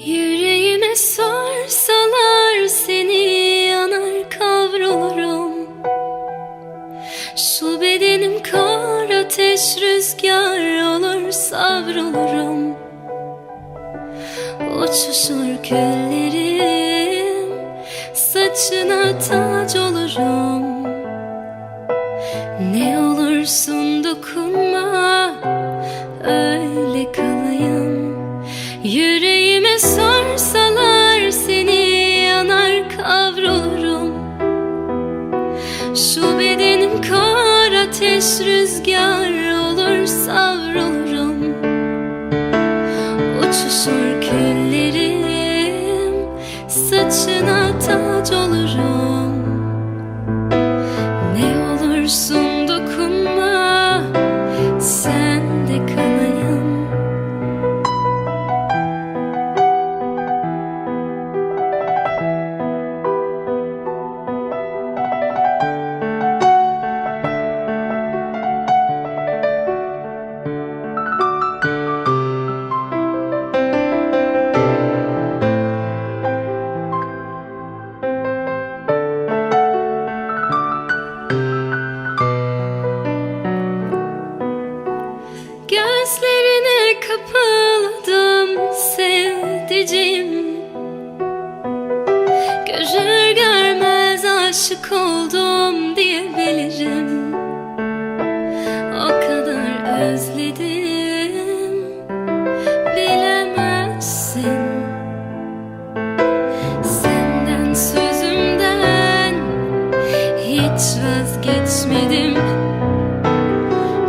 Yüreğime sorsalar seni yanar kavrulurum. Şu bedenim kar ateş rüzgar olur savrulurum. Uçuşur küllerim, saçına tac olurum. Ne olursun dokunma, öyle kalayım. Yüreğime sorsalar seni yanar kavrulurum. Şu bedenim kar ateş rüzgar olur savrulurum. Uçuşur küllerim, saçına tac olurum. Ne olursun dokunma, sen de kalayım. Gözlerine kapıldım sevdiceğim. Görür görmez aşık oldum diyebilirim. O kadar özledim, bilemezsin. Senden sözümden hiç vazgeçmedim.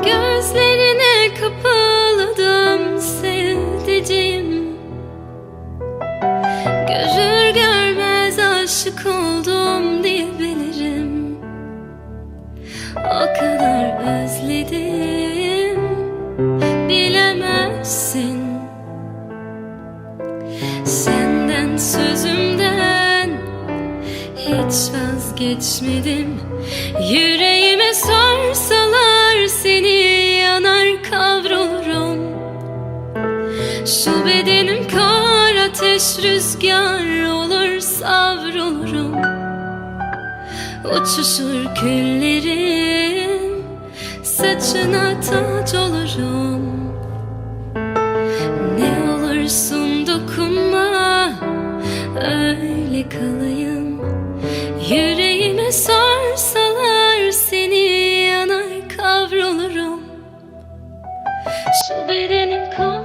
Gözlerine kapıldım sevdiceğim. Görür görmez aşık oldum diyebilirim. O kadar özledim, bilemezsin. Senden sözümden hiç vazgeçmedim. Yüreğime sorsalar seni yanar kavrulurum. Şu bedenim kar ateş rüzgar olur savrulurum. Uçuşur küllerim, saçına tac olurum. Ne olursun dokunma, öyle kalayım. Yüreğime sorsalar seni yanar kavrulurum. Şu bedenim kar.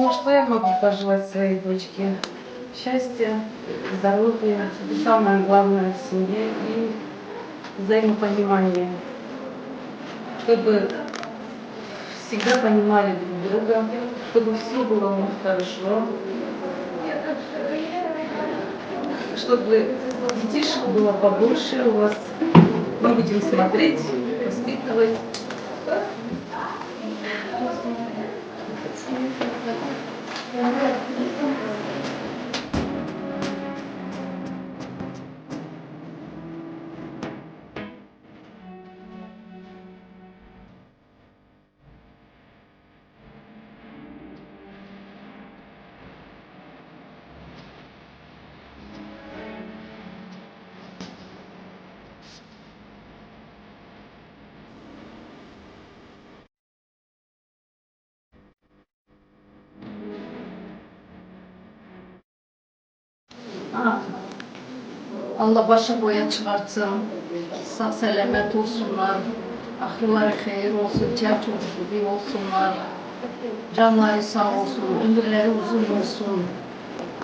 Ну, что я могу пожелать своей дочке? Счастья, здоровья, и самое главное в семье и взаимопонимания. Чтобы всегда понимали друг друга, чтобы все было у нас хорошо, чтобы детишек было побольше у вас. Мы будем смотреть, воспитывать. Allah başı boya çıkartsın, sağ selamet olsunlar, akılları hayır olsun, çer çocuk gibi olsunlar, canları sağ olsun, ömürleri uzun olsun.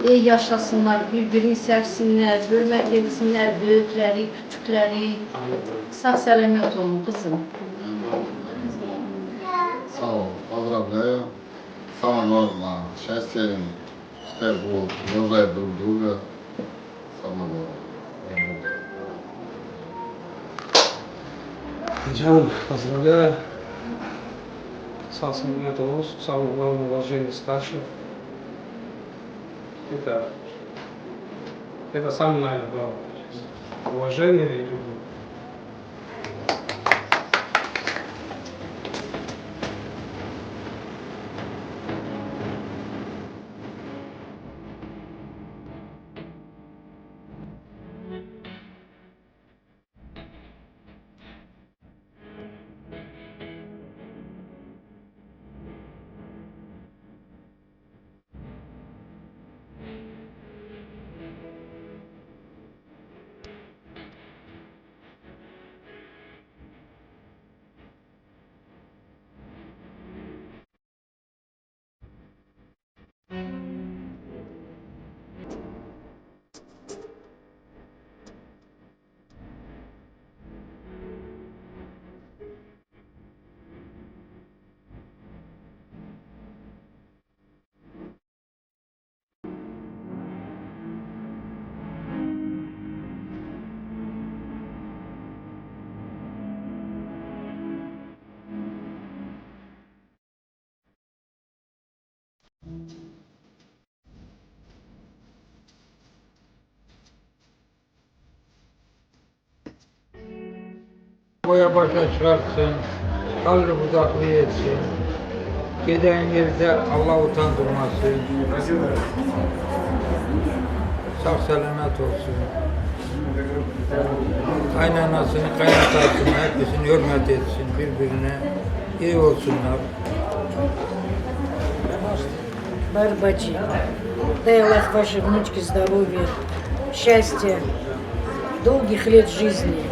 İyi yaşasınlar, birbirini sevsinler, hürmet etsinler, büyükleri, küçükleri. Sağ selamet olun kızım. Sağ ol, поздравляю. Самое главное, счастья им, пускай будут уважать друг друга. Самое главное. Canım, поздравляю. Сам это самое главное уважение старших. Это самое, наверное, главное. Уважение и любовь. Boya başa çıkartsın, kallı budaklı etsin. Giden yerde Allah utandırmasın. Sağ selamet olsun. Kaynanasını, kaynatasını, hepsini hürmet etsin birbirine. İyi olsunlar. Барбачи, дай Аллах вашей внучке здоровья, счастья, долгих лет жизни.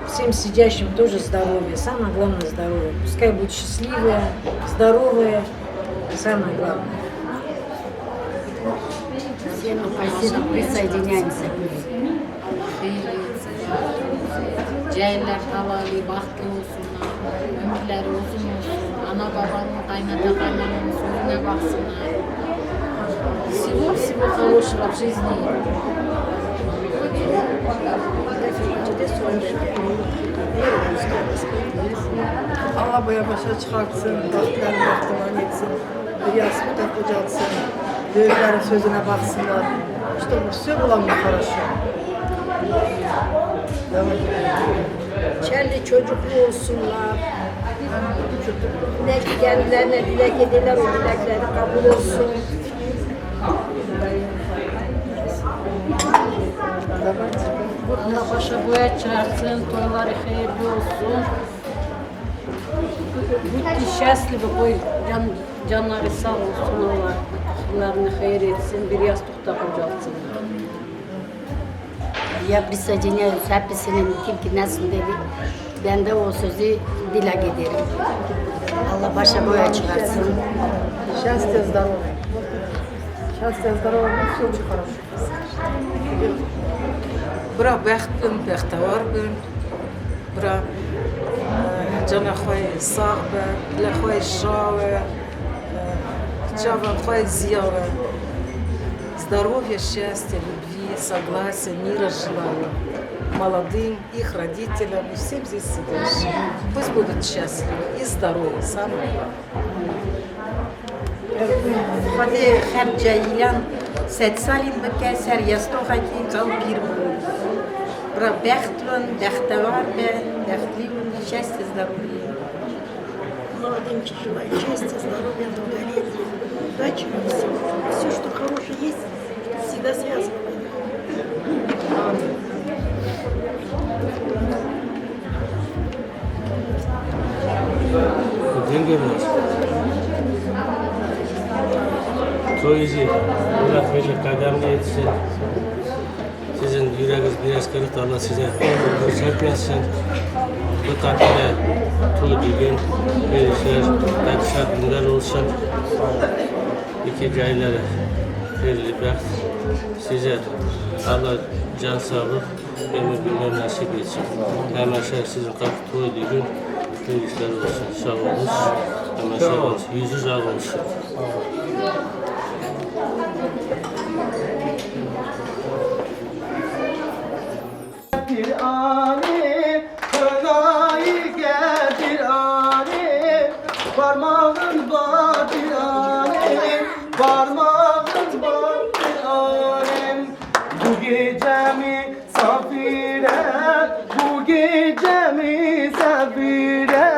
Всем сидящим тоже здоровья, самое главное здоровье. Пускай будет счастливая, здоровая, самое главное. Всем спасибо, присоединяемся. Cahiller havali, bahtlı olsunlar, ömürleri uzun olsun, ana babanın, kaynata kaynananın sözüne baksınlar. Всего хорошего в жизни. Allah boya başa çıkartsın, bahtlarını bahtıman etsin, rüyasını kocatsın, büyüklerin sözüne baksınlar. İşte bu все было мне хорошо. Çelli çocuklu olsunlar. Kendilerine dilek ediler, o dilekleri kabul olsun. Allah başa boya çıkarsın, toyları hayırlı olsun. Mutlu, счастливы, koy, canları sağ olsun, Allah akıllarını hayır etsin, bir yastıkta kocatsınlar. Ya присоединяюсь hepsinin tilkinesinde ben de o sözü dile ederim. Allah başa boya çıkarsın. Счастья, здоровья. Счастья, здоровья, все очень хорошо. Bura bəxtbin, bəxtəvarbin. Bura cana xoy sağ bə, lə xoy şavə, çava xoy ziyavə. Здоровья, счастья, любви, согласия, мира желаю. Молодым, их родителям и всем здесь сидящим. Пусть будут счастливы и здоровы, самое главное. Hadi hem caylan set salim beke ser yastoğaki kal bir bu. Bura bəxtlun, bəxtəvar bə, bəxtliyun, счастья, здоровья. Молодым желаю счастья, здоровья, долголетия, удачи во всем. Все, что хорошее есть, всегда связано. Dengi biraz. Toyucu, Allah böyle kademli etsin. Sizin yüreğiniz biraz kırık da Allah size göstermesin. Bu tatile tulu düğün, gelişler, yakışar günler olsun. İki cahillere hayırlı bəxt. Sizə Allah can sağlıq, ömür bilmem nasip etsin. Həməşə sizin toylu gün böyüklər olsun. Sağ olun. Həməşə olsun. Yüzü sağ olsun. Bir ani, kınayı getir ani, parmağın batir ani, parmağın batir ani. Bu gecemi safire, bu gecemi safire,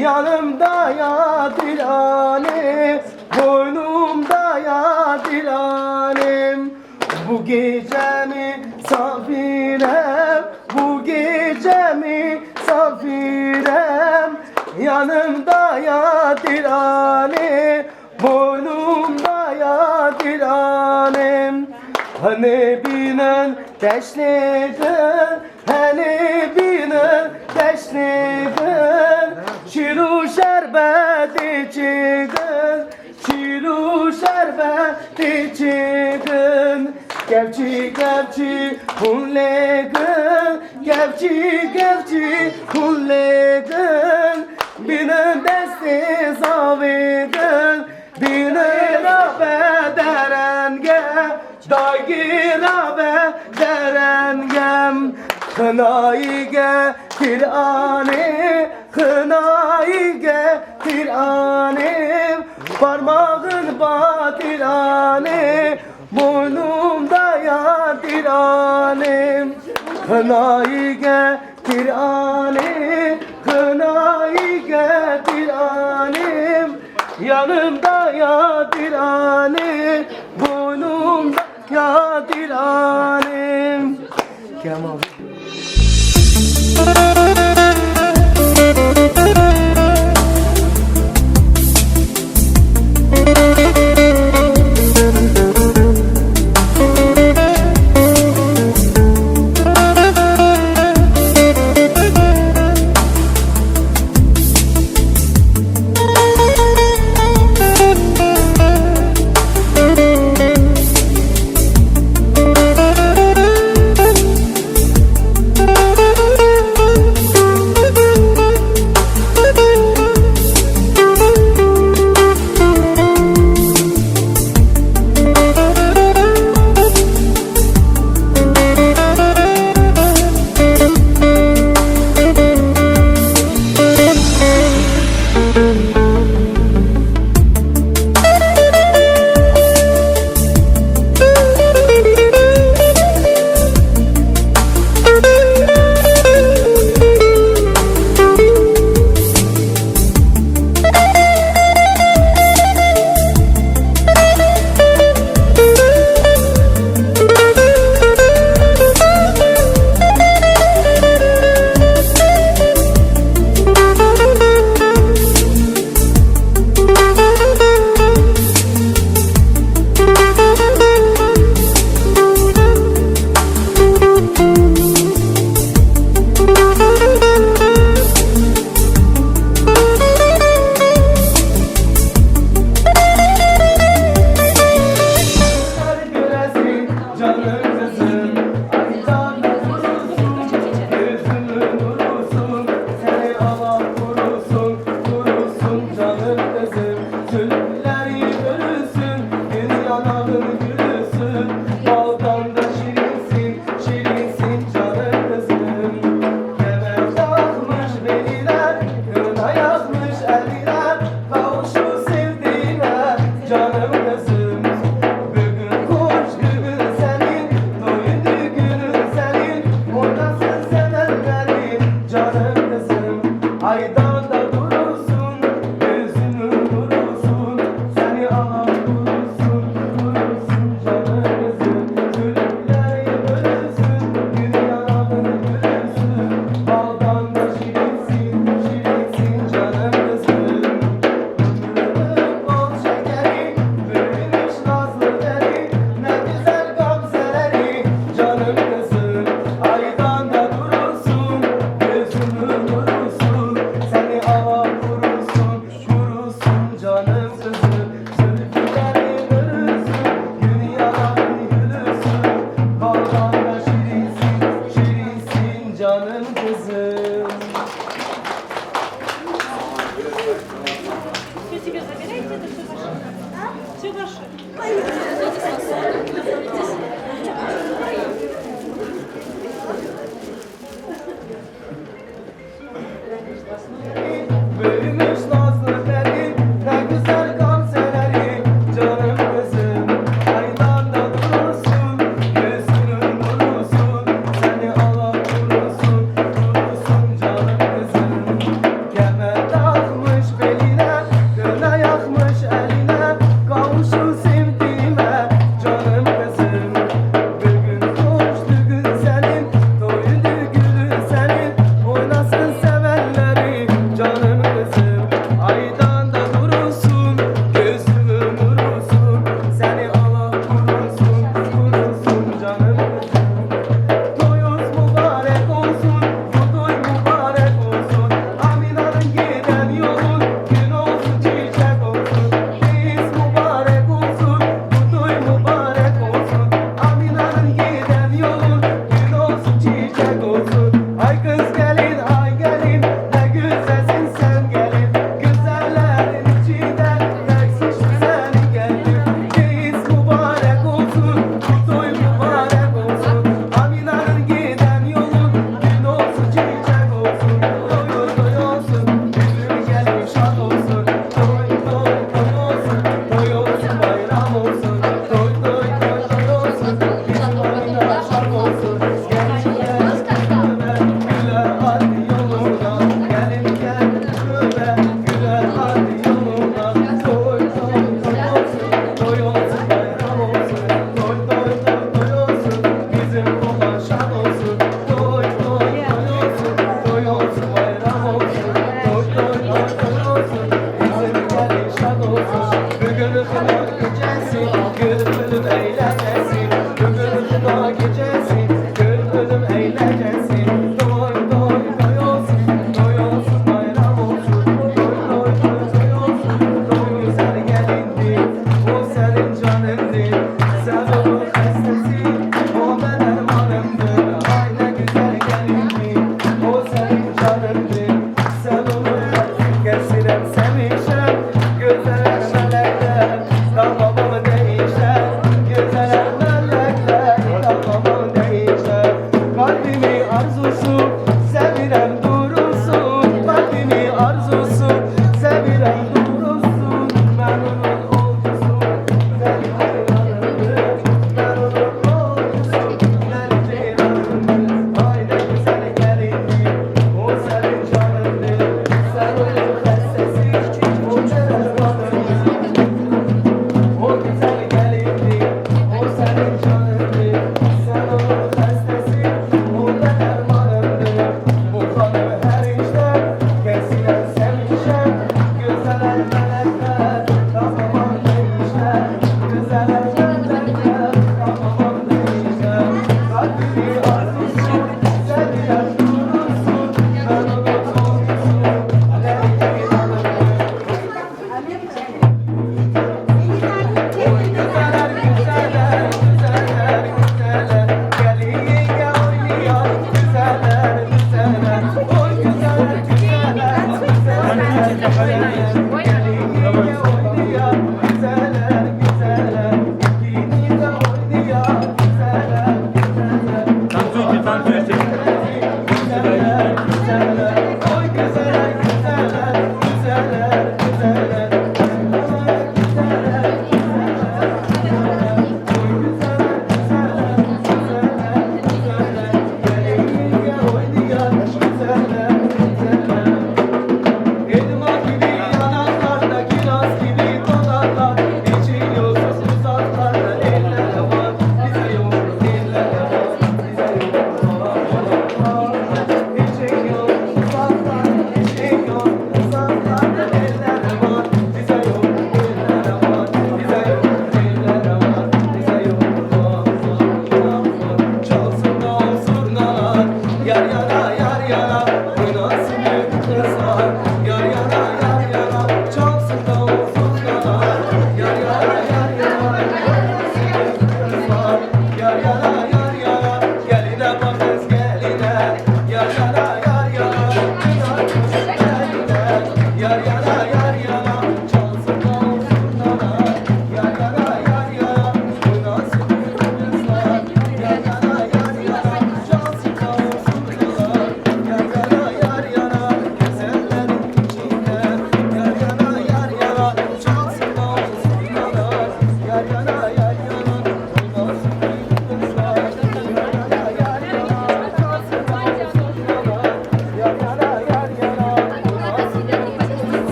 yanımda yatir ani, boynumda yatir ani. Bu gecemi safirem, bu gecemi safirem, yanımda yatir ani, boynumda yatir ani. Hani binen teşneden, hani binen teşneden, şiru şerbet içigen, şiru şerbet içigen. Gevçi gevçi hullegin, gevçi gevçi hullegin, binin desti zavigin, binin rabe derenge, dayı rabe derengem. Kınayı getir ani, kınayı getir ani, parmağın batir ani, boynumda yatir ani. Kınayı getir ani, kınayı getir ani, yanımda yatir ani, boynumda yatir ani. Kemal.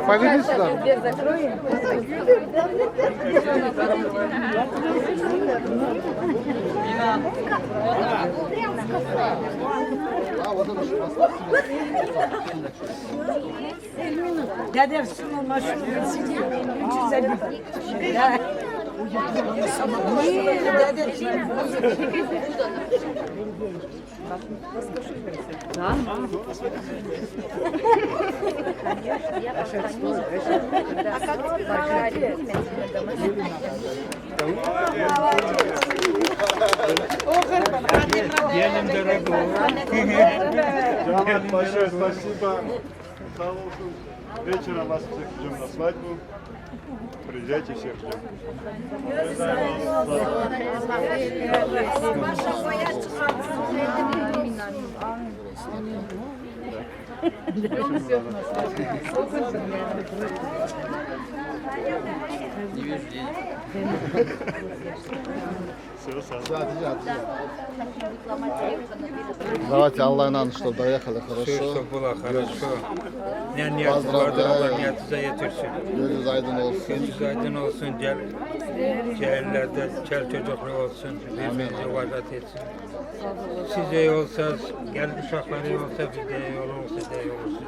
Повернись сюда. Dede sunum maşhur sidi 350. Ya. Джамат, большое спасибо. Вечером вас всех ждем на свадьбу. Приезжайте, всех ждем. Все, сам. Давайте Allah'a emanet, чтобы доехали Все, хорошо. чтобы было хорошо. Ne niyeti vardır Allah niyetinize yetirsin. Gözünüz aydın olsun. Gözünüz aydın olsun. Cehillerde çel çocuklu olsun. Birbirinize vadat etsin. Siz iyi olsanız, gel uşaklar iyi olsa biz de iyi oluruz, siz de iyi olursunuz.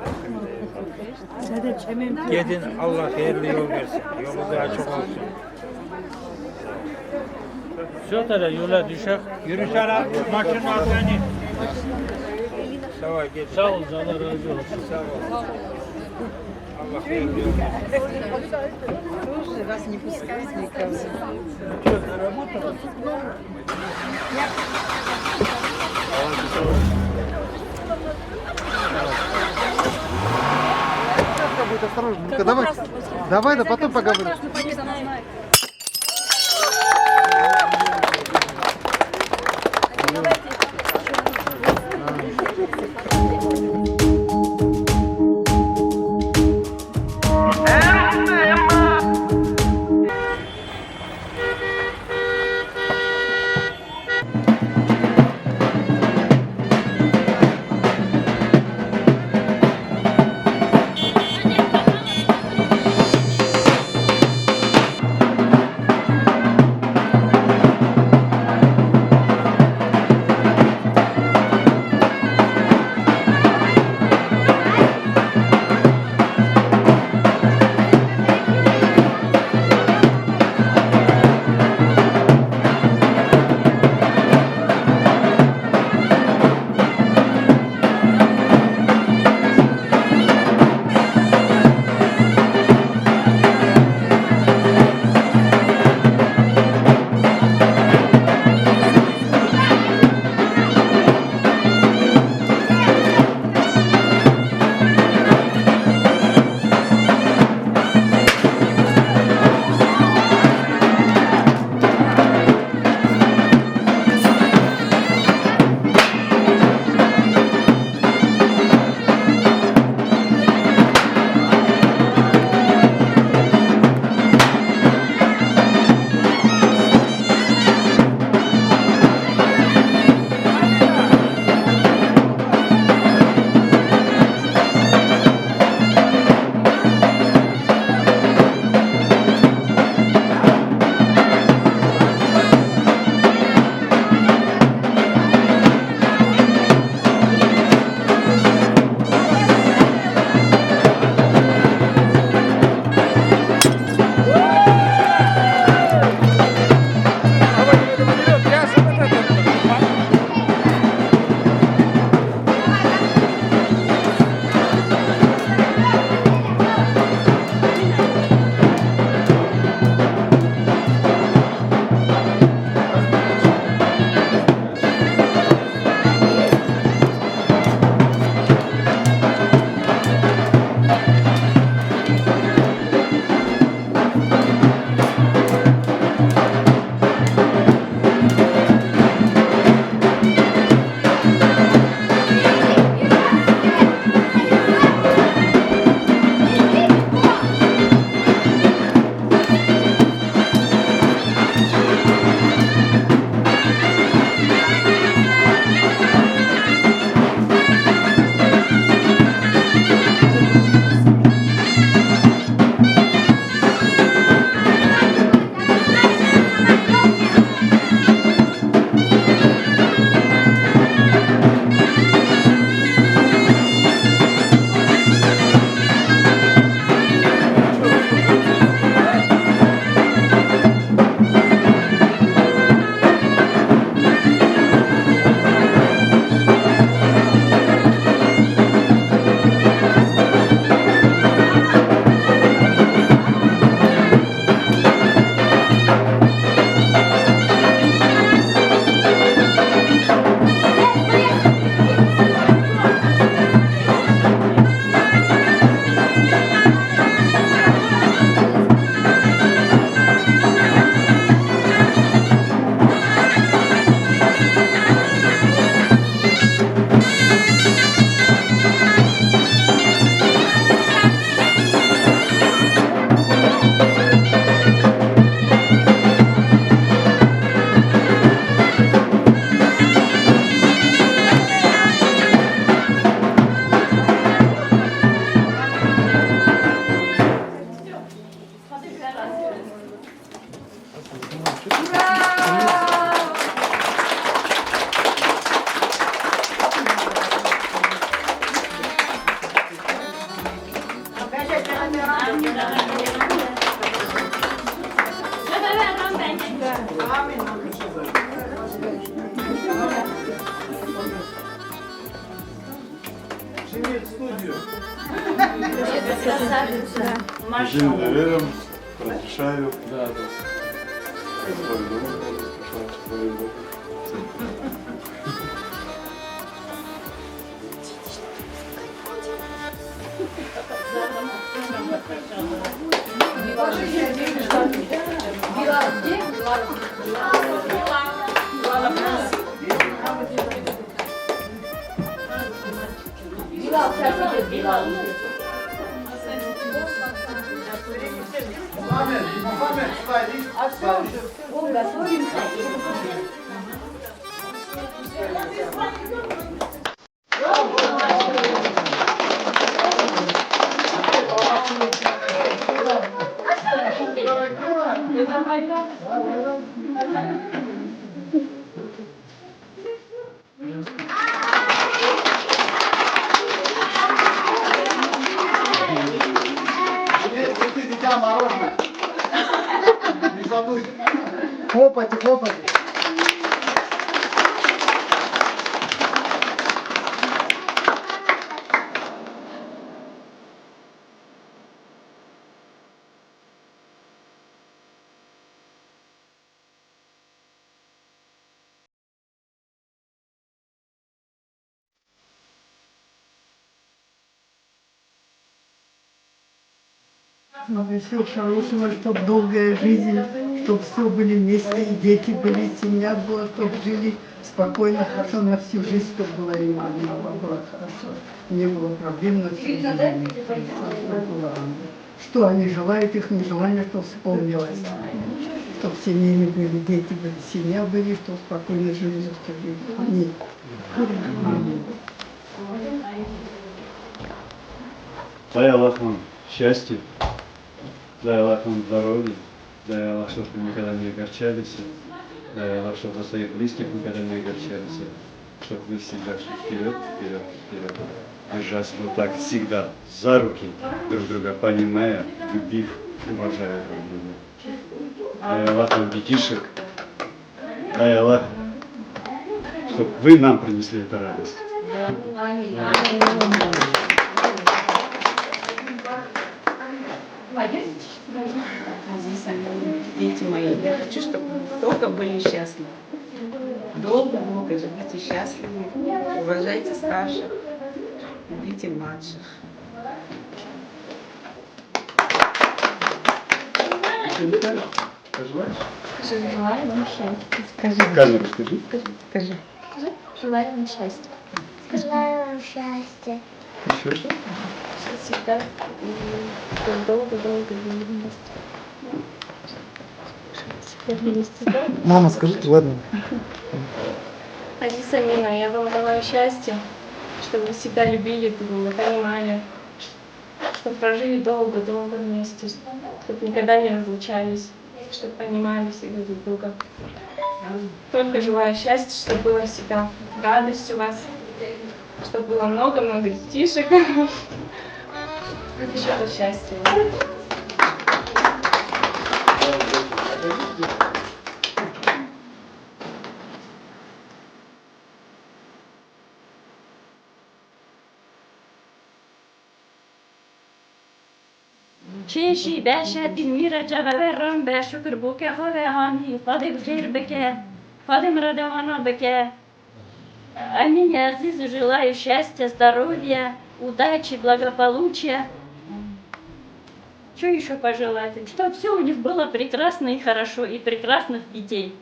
Gidin Allah hayırlı yol versin. Yolunuz açık olsun. Şu tarafa yola düşer. Yürüsene maçın seni. Sağ ol, git. Sağ ol, Allah razı olsun. Sağ ol. Allah hayırlı yol versin. Будет осторожно. Давай, давай, да потом поговорим. Şimdi студию. Жим довером, разрешаю. Да, да. Свой дом, разрешаю свой дом. Мухаммед, дитя мороженое. Не забудь. Хлопайте, хлопайте. Всего хорошего, чтобы долгая жизнь, чтобы все были вместе, и дети были, и семья была, чтобы жили спокойно, хорошо на всю жизнь, чтобы была и мама была хорошо. Не было проблем на всю жизнь. Что они желают, их нежелание, что вспомнилось. Чтобы семьями были, дети были, семья были, чтобы спокойно жили на всю жизнь. Аминь. Аминь. Дай Аллах вам счастья, дай Аллах вам здоровья, дай Аллах, чтобы вы никогда не огорчались, дай Аллах, чтобы за своих близких никогда не огорчались, чтобы вы всегда шли вперед, вперед, вперед, держась вот так всегда за руки друг друга, понимая, любив, уважая друг друга. Дай Аллах вам детишек, дай Аллах, чтобы вы нам принесли эту радость. Дети мои, я хочу, чтобы вы долго были счастливы. Долго-долго живите счастливы. Уважайте старших, любите младших. Желаю вам счастья. Скажи, расскажи. Скажи. Желаю вам счастья. Желаю вам счастья. Еще что? Всегда долго-долго вместе. Мама, скажите, ладно. Алиса, Мина, я вам желаю счастья, чтобы вы всегда любили друг друга, понимали, чтобы прожили долго-долго вместе, чтобы никогда не разлучались, чтобы понимали всегда друг друга. Только желаю счастья, чтобы было всегда радость у вас, чтобы было много-много детишек. Еще счастья. شيشي باشا تنميرة جغبران باشكر بوك خوي هاني فاضي بخير بك فاضي مرادوانا بك Аминь, Азизу, желаю счастья, здоровья, удачи, благополучия. Что еще пожелать? Чтобы все у них было прекрасно и хорошо, и прекрасных детей.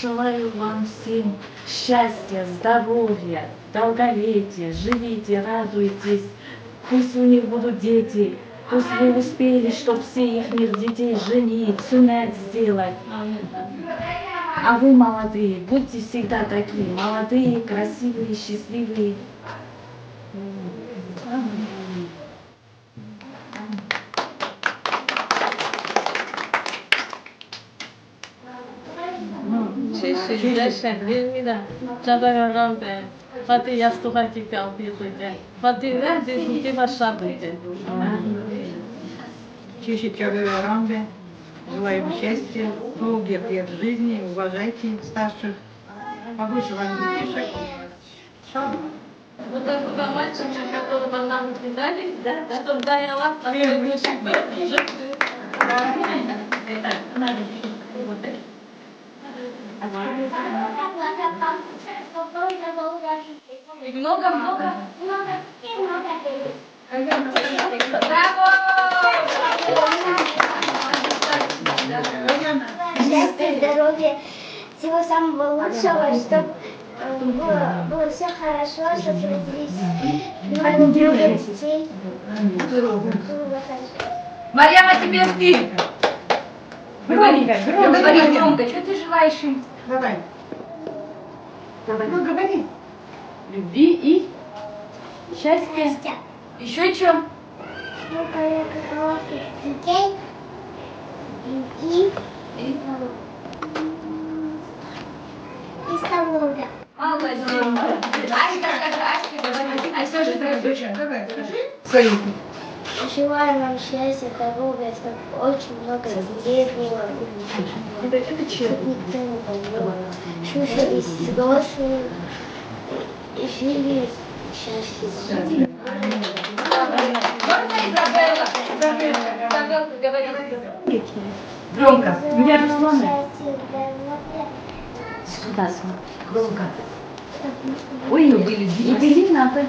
Желаю вам всем счастья, здоровья, долголетия, живите, радуйтесь. Пусть у них будут дети, пусть вы успели, чтобы все их детей женить, сунет сделать. А вы молодые, будьте всегда такие, молодые, красивые, счастливые. Şişi, deşen, bir de, cadar aram be. Fatih yastığa kalkıyordu. Fatih dedi başladı. Чище человека рамбе. Желаю вам счастья, долгих лет жизни, уважайте старших, побольше вам детишек. Вот такой мальчик, которого нам дали, чтобы дала много-много. Счастья, здоровья, всего самого лучшего, чтобы было все хорошо, чтобы родились много детей. Марьяна, тебе ты! Громко, говори громко, что ты желаешь им? Давай. Ну, говори. Любви и счастья. Еще чем? Много хороших детей и столовая. Молодец. Аська, скажи, Аська, говори. А что же твоя дочь? Салют. Желаю вам счастья, здоровья, чтобы очень много детей было. Это честно. Никто не болел. Слушались взрослые и жили счастливо. Можно Изабелла? Изабелла, говори. Громко. Меня Руслана. Счастья, здоровья. Сюда смотри. Громко. Ой, были две. Надо.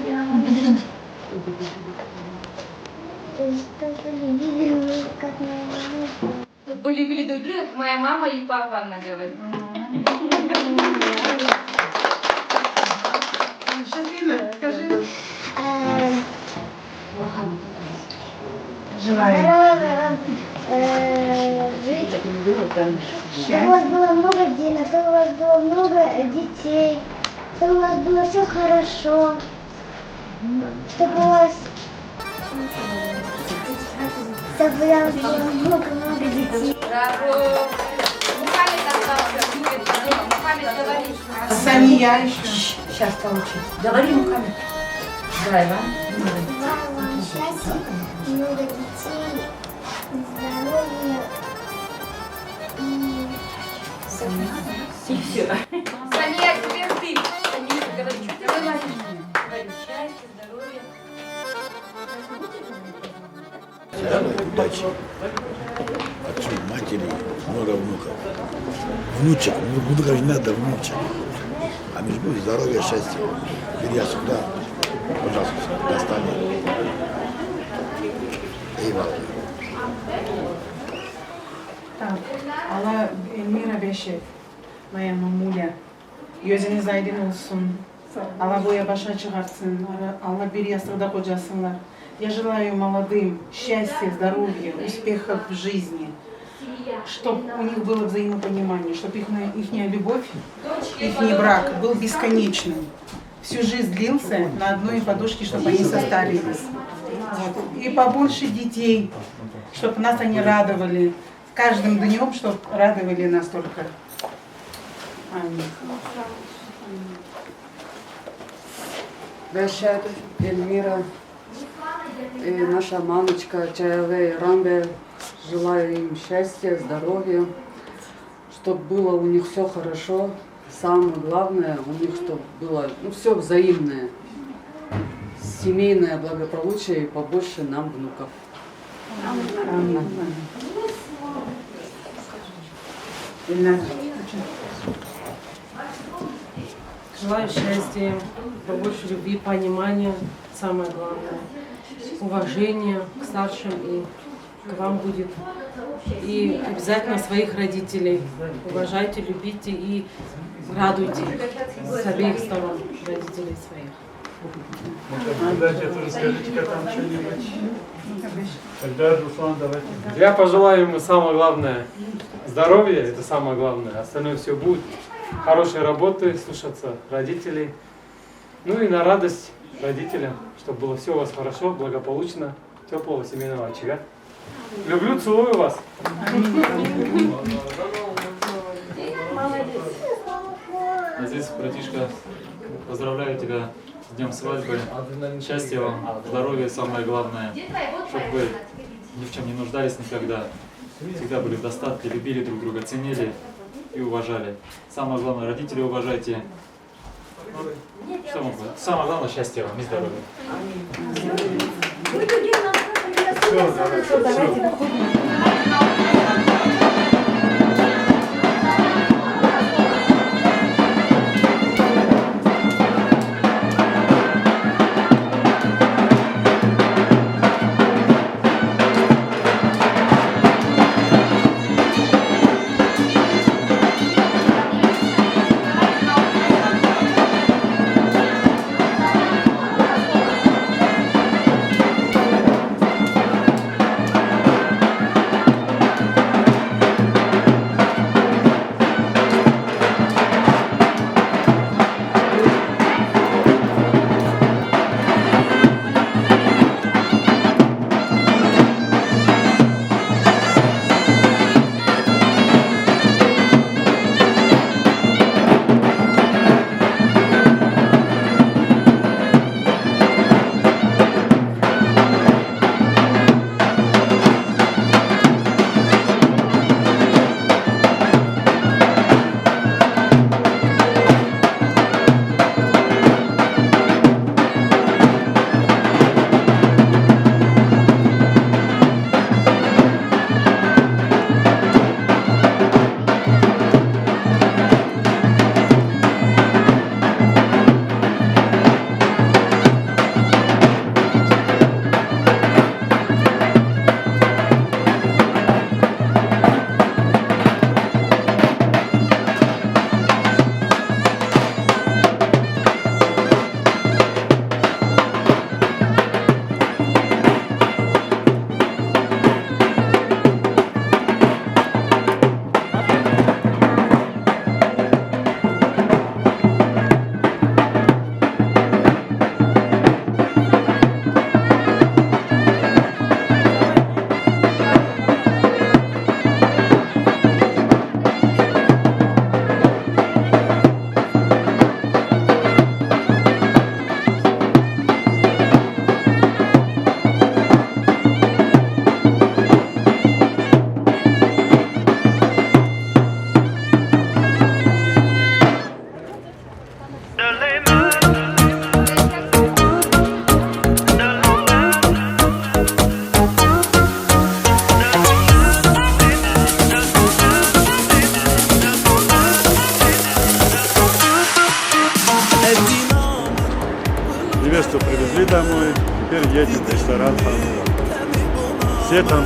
Чтобы любили, как моя мама. Были другие, как моя мама и папа, она говорит. Шафина, скажи. Желаю жить, чтобы у вас было много денег, чтобы у вас было много детей, чтобы у вас было все хорошо, чтобы у вас было много-много детей. Браво! Мухаммед остался, будет дома. Мухаммед, говори. Самия еще. Сейчас получит. Говори, Мухаммед. Давай, да? Желаю вам счастья, много детей, здоровья и все. Самия, теперь ты. Самия, говори, что ты говоришь? Говори, счастье, здоровья. Удачи. Отцу, матери, много внуков. Внучек, внуков не надо, внучек. А между ними здоровья, счастья. Бери сюда, пожалуйста, достань. Eyvallah. Так, Allah Elmira Beşir, моя мамуля. Gözünüz aydın olsun. Allah boya başa çıkartsın. Allah bir yastıkta kocasınlar. Я желаю молодым счастья, здоровья, успехов в жизни, чтобы у них было взаимопонимание, чтобы их любовь, их брак был бесконечным. Всю жизнь длился на одной подушке, чтобы они состарились. Вот. И побольше детей, чтобы нас они радовали. Каждым днем, чтобы радовали нас только. Аминь. Бешер, Эльмира, и наша мамочка Чаеве и Рамбе. Желаю им счастья, здоровья, чтобы было у них все хорошо. Самое главное, у них чтобы было все взаимное. Семейное благополучие и побольше нам внуков. Аминь. Желаю счастья, побольше любви, понимания, самое главное, уважения к старшим и к вам будет. И обязательно своих родителей уважайте, любите и радуйте с обеих сторон родителей своих. Давайте тоже скажите, как там что-нибудь. Тогда, Руслан, давайте. Я пожелаю ему самое главное здоровье, это самое главное. Остальное все будет. Хорошей работы, слушаться родителей. Ну и на радость родителям, чтобы было все у вас хорошо, благополучно, теплого семейного очага. Люблю, целую вас. А здесь братишка Поздравляю тебя с днем свадьбы. Счастья вам, здоровья самое главное. Чтобы вы ни в чем не нуждались никогда. Всегда были в достатке, любили друг друга, ценили и уважали. Самое главное, родителей уважайте. Что могу? Самое главное, счастья вам и здоровья. Невесту привезли домой, теперь едем в ресторан. Все там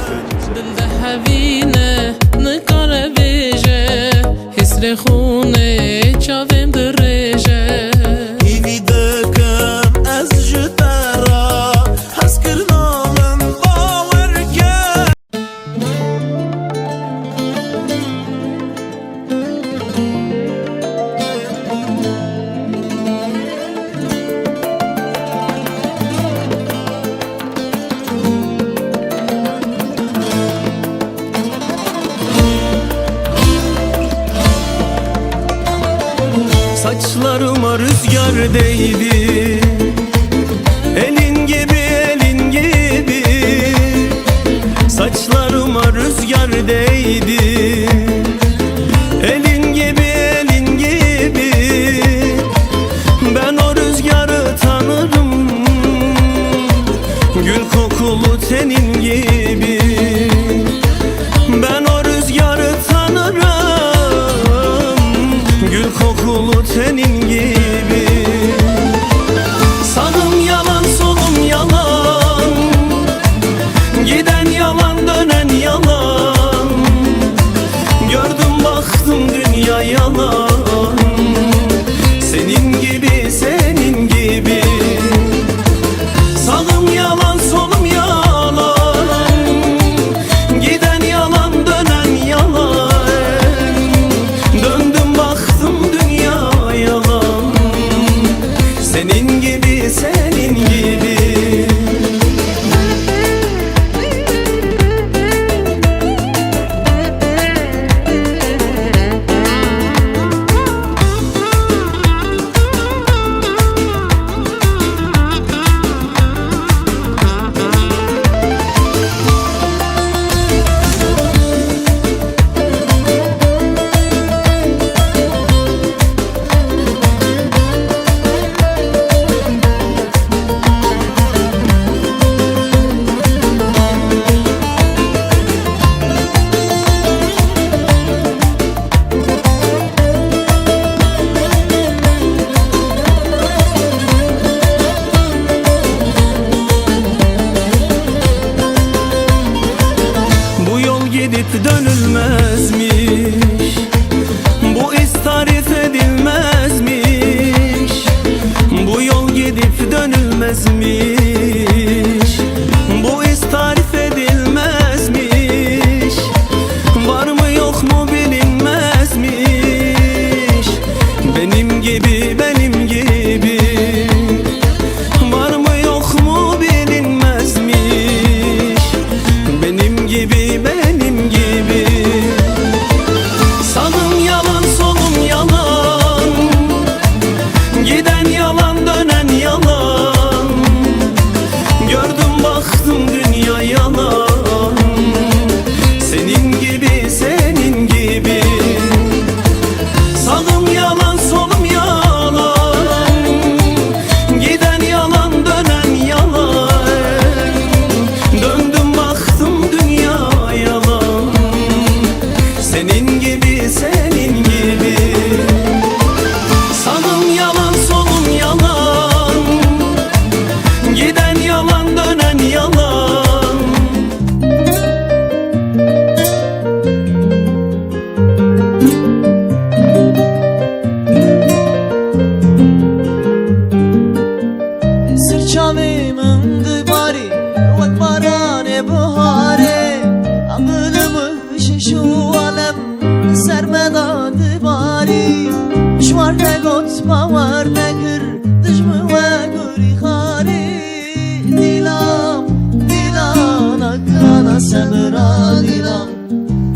Saçlarıma rüzgar değdi, elin gibi elin gibi. Saçlarıma rüzgar değdi, elin gibi elin gibi. Ben o rüzgarı tanırım, gül kokulu tenin gibi. Ben o rüzgarı tanırım, gül kokulu tenin gibi. Sağım yalan solum yalan, giden yalan dönen yalan. Gördüm baktım dünya yalan, senin gibi senin gibi. Sağım yalan solum yalan, giden yalan dönen yalan. Döndüm baktım dünya yalan, dönülmezmiş. Bu iz tarif edilmezmiş. Bu yol gidip dönülmezmiş. Bu iz tarif edilmezmiş. Var mı yok mu bilinmezmiş. Benim gibi, benim gibi. Var mı yok mu bilinmezmiş. Benim gibi, benim gibi. Sağım yalan, solum yalan. Giden yalan, dönen yalan. Gördüm baktım dünya yalan. Senin gibi, senin gibi. Sağım yalan, solum yalan. Giden yalan, dönen yalan. Döndüm baktım dünya yalan. Senin gibi, senin gibi. Sağım yalan, solum yalan. Giden yalan, dönen yalan. Sırçavımın dıbari Vak barane buhare Akılımı şu alem Sermeda dıbari Şvar ne gotma var ne kır Dışmı ve guri khari Dilam, dilan Akrana sebra dilam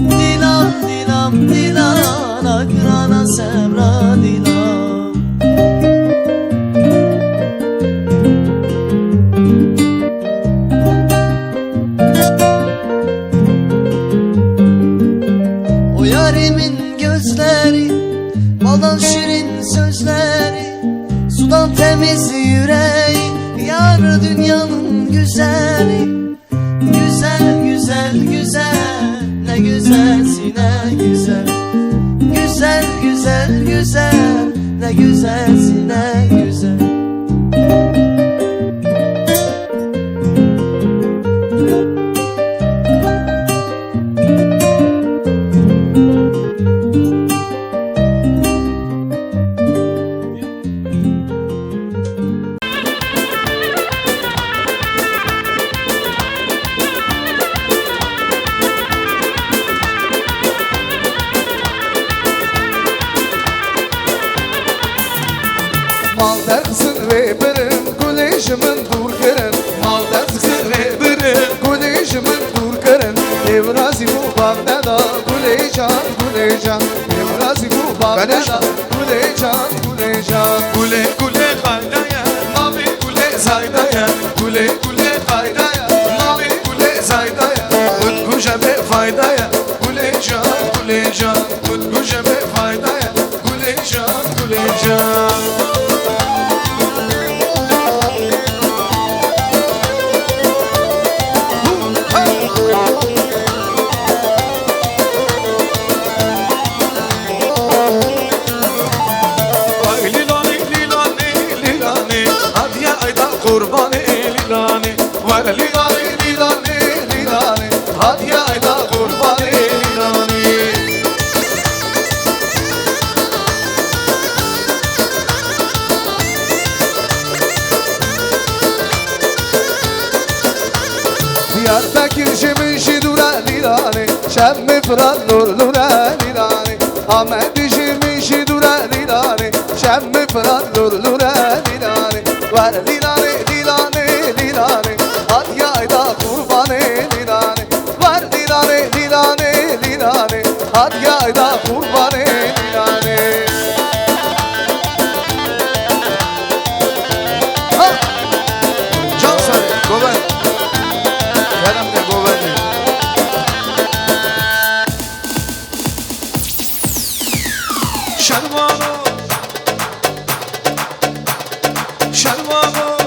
Dilam, dilam, dilan Akrana sebra dilam. O yarimin gözleri, baldan şirin sözleri, sudan temiz yüreği, yar dünyanın güzeli. Güzel, güzel, güzel, ne güzelsin ne güzel. Güzel, güzel, güzel, ne güzelsin ne güzel. Mal dersin ve birin kolejimin dur kırın. Mal dersin ve birin kolejimin dur kırın. Evrazi bu bagdada kulejan kulejan. Evrazi bu bagdada kulejan kulejan. Kule kule haydaya, mavi kule zaydaya. Kule kule haydaya, mavi kule zaydaya. Utku jebe faydaya, kulejan kulejan. Utku jebe faydaya, kulejan kulejan. Kurbanı lilane, var lilane lilane lilane, hadi ayda kurbanı lilane. Diyarbakır şemişi dura lilane, şemmi fırat nurluna lilane. Ahmet şemişi dura lilane, şemmi fırat nurluna lilane. Var lilane lilane lilane, hadi ayda kurbanı lilane. Var lilane lilane lilane, hadi ayda kurbanı lilane. Ha! Can sarı, goven. Kerem de govenli. Şervano, şervano.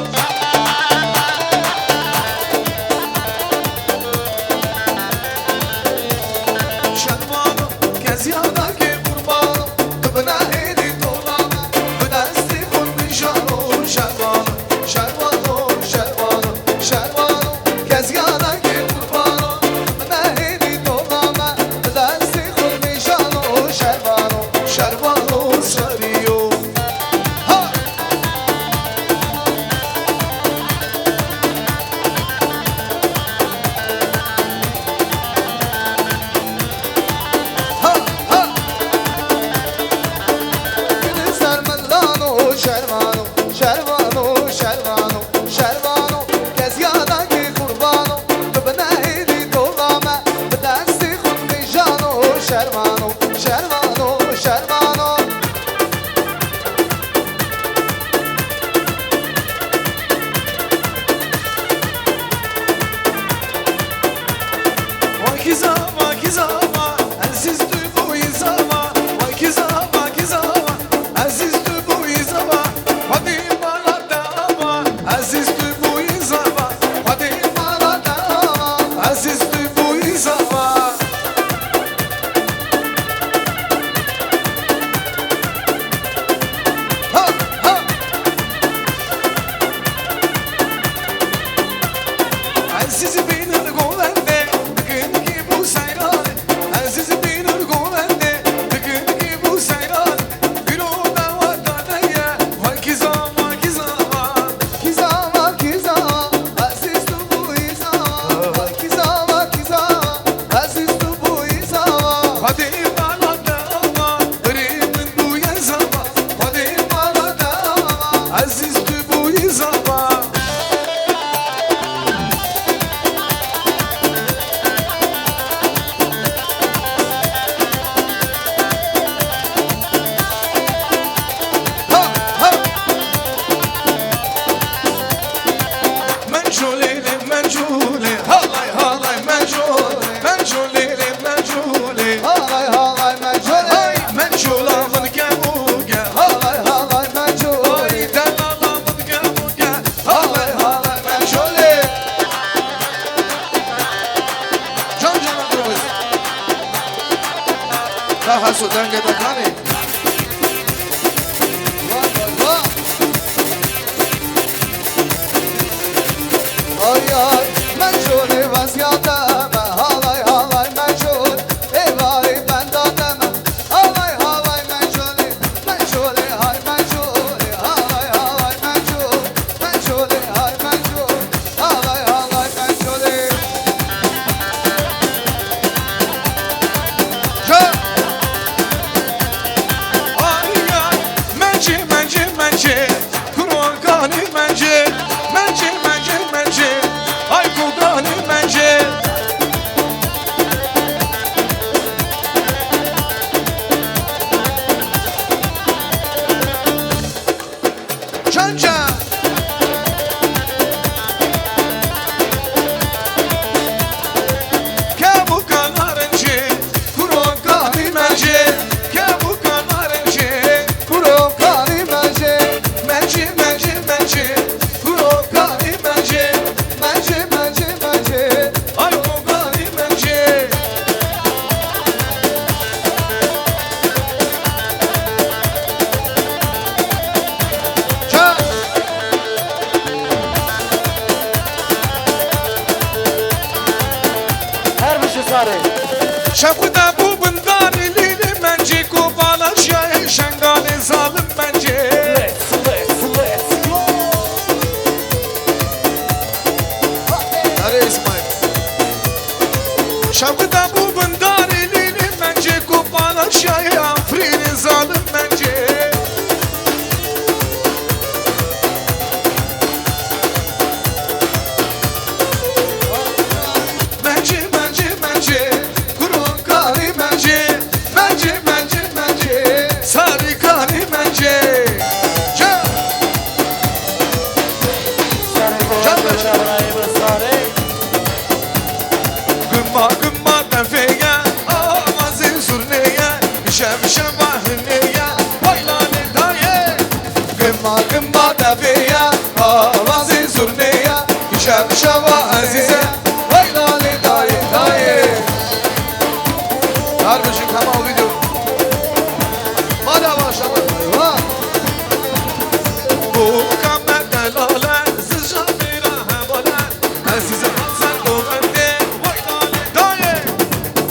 Şervano, kez yağda Aziz binir govende Tıkın ki bu sayran Aziz binir govende Tıkın ki bu sayran Bir o da vatanaya Vakizama kizama Kizama kizama Aziz tu bu izama Vakizama kizama Aziz tu bu izama Hadi bana da ama Rimin bu yazama Hadi bana da ama Aziz tu bu izama Menjulele, menjule, halay halay menjule, menjulele, menjule, halay halay menjule, menjulamın gemuge, halay halay menjule, delalamın gemuge, halay halay menjule. Can cana duruz. Daha sudan gedekani. Ay ay menjule vaziyateme halay halay menjule Eyvay ben dademe halay halay menjule Menjule hay menjule halay halay menjule Menjule hay menjule halay halay menjule Ay ay menci menci menci Kurban kani menci Menci menci menci Ay kudani menci Çanca Ke bu kanarınci Kurban kani menci Ke bu kanarınci Kurban kani menci Menci menci menci Kurban kani menci Menci menci menci Ay kudani menci Çan Her bir şey sarı. Şapıda bu bundani lili menci Kubala şahin şengani zalim menci Hadi İsmail Şapıda bu bundani lili menci Kubala şahin afrini zalim menci Menci menci menci Kurun kani menci Menci menci menci Sarı kani menci Can Can Gımma gımma tefeye Avazın surneye Şem şem vahneye Vaylane daye Gımma gımma tefeye Avazın surneye Şem şem vazize Vaylane daye daye Kardeşim tamam video Hadi başlayalım Bu kamer delale Sıca bir ahebale Size hasan govende Vaylane daye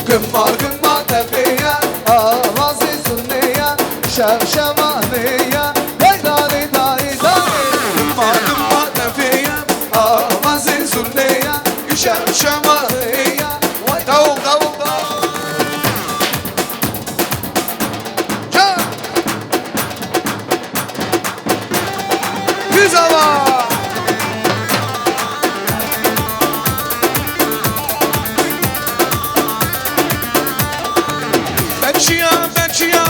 Gımma gımma tefeye Avazı sunneye Şevşemaneye Vaylane daye daye Gımma gımma tefeye Avazı sunneye Şevşemaneye Davul davul davul Can Güzel hava Bençiya bençiya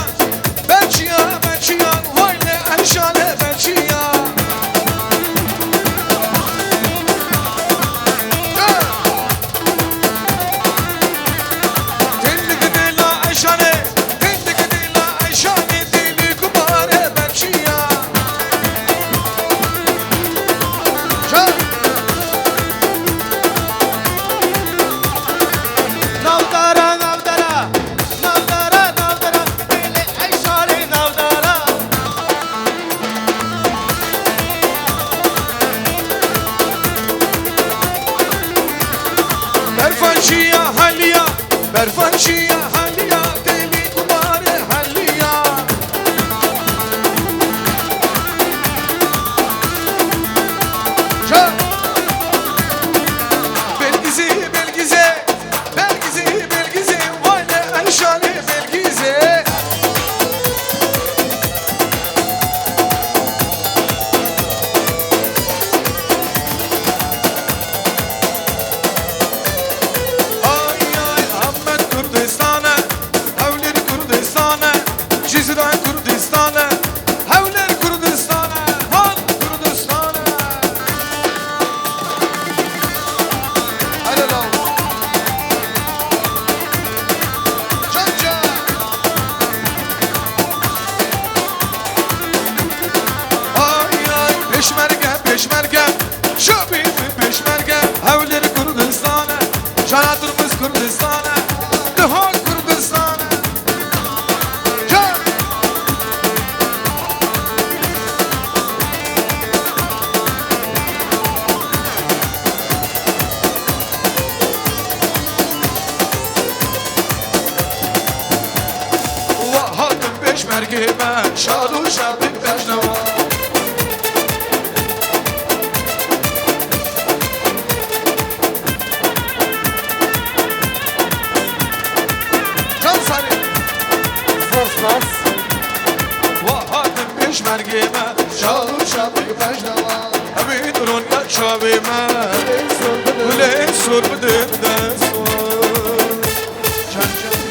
Bençiya bençiya Vay ne enşale bençiya برفرشية حلية ديلي كبار حلية جا بلغزي بلغزي بلغزي بلغزي ولا أنشالي بلغزي Peşmerge, şöbiyim peşmerge Havleri Kurdistan'a, şanatırımız Kurdistan'a Duhal Kurdistan'a Can! Vahatın peşmerge ben, şadu şabim peşneva مرگیمه شالو شابی پشنوا ابی درون یک شابیمه ولی سر بدن دستوا چند چند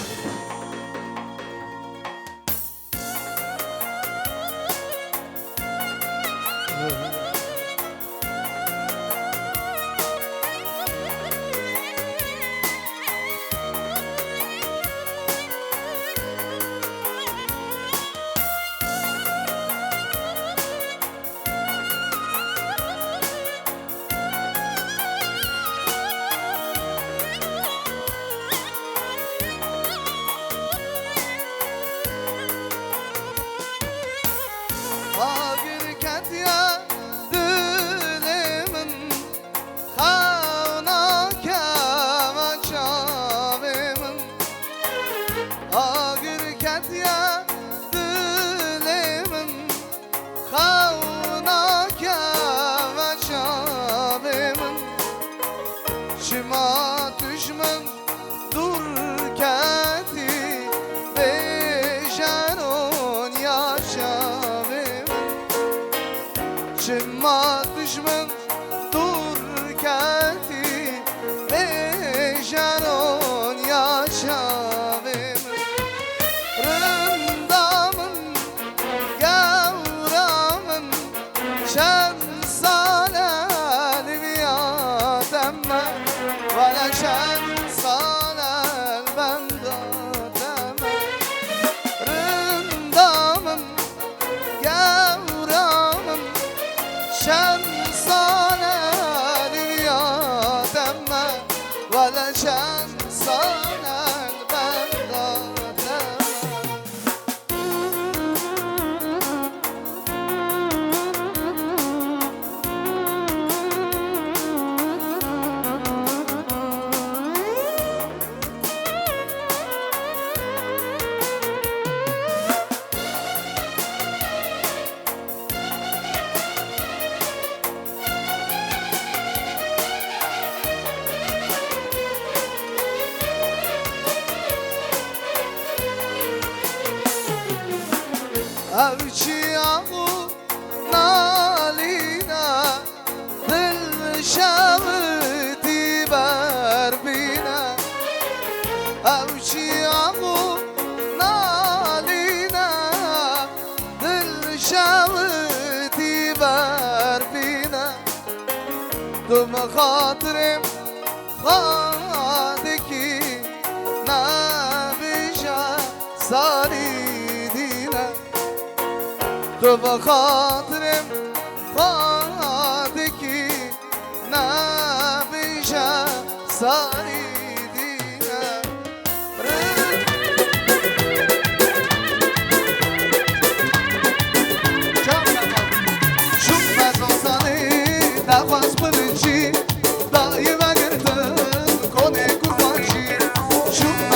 Şımma düşman dur kenti Bejaron yaşavim Rındamın gavramın Şen salel viyademme Vela şen salel bendademme Rındamın gavramın شن صانع اليادمة ولا شن صانع البندادمة Avciyamu nalina dil şavti barbina Avciyamu nalina dil şavti barbina Tum khatrim khadiki nabija salidina تو با خاطرم خواهده که نبیشه ساری دینم شوم مزاسانه نخواست برنچی دایی و گردن کنه قربانشی شوم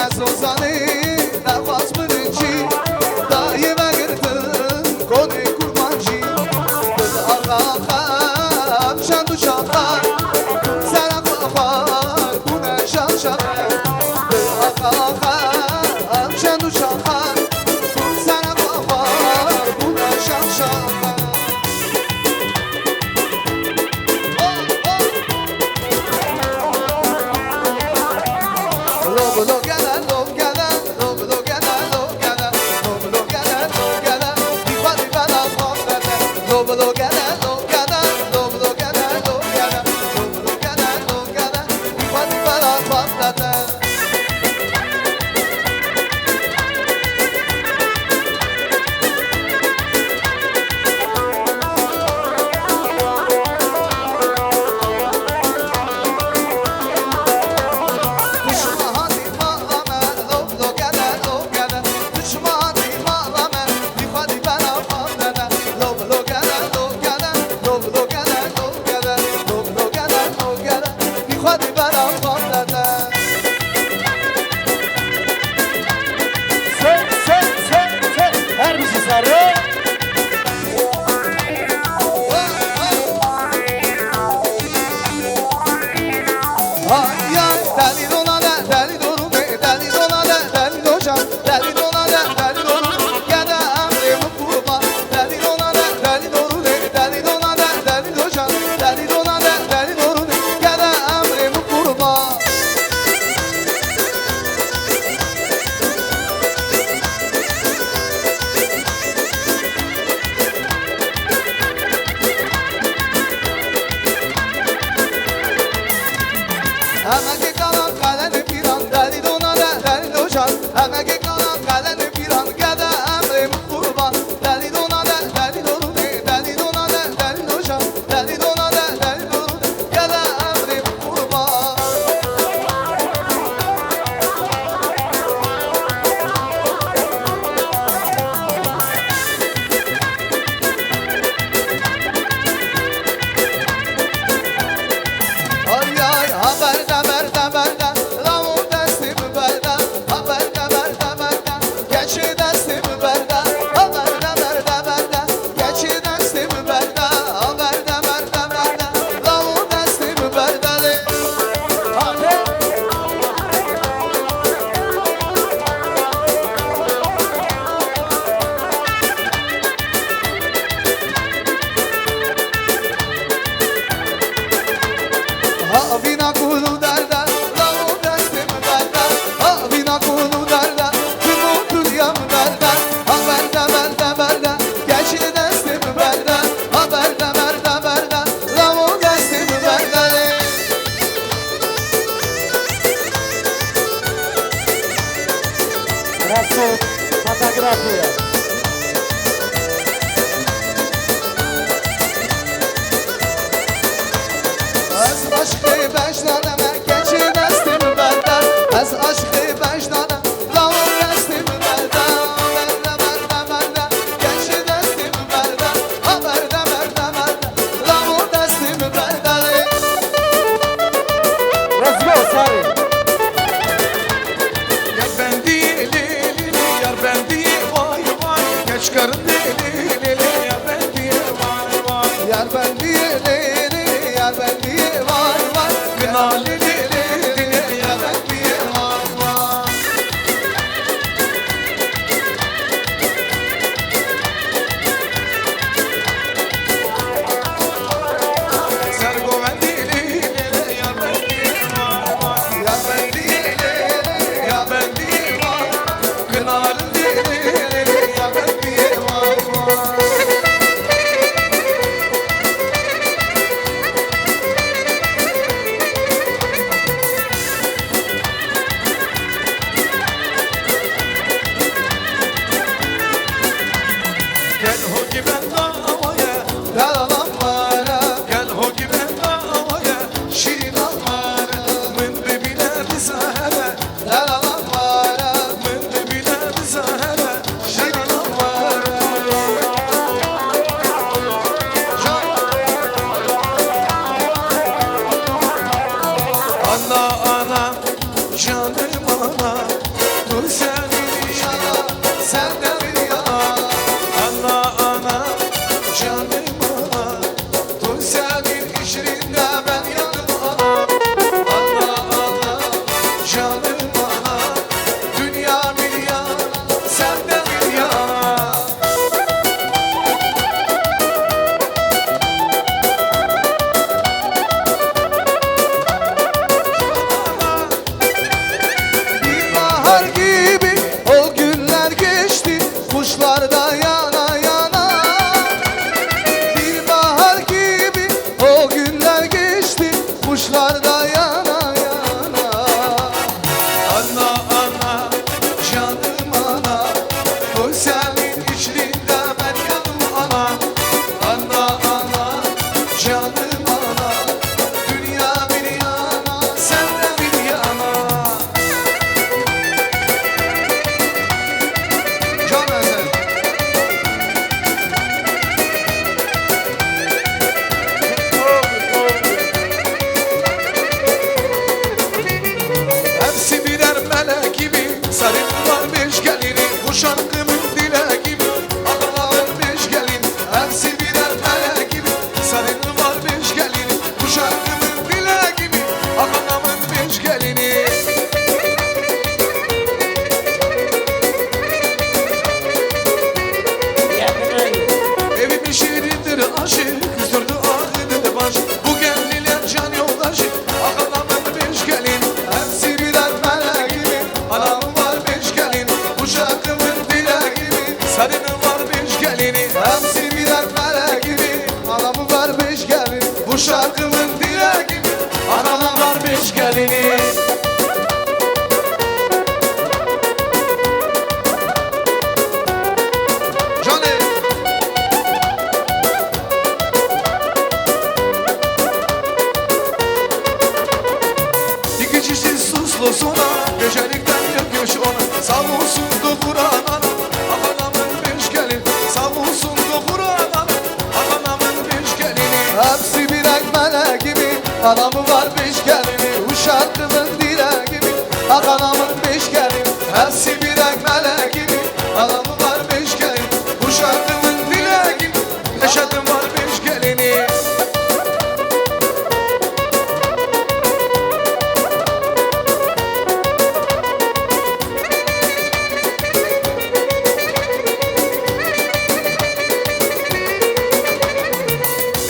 Geçişsiz suslusuna Göçelikten yöküş ona Sağ olsun dokuran ana Akanamın beş gelin Sağ olsun dokuran ana Akanamın beş gelini Hepsi bir ekmele gibi Anamı var beş gelini Uşaklımın dile gibi Akanamın beş gelini Hepsi bir ekmele gibi Anamı var beş gelini Uşaklımın dile gibi Yaşadım var beş gelini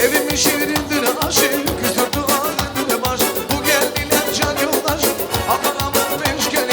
Evimin şehrindir aşık Küstürdü ağrıdır baş Bu geldiler can yoldaş Akanamın beş gelini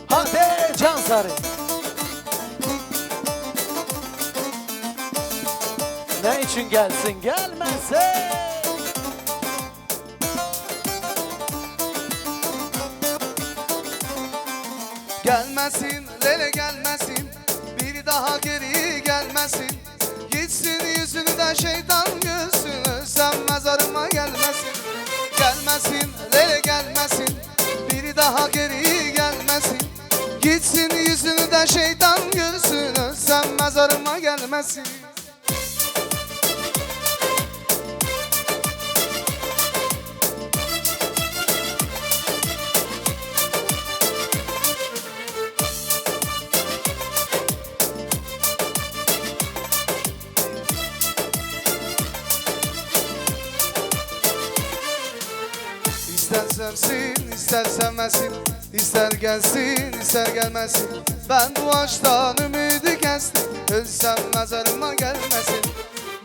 Hadi Cansarı. Ne için gelsin gelmezse. Gelmesin, lele gelmesin, bir daha geri gelmesin. Gitsin yüzünü de şeytan gülsün, sen mezarıma gelmesin. Gelmesin, lele gelmesin, bir daha geri gelmesin. Gitsin yüzünü de şeytan gülsün, sen mezarıma gelmesin. İster sevsin, ister sevmesin, ister gelsin, ister gelmesin. Ben bu aşktan ümidi kestim, ölsem mezarıma gelmesin.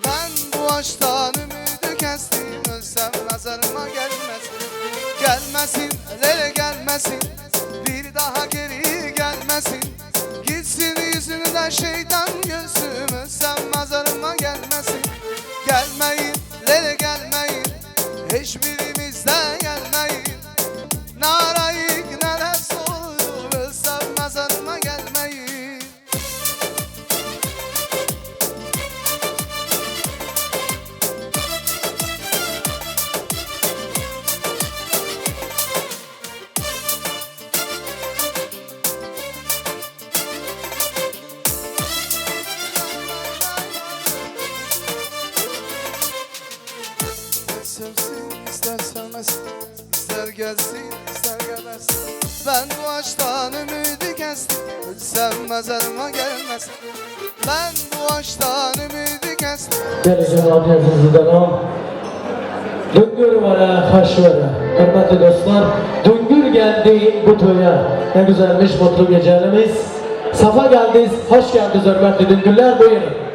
Ben bu aşktan ümidi kestim, ölsem mezarıma gelmesin. Gelmesin, lele gelmesin, bir daha geri gelmesin. Gitsin yüzünden şeytan gözüm, ölsem mezarıma gelmesin. Gelmeyin, lele gelmeyin, hiçbirimiz de gelmeyin. Ne arayık ne de soğuk, ölsem mezarıma gelmeyin. Sevsin, ister sevmesin, ister gelsin, ister gelmesin. Ben bu aşktan ümidi kestim, ölsem mezarıma gelmesin. Ben bu aşktan ümidi kestim. Geleceğim abiyazınızdan Düngür var ha, haş var ha. Hürmetli dostlar, Düngür geldi bu toya. Ne güzelmiş, mutlu gecelerimiz. Safa geldiniz, hoş geldiniz hürmetli Düngürler, buyurun.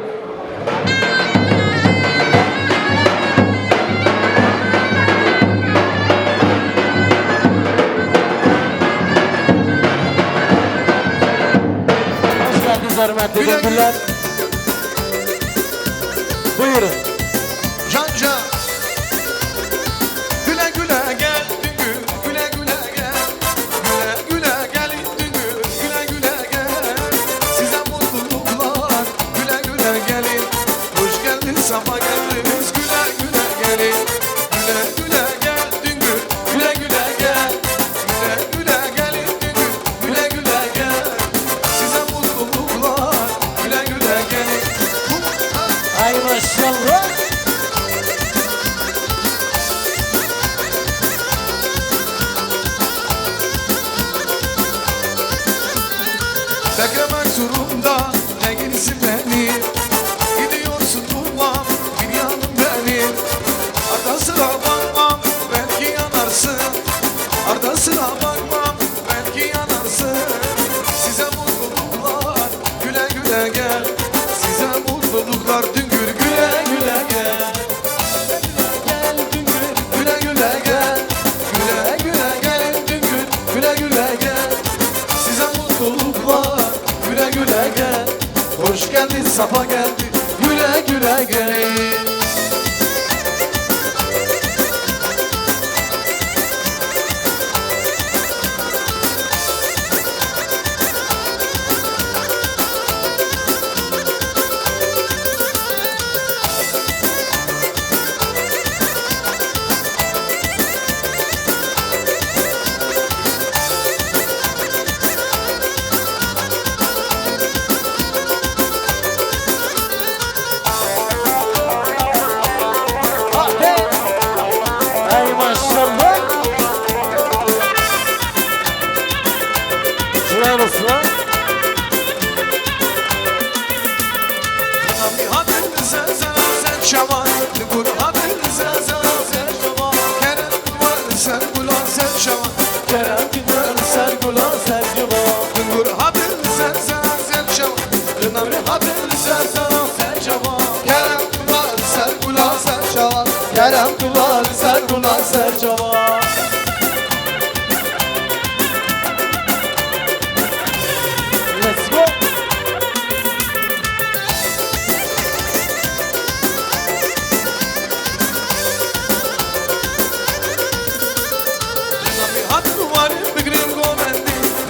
Hürmetli Düngürler. Buyurun. Canca, güle güle gel Düngür, güle güle gel. Güle güle gel Düngür, güle güle gel. Size mutluluklar, güle güle gelin. Hoş geldin, safa geldiniz, güle güle gelin. Güle güle gel Düngür, güle güle gel. Güle güle gelin Düngür, güle güle gel. Size mutluluklar, güle güle gelin. Ay maşallah. Beklemek zorunda değilsin beni. Gidiyorsun durmam bir yanım benim. Arda sıra bakmam belki yanarsın. Arda sıra bakmam belki yanarsın. Size mutluluklar güle güle gel. Size mutluluklar Düngür güle güle gel. Gel Düngür güle güle gel. Güle güle gelin Düngür güle güle gel. Size mutluluklar güle güle gel. Hoş geldin, safa geldi, güle güle gelin. Helal olsun ha. Kerem kılar sergula sercavan. Let's go.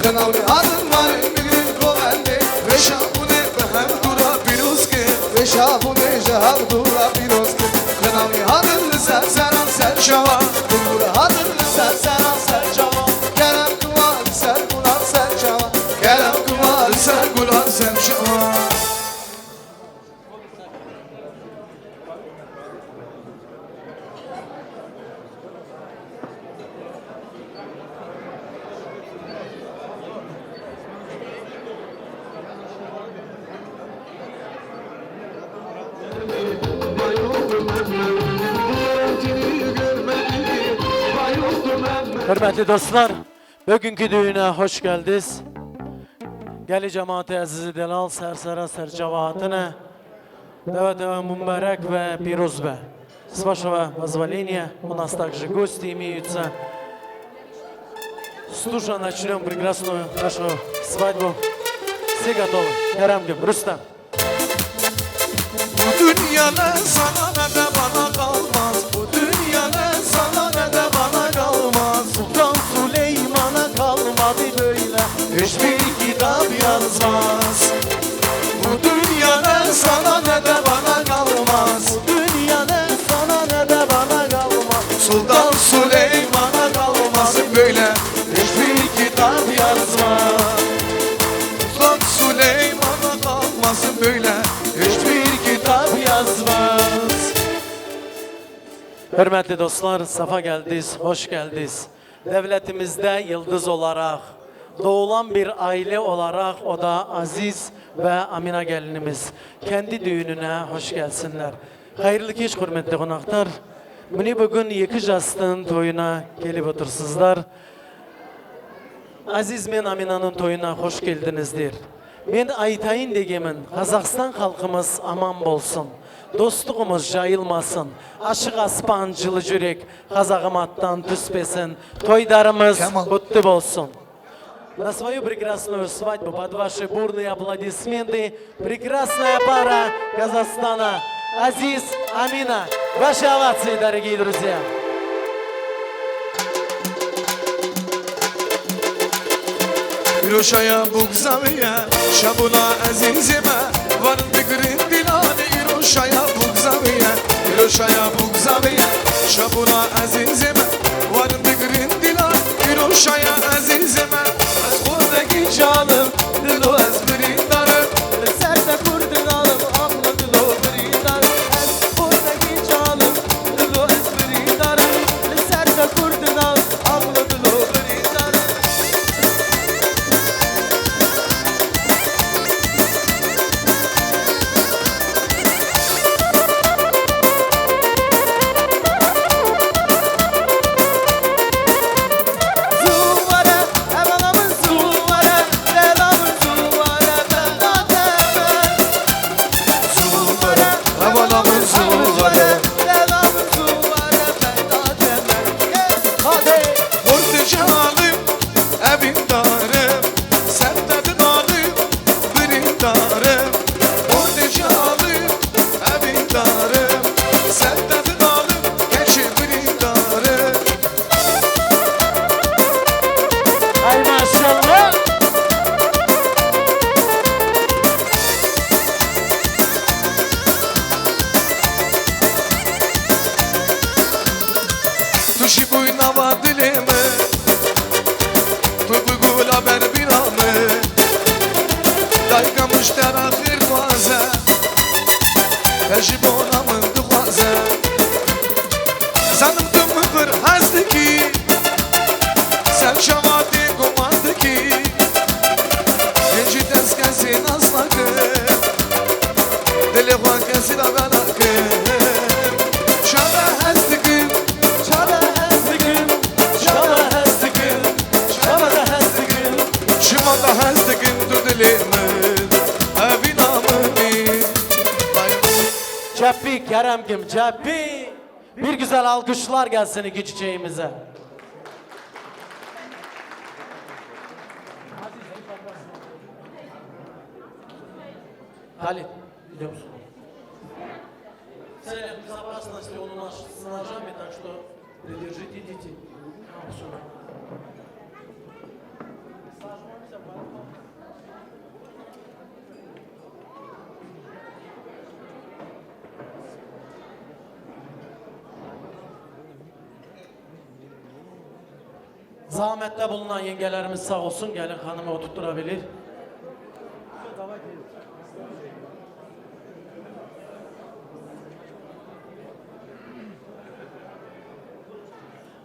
Renavri hadın var migrin govendi Veşabune behem dura piruske Veşabune jehab dura piruske Renavri hadın serseran serşava Dungura hadın serseran serşava Kerem kıvar sergular serşava Kerem kıvar sergular serşava. Hürmetli dostlar, bugünkü düğüne hoş geldiniz. Geli cemaati azizi delal sersera sercavahatine deva mübarek ve piruz be. С вашего позволения у нас также гости имеются. Стужа начнем прекрасную нашу свадьбу. Все готовы? Kerem'cim, Rüstem. Bu dünya ne sana ne de bana kalmaz. Bu dünya ne sana ne de bana kalmaz. Sultan Süleyman'a kalmadı böyle. Hiçbir kitap yazmaz. Bu dünya ne sana ne de bana kalmaz. Bu dünya ne sana ne de bana kalmaz. Sultan Süleyman'a kalmasın böyle. Hiçbir kitap yazmaz. Sultan Süleyman'a kalmasın böyle. Hiçbir kitap yazmaz. Hürmetli dostlar, safa geldiniz, hoş geldiniz. Devletimizde yıldız olarak, doğulan bir aile olarak o da Aziz ve Amina gelinimiz. Kendi düğününe hoş gelsinler. Hayırlı kech hürmetli konaklar. Mini bugün 2 jastın toyuna gelip otursuzlar. Aziz men Amina'nın toyuna hoş geldinizdir. Ben aytayın degemin, Kazakstan halkımız aman bolsun. Dostluğumuz jayılmasın. Aşık aspan жылы жүрек, Kazağım attan түспесін. Тойдарымыз құтты болсын. На свою прекрасную свадьбу под ваши бурные аплодисменты прекрасная пара Казахстана Азиз, Амина. Ваши овации, дорогие друзья. Roşaya bugzaviye, şabuna azizime, varın fikrin dilane. Roşaya bugzaviye, Roşaya bugzaviye, şabuna azizime, varın fikrin dilane. Roşaya azizime, az kurdaki canım, dilo az birindarım, serde kurdun alım, amla dilo birindarım. Az kurdaki canım, dilo az birindarım, serde kurdun alım, amla dilo birindarım. hezdikin tu dilimiz Evinamını Ceppi Kerem'cim ceppi. Bir güzel alkışlar gelsin iki çiçeğimize. Halit biliyor musun? Цель безопасности он у нас с ножами, так что придержите детей. Zahmette bulunan yengelerimiz sağ olsun, gelin hanımı oturtturabilir.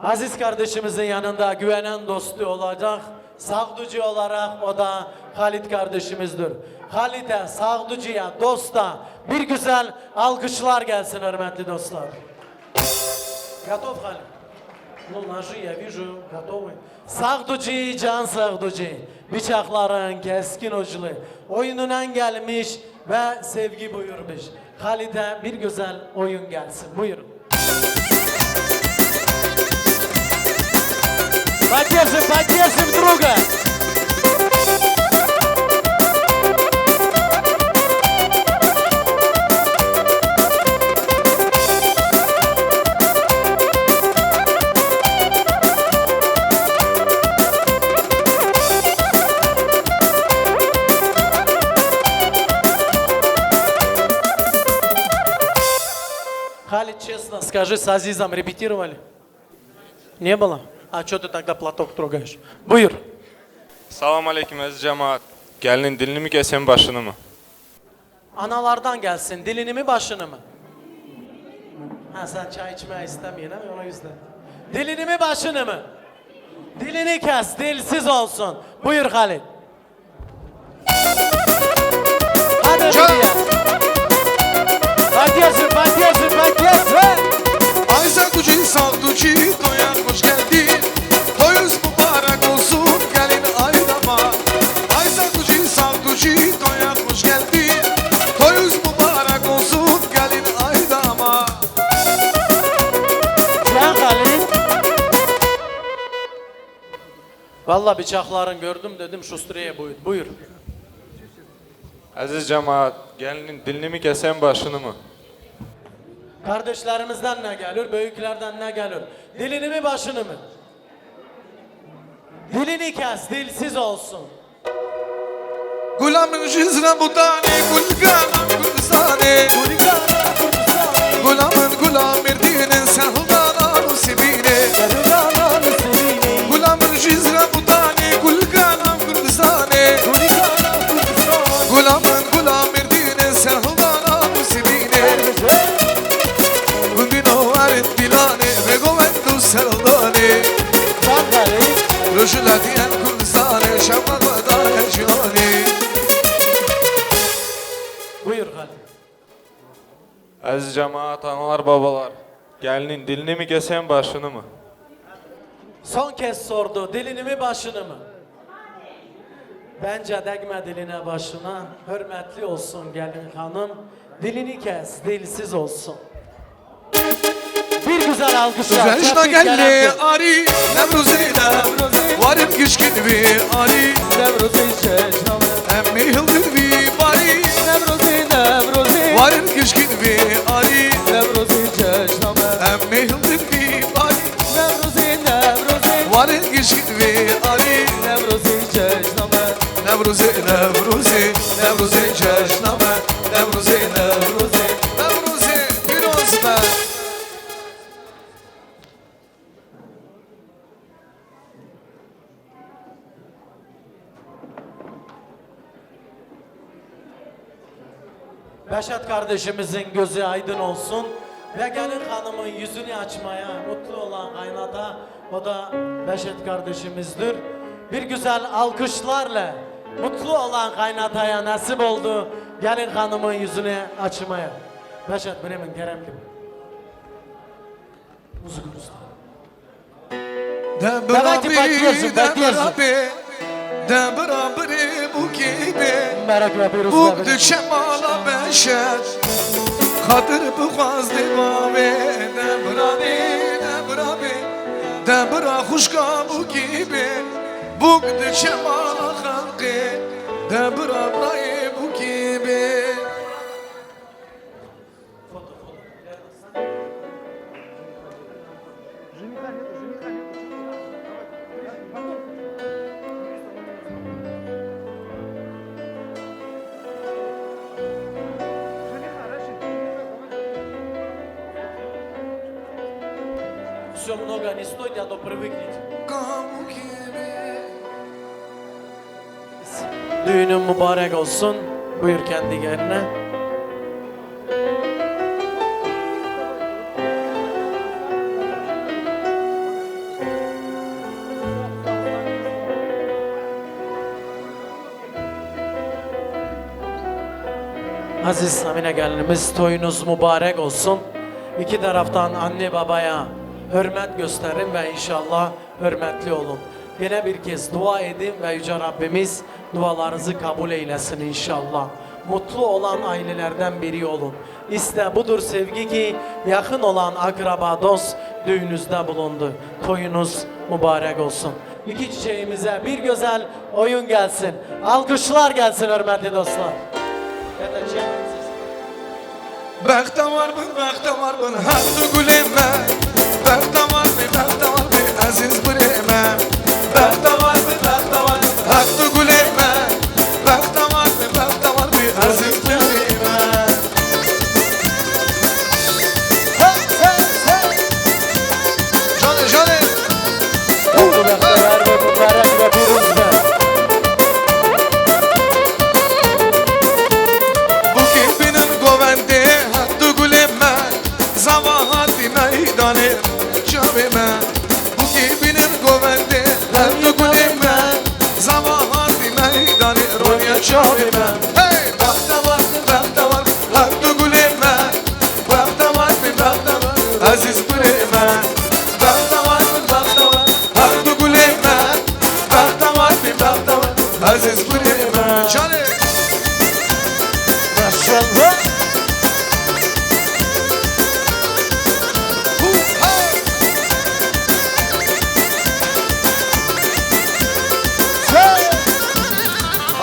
Aziz kardeşimizin yanında güvenen dostu olacak, sağducu olarak o da Halit kardeşimizdir. Halit'e, sağducuya, dosta bir güzel alkışlar gelsin hürmetli dostlar. Готов, Halit? Ну, ножи я вижу, готовы. Sağducu, can sağducu, bıçakların keskin uçlu, oyunundan gelmiş ve sevgi buyurmuş. Halit'e bir güzel oyun gelsin, buyurun. Поддержим друга! Халид, честно скажи, с Азизом репетировали? Не было? А что ты тогда платок трогаешь? Buyur. Salam aleyküm əziz cəmaat. Gəlinin dilini mi kəsən başını mı? Analardan gelsin, dilini mi başını mı? Ha sen çay içmeyi istemiyorsun ha, o yüzden. Dilini mi başını mı? Dilini kes, dilsiz olsun. Buyur Halid. Hadi Hülya. Поддержим. Ay sağducu sağducu toya hoş geldin Toyuz mübarek olsun gelin aydama Ay sağducu toya hoş geldin Toyuz mübarek olsun gelin aydama Ya Halid. Vallahi bıçakların gördüm dedim Şustriye buyur. Əziz cəmaat, gəlinin dilini mi kəsən başını mı? Kardeşlerimizden ne gelir, büyüklerden ne gelir? Dilini mi başını mı? Dilini kes, dilsiz olsun. Gulamın cizre budani gulganam gulzane Gulamın erdinin sehudana musibine Gulamın cizre budani gulganam gulzane Gulam erdinin sehudana musibine Gundino aret dilane ve govendu serdane Rojulatiyen kulzane şamagada cihane Buyur Halid. Əziz cəmaat, analar, babalar, gəlinin dilini mi kəsən başını mı? Son kez sordu, dilini mi başını mı? Bence değme diline başına, hürmetli olsun gelin hanım. Dilini kes, dilsiz olsun. Bir güzel alkışlar. Zecna gelli ari Nevruzeyna Varım kışkın vi ari Emmi hıldır vi bari Varım kışkın vi ari Emmi hıldır vi bari Varım kışkın vi ari Nevruze ceşname Nevruze Firozme Beşet kardeşimizin gözü aydın olsun ve gelin hanımın yüzünü açmaya mutlu olan kaynata o da Beşet kardeşimizdir. Bir güzel alkışlarla mutlu olan kaynataya nasip oldu gelin hanımın yüzünü açmaya. Beşet benim Kerem'lim. Müzik usta. Давайте поддержим. de beraber bu gibi Merak yapıyoruz. bu düşemala beşer kadir bu gaz devame de beraber de bera huşka bu gibi bu düşemala halkı de beraber bu gibi. Все много не стоит, а то привыкните. Düğünün mübarek olsun. Buyur kendi yerine. Aziz Samine gelinimiz, toyunuz mübarek olsun. İki taraftan anne babaya hürmet gösterin ve inşallah hürmetli olun. Yine bir kez dua edin ve Yüce Rabbimiz dualarınızı kabul eylesin inşallah. Mutlu olan ailelerden biri olun. İşte budur sevgi ki yakın olan akraba dost düğününüzde bulundu. Toyunuz mübarek olsun. İki çiçeğimize bir güzel oyun gelsin. Alkışlar gelsin hürmetli dostlar. Bekte var mı hattı güleme. Bekte var mı aziz güleme. Bekte var mı hattı güleme. Bekte var mı aziz güleme. Johnny Oldu bekteler ve mübarek ve bir rüzgar. Bu kibinin govende hattı güleme. Zavahati meydane çabime. Bu kibinin govende hattı güleme. Zavahati meydane ronya çabime. Hey! Bakta var hattı güleme. Bakta var aziz güleme. Bakta var hattı güleme. Bakta var aziz güleme. Johnny! Maşallah.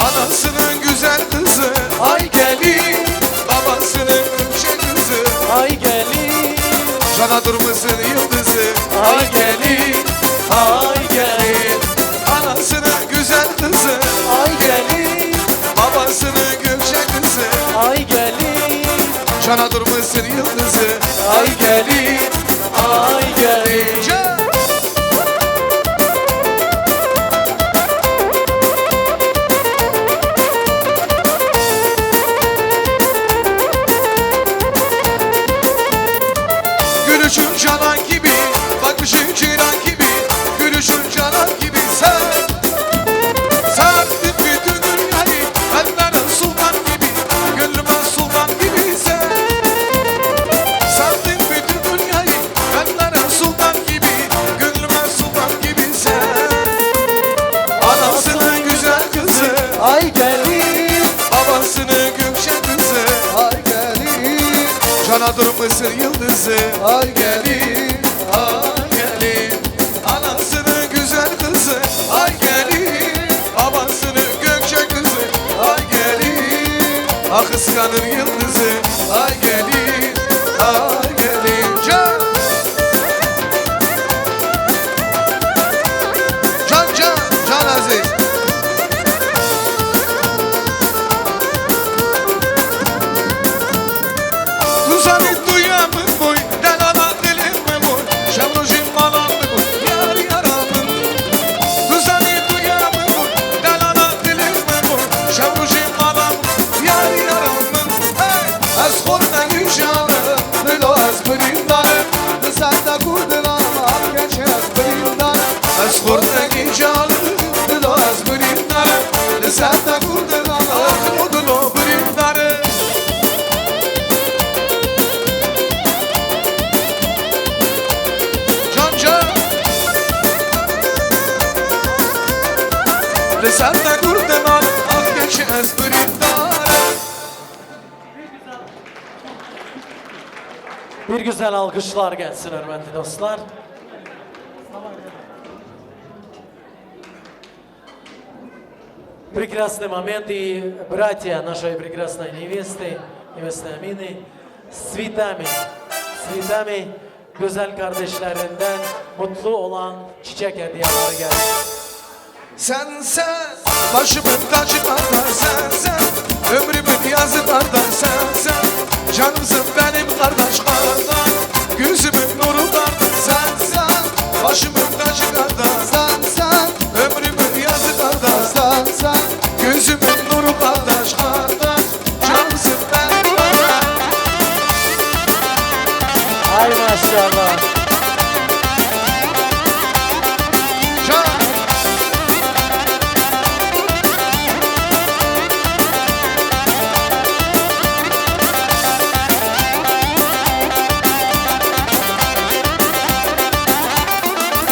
Anasının güzel kızı ay gelin, babasının ümşe kızı ay gelin, cana durmasın yıldızı ay gelin, ay gelin. Anasının güzel kızı ay gelin, babasının gökçe kızı ay gelin, cana durmasın yıldızı ay gelin, ay gelin. Gülüşün canan gibi, bakışın ciran gibi, gülüşün canan gibi sen sarttın bütün dünyayı, ellerin sultan gibi, gönlüme sultan gibi sen sarttın bütün dünyayı, ellerin sultan gibi, gönlüme sultan gibi sen. Anasının güzel kızı ay gelin, babasının gökçe kızı ay gelin, cana durmasın yıldızı ay gelin, ay gelin. Anasının güzel kızı ay gelin, babasının gökçe kızı ay gelin. Ah kıskanır yıldızı ay gelin, ay gelin. Can Aziz. Tuzani duyamın boy, delala dilim boy, şemrujim malam boy, yar yaramın. Tuzani duyamın boy, delala dilim boy, şemrujim malam, yar yaramın. Hey! Hadi sen de kurdan al ak geçmez biriktare. Bir güzel alkışlar gelsin hürmetli dostlar. Прекрасный момент, и братья нашей прекрасной невесты, невесты Амины, с цветами güzel kardeşlerinden mutlu olan çiçek hediyeleri geldi. Sen başımın tacı kardeş sen ömrümün yazı kardeş sen canımsın benim kardeş gözümün nuru kardeş sen başımın tacı kardeş sen ömrümün yazı kardeş sen gözümün nuru kardeş canımsın benim kardeş. Ay maşallah.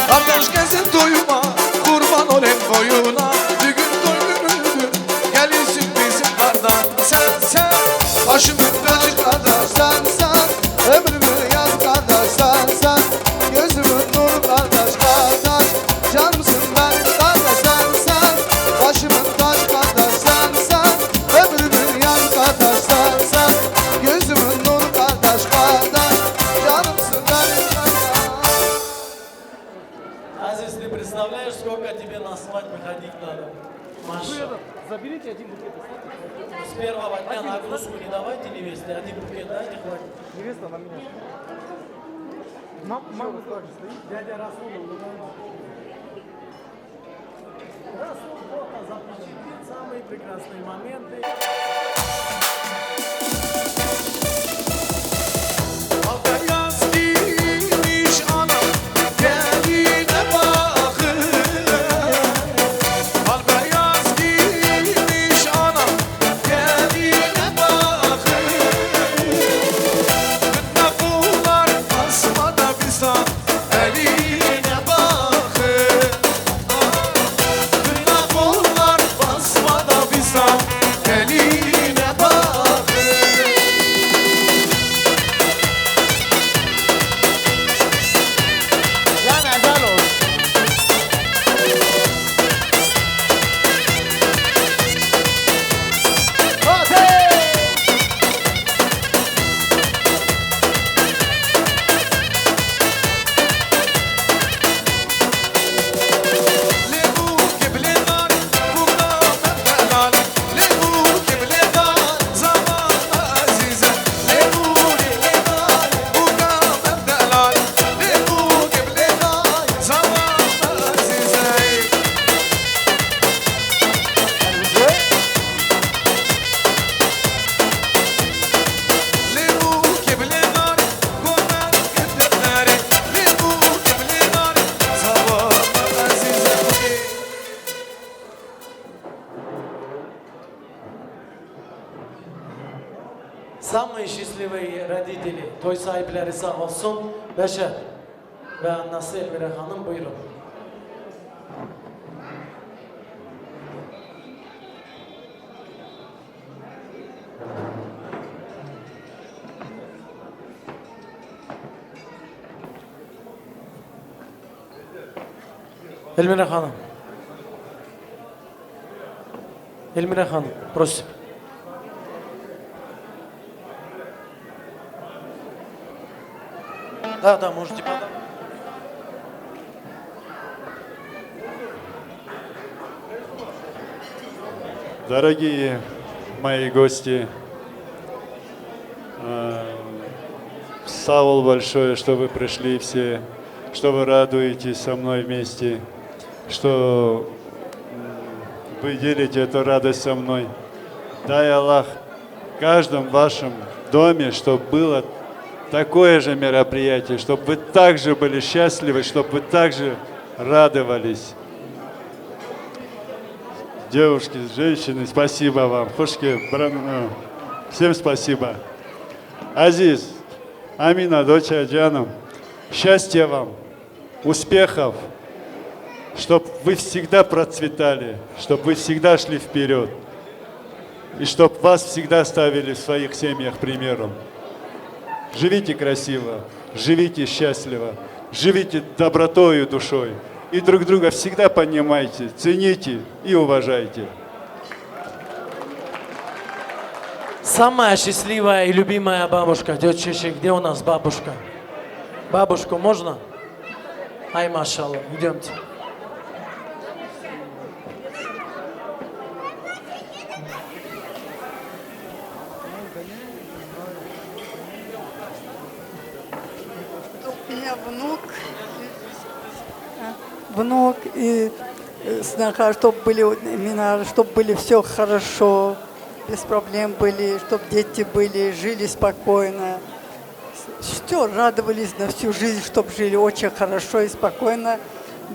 Kardeş gezin doyuma, kurban olayım boyuna. Düğün doygunun gelirsin bizim kardeş. Sen başımın tacı kardeş. Sen ömrümü yaz kardeş. Sen gözümün nuru kardeş. Canımsın benim kardeş. Sen başımın tacı kardeş. Sen ömrümü yaz kardeş. Sen gözümün nuru kardeş. Canımsın benim kardeş. Азиз, ты представляешь, сколько тебе на свадьбу ходить надо? Маша. Заберите один букет. С первого дня нагрузку не давайте невесте, один букет дайте, хватит. Невеста на меня. Мама тоже стоит. Дядя Расул. Расул фото запечатлит самые прекрасные моменты. Beyaz giymiş anam geline bakın. Al beyaz giymiş anam geline bakın. Günde kullar asmada bizden eline bakın. Günde kullar asmada bizden eline bakın. Самые счастливые родители, той sahipleri sağ olsun, Beşer ve annesi Elmire Hanım buyurun. Elmire Hanım. Elmire Hanım, просим. Да, можете подать. Дорогие мои гости, Саул большое, что вы пришли все, что вы радуетесь со мной вместе, что вы делите эту радость со мной. Дай Аллах в каждом вашем доме, чтобы было такое же мероприятие, чтобы вы также были счастливы, чтобы вы также радовались. Девушки, женщины, спасибо вам. Хушки, всем спасибо. Азиз, Амина, дочь Аджаном, счастья вам, успехов, чтобы вы всегда процветали, чтобы вы всегда шли вперед, и чтобы вас всегда ставили в своих семьях примером. Живите красиво, живите счастливо, живите добротой и душой, и друг друга всегда понимайте, цените и уважайте. Самая счастливая и любимая бабушка, тетя Чечи, где у нас бабушка? Бабушку можно? Ай, машаллах, идемте. У меня внук и сноха, чтобы были имена, чтобы были все хорошо, без проблем были, чтобы дети были, жили спокойно. Все, радовались на всю жизнь, чтобы жили очень хорошо и спокойно.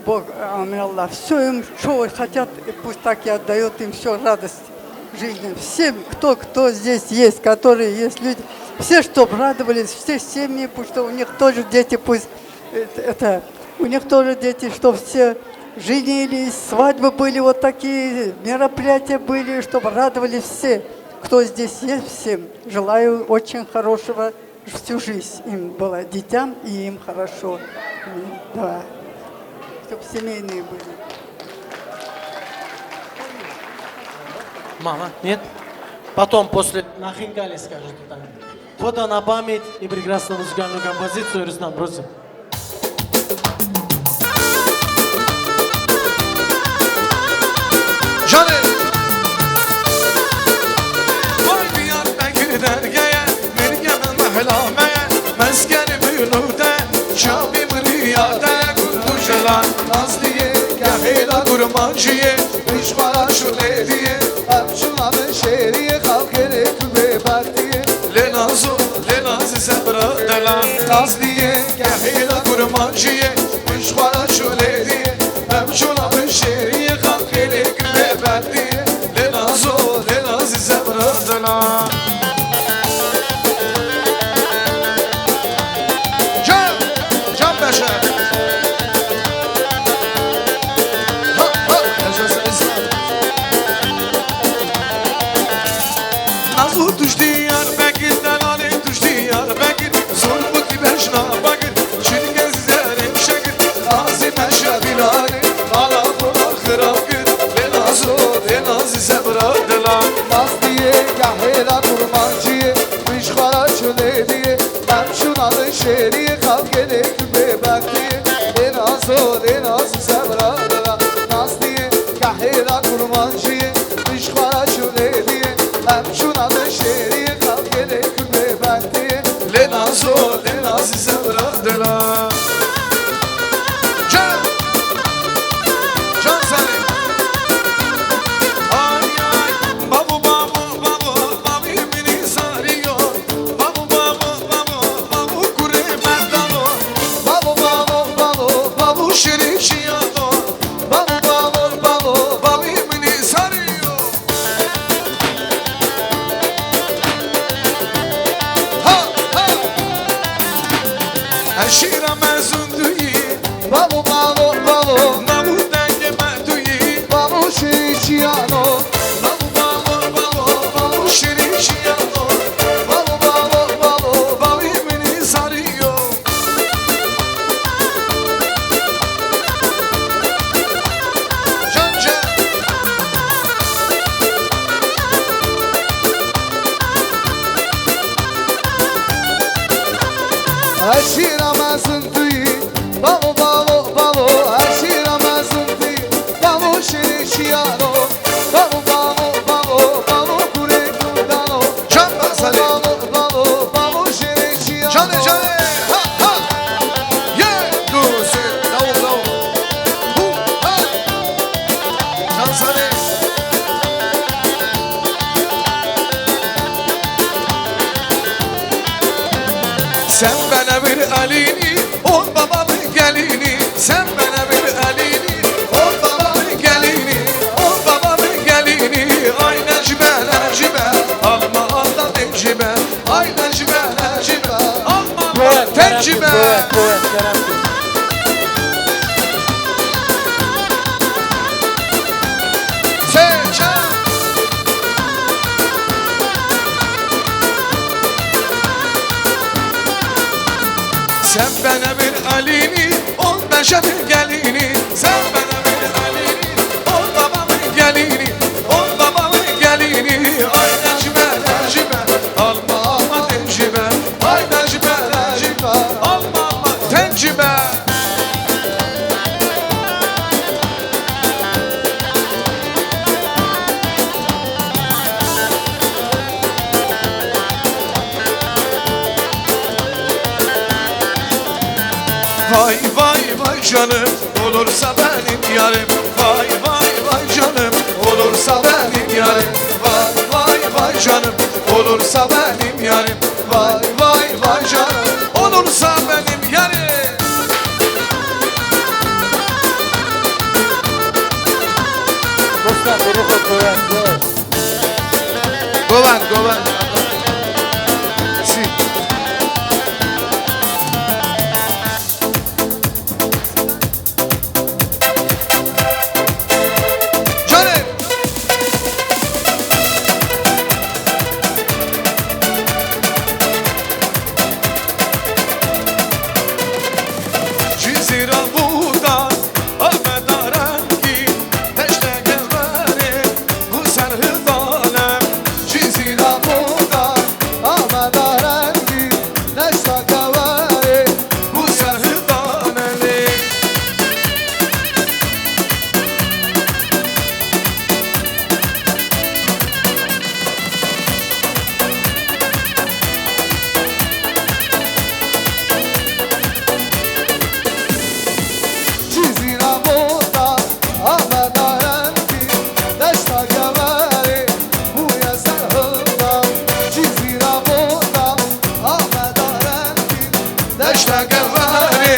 Бог, аминь Аллах, все им, что хотят, пусть так и отдает им все радость жизни. Всем, кто здесь есть, которые есть люди, все, чтобы радовались, все семьи, пусть что у них тоже дети, пусть у них тоже дети, чтобы все женились, свадьбы были, вот такие мероприятия были, чтобы радовались все, кто здесь есть, всем. Желаю очень хорошего, всю жизнь им было, детям и им хорошо. Да. Чтобы семейные были. Мама, нет? Потом, после на хинкали скажет. Фото на память и прекрасную музыкальную композицию Рустам, просим. Canım Vay diyar bekir dergeye Mirgemen mehlameye Meskeni büyünüde Şabim riyade Kurtuşelan Nazliye Gahila kurmancıye Pişmana şu lediye Hemşunanın şehriye Kalkere kübe partiye Lenazu Lenazi sebra delan Nazliye Gahila kurmancıye Pişmana şu lediye Hemşunanın şehriye Kalkere kübe partiye Lenazu Lenazi sebra delan Can beşer Nazlı düştü yar bekir Delali düştü yar bekir Zulmü ki beşna bakır Çinge zizlerim şekir Nazi meşe bilali Ala kola kırakır Lenazu Lenazi sebra delan Nazliye gahera kurmancıye Mişkara çölediye Hemşunanın şehriye Kalkere kübe bekliye Lenazu Lenazi sebra delan Nazliye gahera kurmancıye Mişkara çölediye Hemşunanın şehriye Kalkere kübe bekliye Lenazu Lenazi sebra delan Can Can seni Ay ay Babu babu babu Babu beni sarıyor Babu babu babu Babu kure merdano Babu babu babu Babu şerişiyano Babu babu babu Babu beni sarıyor Ha ha Eşira mezunduyi Babu babu babu Babu denge merduyi Babu şerişiyano Babu babu babu Babu şerişiyano Babu babu babu Babu beni sarıyor Can can Eşira mezunduyi Babu babu babu Eşira mezunduyi Babu şerişiyano Babu babu babu Babu kure kudano Can basali Babu babu Babu şerişiyano Can can ha ha Ye Duse Davul davul Hu ha Can sali Sen bana bir elini, ol babamın gelini. Sen bana bir elini, ol babamın gelini. Ol babamın gelini. Ay Necibe, Necibe, alma aldan Necibe. Ay Necibe, Necibe, alma aldan Necibe. Sen bana bir elini, ol beşemin gelini. Sen bana bir elini, ol babamın gelini. Ol babamın gelini. Ay Necime, Necime, alma alma tencime. Ay Necime, Necime, alma alma tencime. Vay vay vay canım, olursa benim yarim. Vay vay vay canım, olursa benim yarim. Vay vay vay canım, olursa benim yarim. Vay vay vay canım, olursa benim yarim. Dostlar beni koyan. Govan, govan. Si. Canım. Cizira buğda, Ahmet Arengi, teşne gezmeri, bu serhıdanem. Cizira buğda, Ahmet Arengi, teşne gezmeri, bu serhıdanem. Cizira buğda, Ahmet Arengi, teşne gezmeri, bu serhıdanem. Cizira buğda, Ahmet Arengi, teşne gezmeri,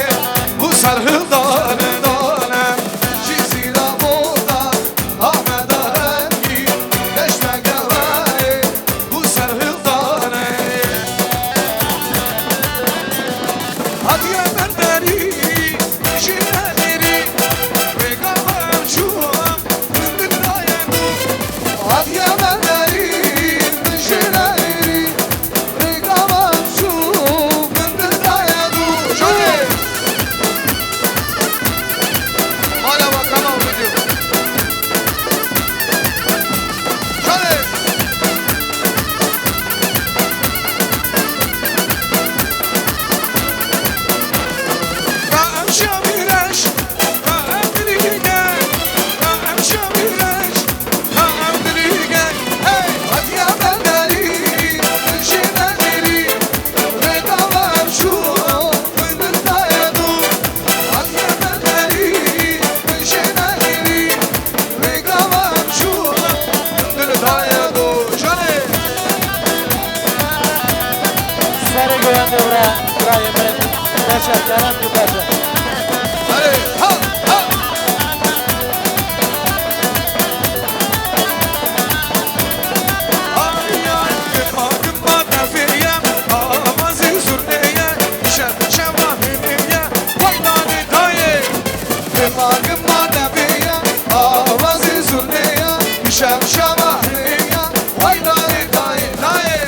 bu serhıdanem. Cizira buğda, Ahmet Arengi, teşne gezmeri, bu serhıdanem. Hadi emerleri, şiirleri, regalam şuam, fındık dayandım. Hadi emerleri, şiirleri, regalam şuam, fındık dayandım. Şöyle. Hala bakalım video. Şöyle. Kaem şamireş, kaem dilige, kaem şamireş, kaem dilige. Hey, hadi ya benleri, şiirleri, regalam şu, fındık dayandım. Hadi ya benleri, şiirleri, regalam şu, fındık dayandım. Canım. Sarı göğen devre, buraya ben teşekkürler tutarım. Hadi, ha, ha. Ay ay, gıtmadım madafiyem, avazı zurneye, şem rahimeye, vay nane daye. Gıtmadım madafiyem, avazı zurneye, şem rahimeye, vay nane daye, daye.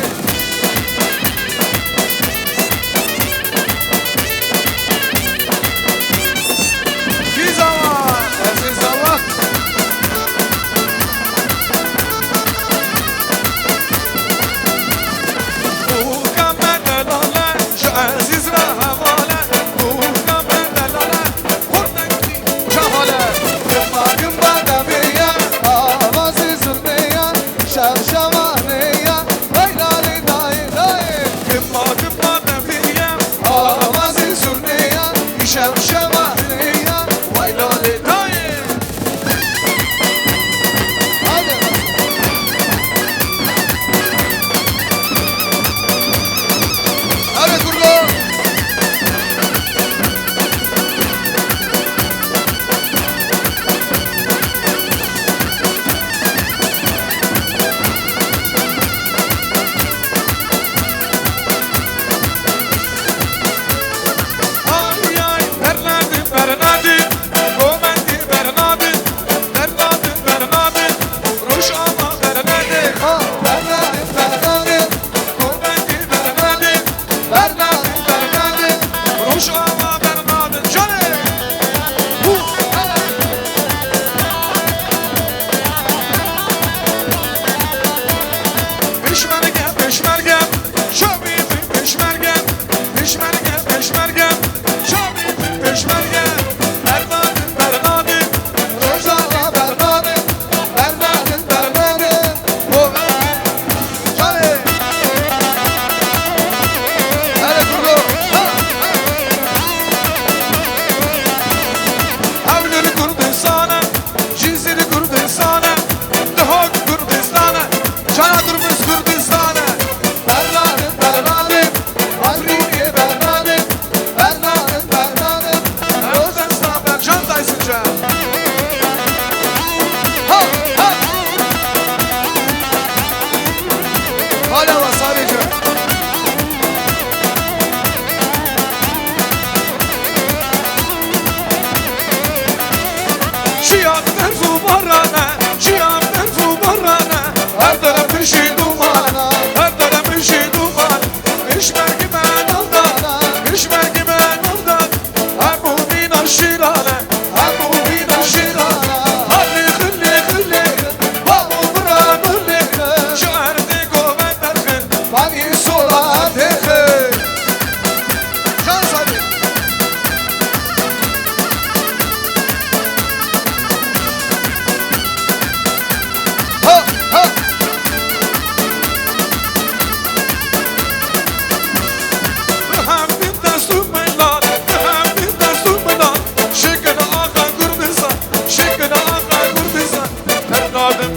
Bir zaman, aziz Allah. Bu kamer delale, şu aziz ve havale. Bu kamer delale, buradan ki şahale. Gımma gımma da bir yer, avazı zırneye,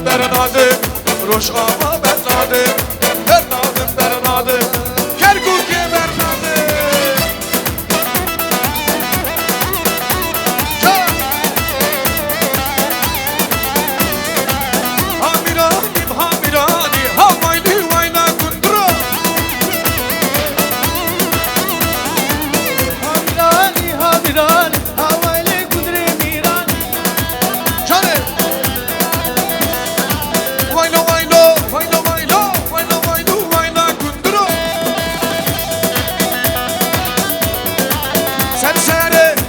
برناده روش آما برناده برناده کرکوک برناده هامیرانی هاوایلی واینا کندرو هامیرانی هاوایلی کندری میران جانه واینا کندرو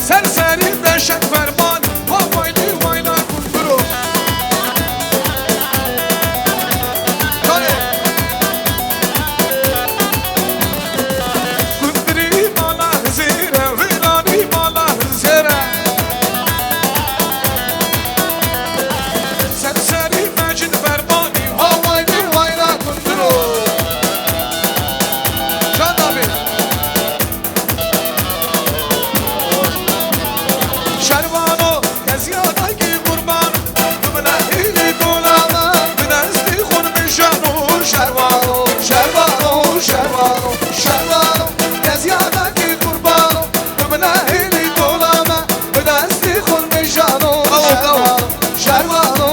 سرسری بشک فرمان هاوایلی واینا کندرو کندری مالا زیره ویرانی مالا زیره سرسری مجد فرمانی هاوایلی واینا کندرو جان abi شروانو کزیادا کی قربان من هیلی دولانا من ازدی خون میشانو شروانو کزیادا کی قربان من هیلی دولانا من ازدی خون میشانو شروانو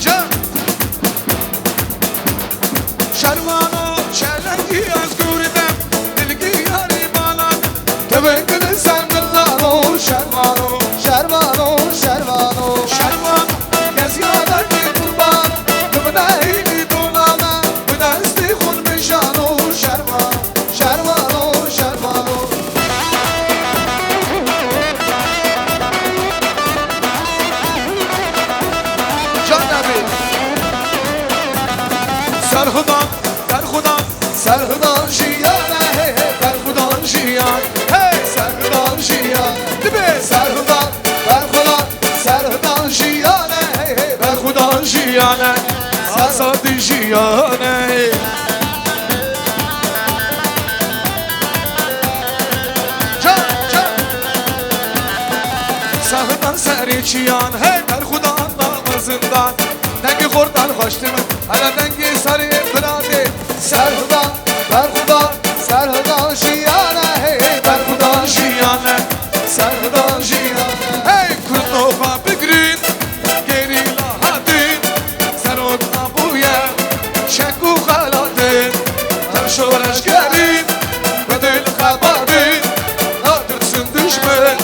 جان شروانو شلنگی از گوردم دلگی یاری بالا تبکن سنگلانو شروانو کزیادا کی قربان من هیلی دولانا من ازدی خون میشانو شروانو جان نبی سرخدان جیانه برخدان جیان سرخدان جیان دبی سرخدان جیانه برخدان جیانه آزادی جیانه سرخدان سری چیان برخدان نامزندان دنگی خوردن خوشتیم حالا دنگی سری براده سرخدان جیانه برخدان جیانه سرخدان جیانه کرنوها بگرین گری لحادین سرود نبویه شکو خلادین ترشورش گرین و دل خبادین نادرسın düşmen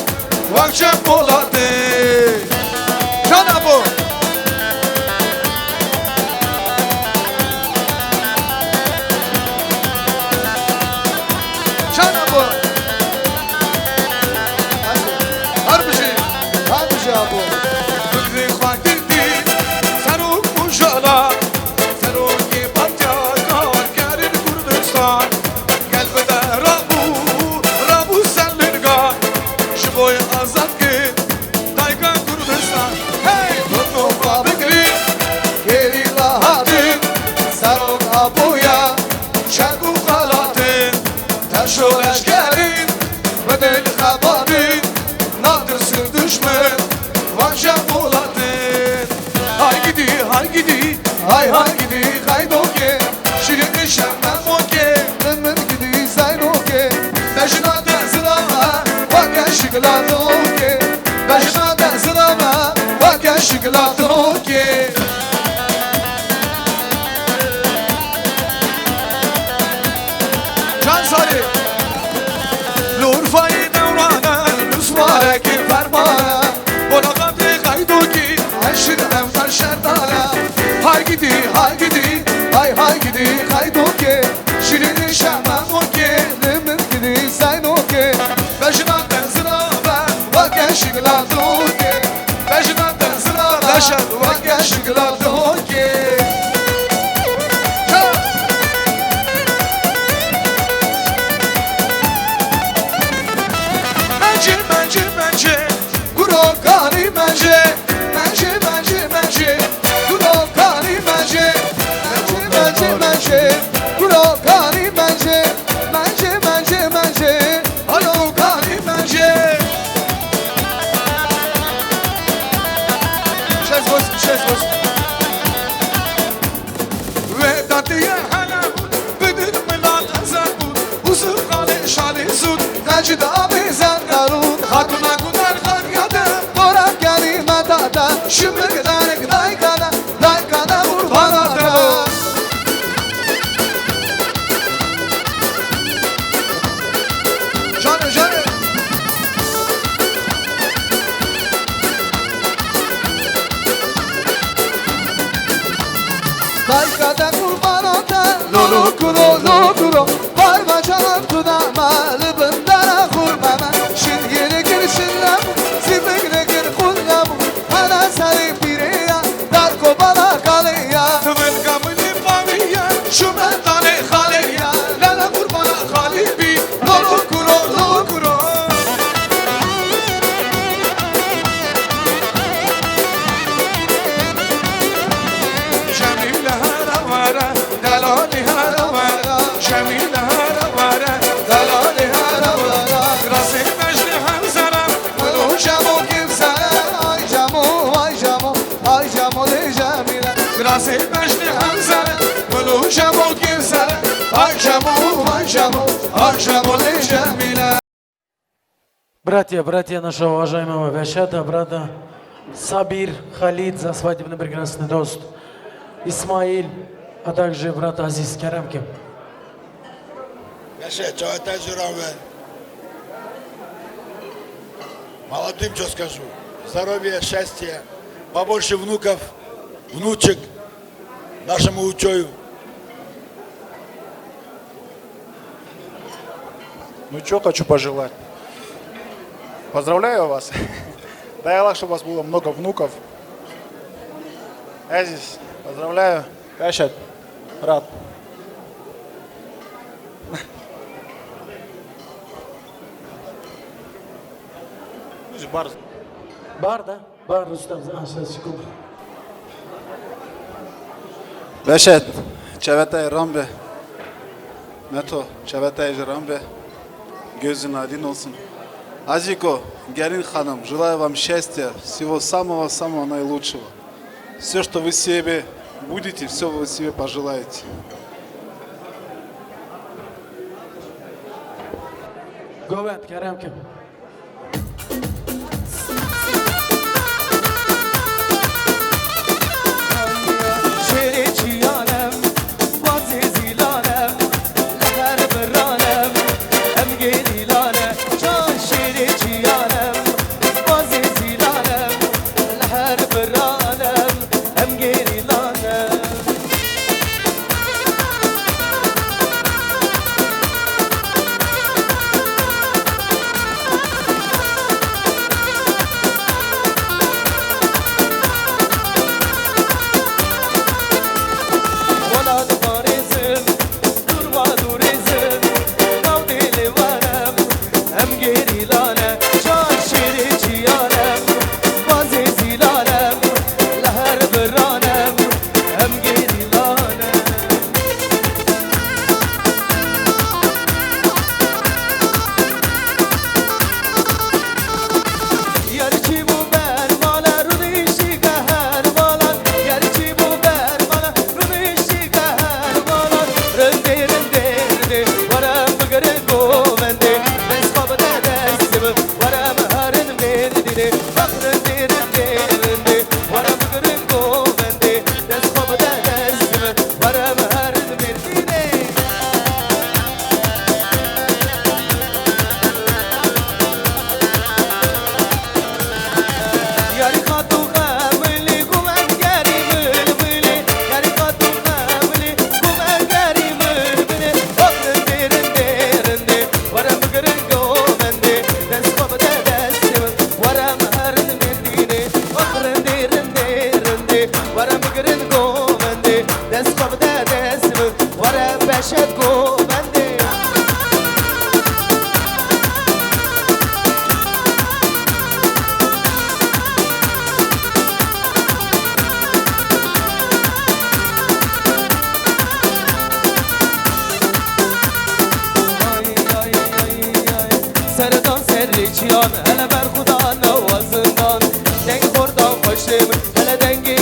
vakşem poladin جان ابو ابو فکری خواهیدی سروک مجالا سروکی بطیا کار کرد کردستان قلب در رابو سلرگان شبوی آزاد کن دایگان کردستان کنو فابگری گری لحادین سروک ابویا شکو خالاتین تشورش گرین و دل خبابین nadırsın düşman vakşem poladin hay gidi hay gidi haydoke şirin şemmen moke demen gidi saynoke beşina denzilama vakya şıkladoke beşina denzilama vakya şıkladoke can sari lurfayı devrana Nusmarek fermana Bola kadri kaydoki Aşır emtar şerdana Hay gidi hay gidi kaydoki Şirin şemem oke Demin gidi sayn oke Beşina tenzina ben Vakya şıkladoke Beşina tenzina ben Vakya şıkladoke Bence Kurokani bence Kurokani bence Kurokani bence Halokani bence شست باش و دادی هلا بدون ملال ازر بود وزر قال شالی زود نجد آبی زنگارون خاتونا گودر خانیاده بورا گلیمه داده شمرک دانک دایکاده دایکاده قرباناده جانه جانه دایکاده قرباناده لولو کرو لولو کرو var bacalar tudama libindara kurmama şilgiri gir şillamu zibigri gir kullamu ana sari piriya dar kobala kaliya tımın kamını paviya şumen tane khaliya lala kurbana khalibi lolo kuro lolo kuro جمیل هرواره دلالی هرواره جمیل هرواره دلالی هرواره راسي مجد همزرم ولو جمو kimsene ay jamu ay jamu ay jamu li jamile راسي مجد همزرم ولو جمو kimsene ay jamu ay jamu ay jamu li jamile. Братья нашего уважаемого Вящата, брата Сабир, Халид за свадебный прекрасный тост, Исмаиль, а также брат Азиз Керамки. Чего-то жирове. Молодым что скажу. Здоровья, счастья, побольше внуков, внучек нашему учою. Ну что хочу пожелать. Поздравляю вас. Дай Аллах, чтобы у вас было много внуков. Я здесь поздравляю. Кашат, рад. Бар. Бар, да? Бар, Рустам, секунду. Beşet, çevetay Rambe. Meto, çevetay Rambe. Gözün aydın olsun. Азико, Гярин Ханом, желаю вам счастья, всего самого-самого наилучшего. Все, что вы себе будете, все вы себе пожелаете. Govend, Keremke. سردان سرچیان هله بر خدا نوازندان دنگ خوردان خوشم هله دنگی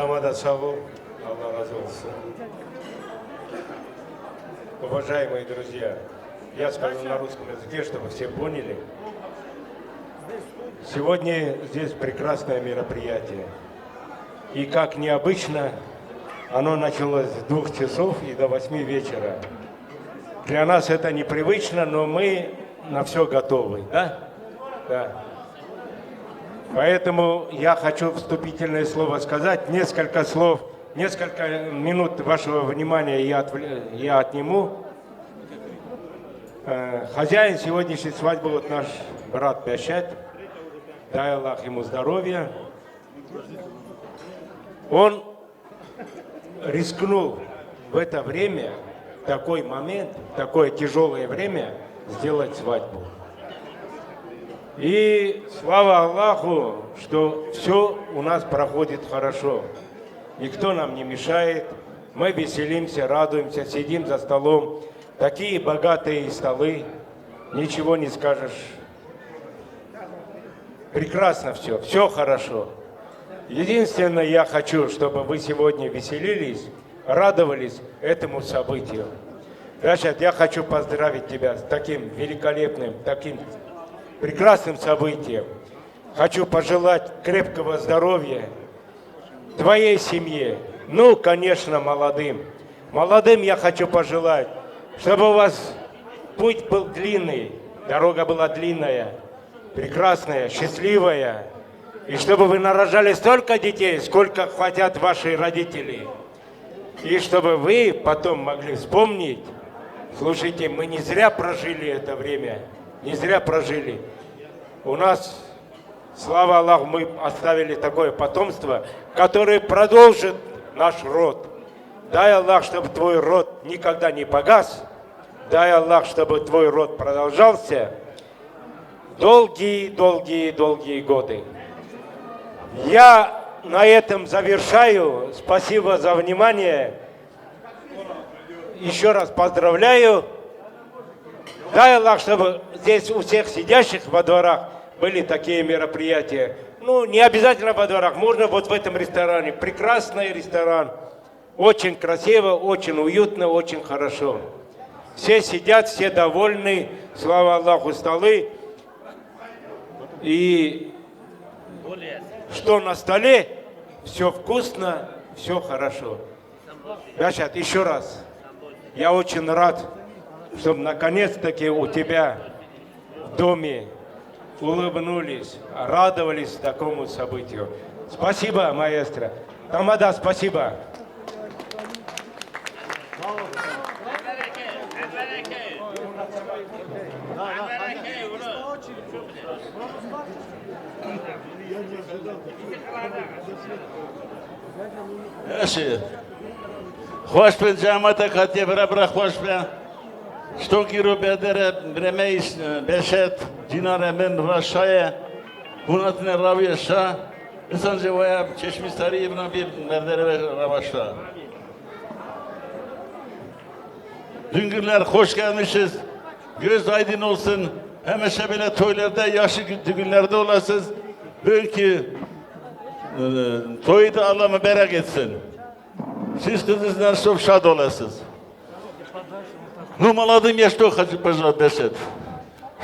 Самада Саву, Аллах разы olsun. Уважаемые друзья, я скажу на русском языке, чтобы все поняли. Сегодня здесь прекрасное мероприятие. И как необычно, оно началось с 2 часов и до 8 вечера. Для нас это непривычно, но мы на все готовы, да? Да. Поэтому я хочу вступительное слово сказать, несколько слов, несколько минут вашего внимания я отниму. Хозяин сегодняшней свадьбы, вот наш брат Бешет, дай Аллах ему здоровья. Он рискнул в это время, в такой момент, в такое тяжелое время сделать свадьбу. И слава Аллаху, что все у нас проходит хорошо. Никто нам не мешает, мы веселимся, радуемся, сидим за столом. Такие богатые столы, ничего не скажешь. Прекрасно все, все хорошо. Единственное, я хочу, чтобы вы сегодня веселились, радовались этому событию. Рашид, я хочу поздравить тебя с таким великолепным, таким прекрасным событием. Хочу пожелать крепкого здоровья твоей семье. Ну, конечно, молодым. Молодым я хочу пожелать, чтобы у вас путь был длинный, дорога была длинная, прекрасная, счастливая. И чтобы вы нарожали столько детей, сколько хотят ваши родители. И чтобы вы потом могли вспомнить, слушайте, мы не зря прожили это время, не зря прожили. У нас, слава Аллаху, мы оставили такое потомство, которое продолжит наш род. Дай Аллах, чтобы твой род никогда не погас. Дай Аллах, чтобы твой род продолжался долгие годы. Я на этом завершаю. Спасибо за внимание. Еще раз поздравляю. Дай Аллах, чтобы здесь у всех сидящих во дворах были такие мероприятия. Ну, не обязательно во дворах, можно вот в этом ресторане. Прекрасный ресторан. Очень красиво, очень уютно, очень хорошо. Все сидят, все довольны. Слава Аллаху, столы. И что на столе, все вкусно, все хорошо. Рашид, еще раз, я очень рад, чтобы наконец-таки у тебя в доме улыбнулись, радовались такому событию. Спасибо, маэстро. Тамада, спасибо. Yaxshi. Xo'shbin jamoata katibra bira xo'shbin. Shtoki robedere bremeis beshet dinare men rashaya. Hunatne raviyasha. İnsan cevaya çeşmistari ibn bir merdere ve ravaşla. Dün günler hoş gelmişiz. Göz aydın olsun. Hemeşe böyle toylarda, yaşlı günlerde olasınız. Belki toyu da Allah mübarek etsin. Siz kızınızdan çok şad olasınız. Ну, молодым я что хочу пожелать, Бешет?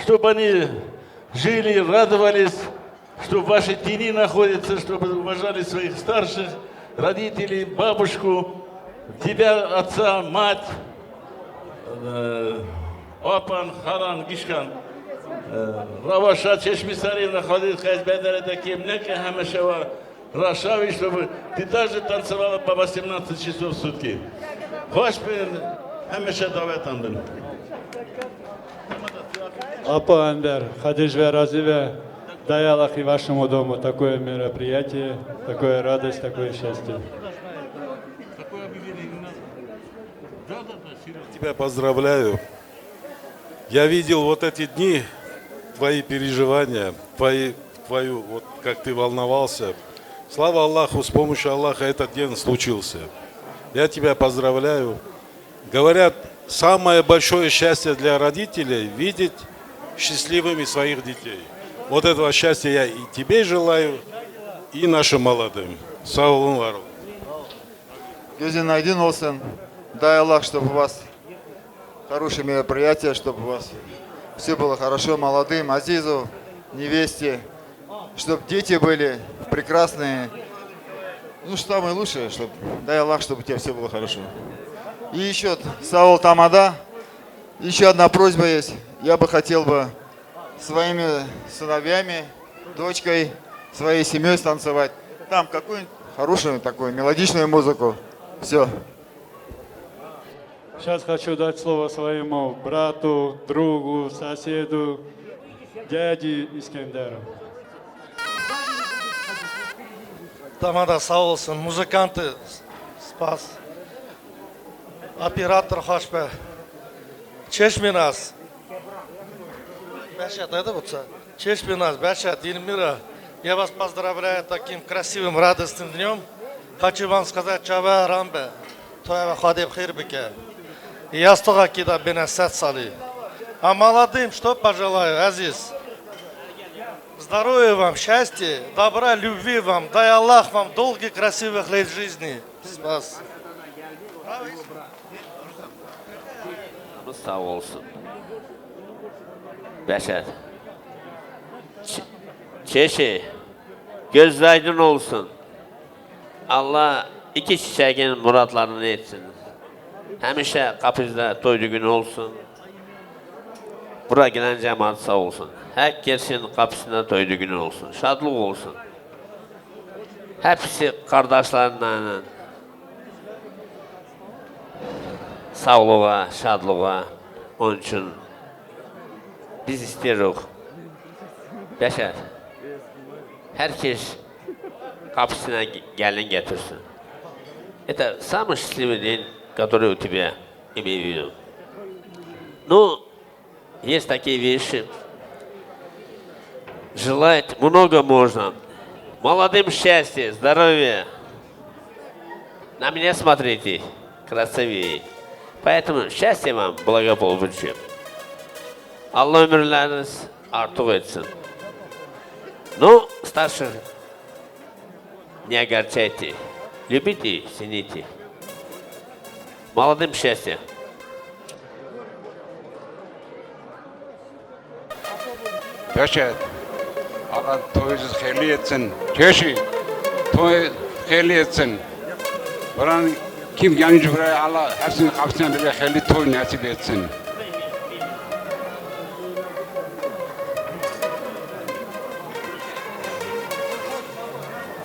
Чтобы они жили, радовались, чтобы ваши тени находятся, чтобы уважали своих старших, родителей, бабушку, тебя, отца, мать, Опан, Харан, Гишкан, Раваша, Чешмисари находит Хайзбедере Кемнеке, Хамешева, Рашави, чтобы ты даже танцевала по 18 часов в сутки. Хошбин, Хамеше Даветандын. Апа Амбер, Хадижве Разиве, дай Аллах и вашему дому такое мероприятие, такое радость, такое счастье. Тебя поздравляю. Я видел вот эти дни, твои переживания, твою, вот как ты волновался. Слава Аллаху, с помощью Аллаха этот день случился. Я тебя поздравляю. Говорят, самое большое счастье для родителей – видеть счастливыми своих детей. Вот этого счастья я и тебе желаю, и нашим молодым. Сау gözün aydın olsun. Дай Аллах, чтобы у вас хорошие мероприятия, чтобы у вас все было хорошо молодым, Азизу, невесте, чтобы дети были прекрасные. Ну, что самое лучшее, чтобы, дай Аллах, чтобы у тебя все было хорошо. И еще, Саул Тамада, еще одна просьба есть. Я бы хотел бы своими сыновьями, дочкой, своей семьей станцевать. Там какую-нибудь хорошую такую мелодичную музыку. Все. Сейчас хочу дать слово своему брату, другу, соседу, дяде Искендеру. Тамада sağ olsun, muzikantı spas, оператор Хашпе, Чешминас, Бешат, это вот Чешминас, Бешат, Ильмира, я вас поздравляю таким красивым, радостным днем. Хочу вам сказать, Чава Рамбе, Тоева Хадеб Хирбике, и я стога кида бенесет сали. А молодым что пожелаю, Азиз? Здоровья вам, счастья, добра, любви вам. Дай Аллах вам долгих, красивых лет жизни. Спас. Sağ olsun. Beşer. Çeşi. Göz aydın olsun. Allah iki çiçeğin muratlarını etsin. Hemişe kapınızda toydu günü olsun. Buraya gelen cemaat sağ olsun. Herkesin kapısında toydu günü olsun. Şadlık olsun. Hepsi kardeşlerinden sağlığa, şadlığa. Onun için biz istiyoruz. Beşer. Herkes kapısına gelin getirsin. Это самый счастливый день, который у тебя имею в виду. Ну, есть такие вещи. Желать много можно. Молодым счастья, здоровья. На меня смотрите, красивее. Поэтому счастья вам, благополучия. Allah ömürleriniz artık etsin. Ну, старших не огорчайте. Любите, цените. Молодым счастья. Beşer, Allah toyunuz hayırlı etsin. Keşi, toy hayırlı etsin. Buranın kim gelince buraya Allah hepsinin kapısına böyle hayırlı toy nasip etsin.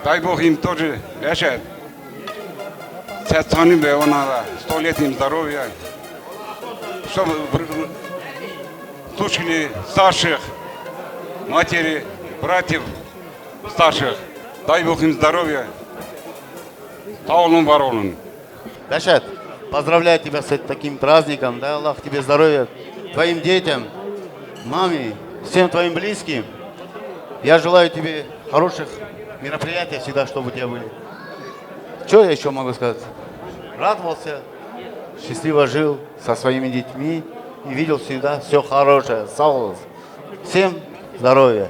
Дай Бог им тоже, Бешер, царствованным веонара, 100 лет им здоровья, чтобы слушали старших, матери, братьев старших. Дай Бог им здоровья. Таулун варолун. Бешер, поздравляю тебя с таким праздником. Дай Аллах тебе здоровья, твоим детям, маме, всем твоим близким. Я желаю тебе хороших мероприятия всегда, чтобы у тебя были. Что я еще могу сказать? Радовался, счастливо жил со своими детьми и видел всегда все хорошее. Всем здоровья.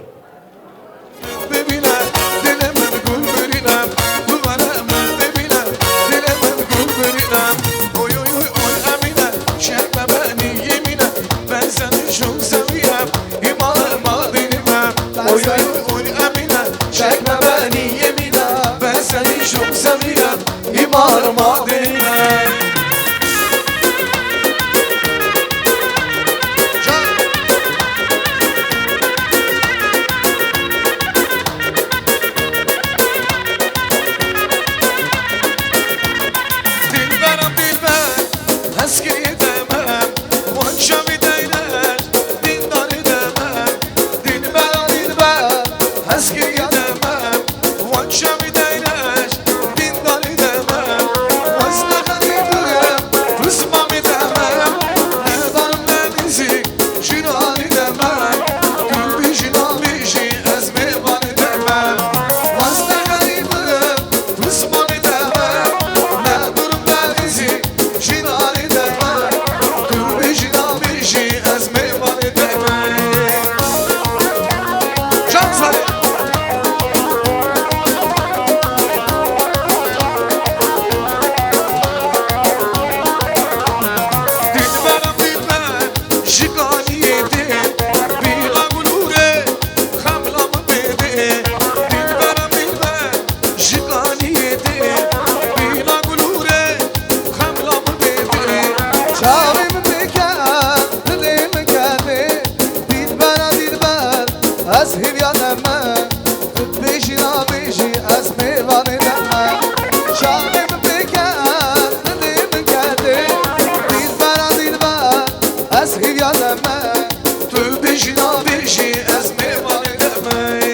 Çekme beni yemine, ben seni çok seviyorum, imanıma değine. Şavim diken dilim kendi Dilber dilber az hivyaneme Tut beşina beşi az meyvan edeme Şavim diken dilim kendi Dilber dilber az hivyaneme Tut beşina beşi az meyvan edeme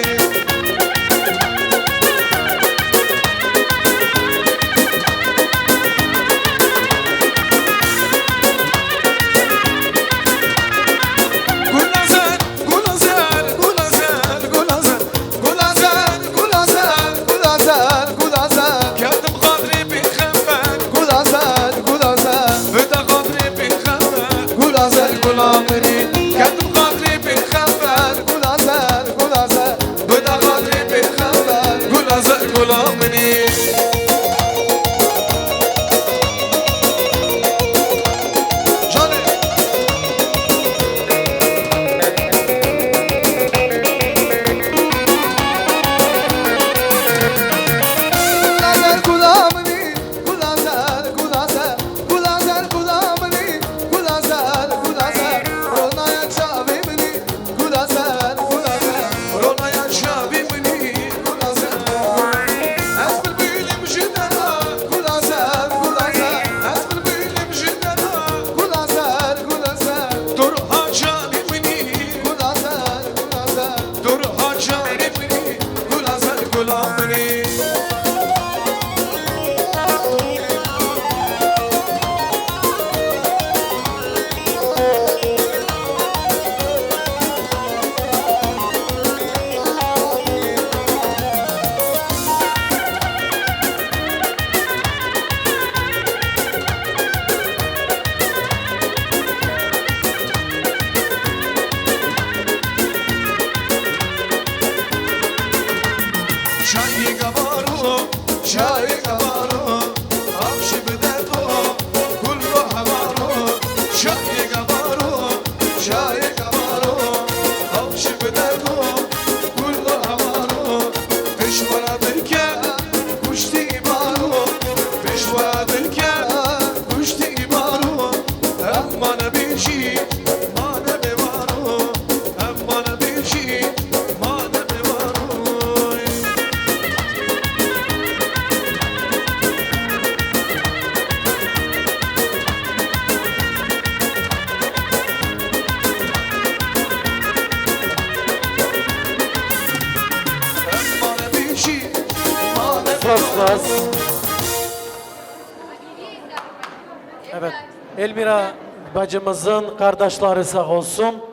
Evet, Elmira bacımızın kardeşleri sağ olsun.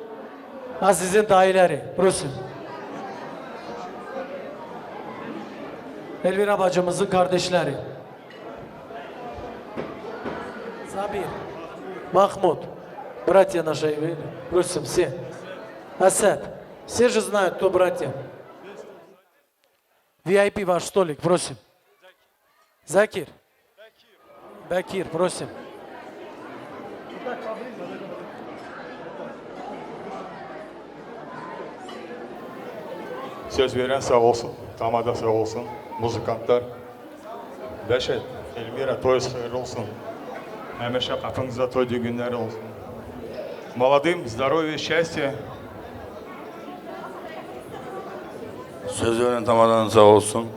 Aziz'in dayıları, Rusun. Elmira bacımızın kardeşleri. Sabir, Mahmud, братья наши, Русим, все. Асад, все же знают, кто братья. VIP ваш столик, просим. Закир. Bekir, просим. Söz veren sağ olsun, tamada sağ olsun, muzikantlar. Beşet, Elmira, toyuz hayırlı olsun. Hemeşe kapınızda toyduğu günler olsun. Молодым здоровья, счастья. Söz veren tamadan sağ olsun.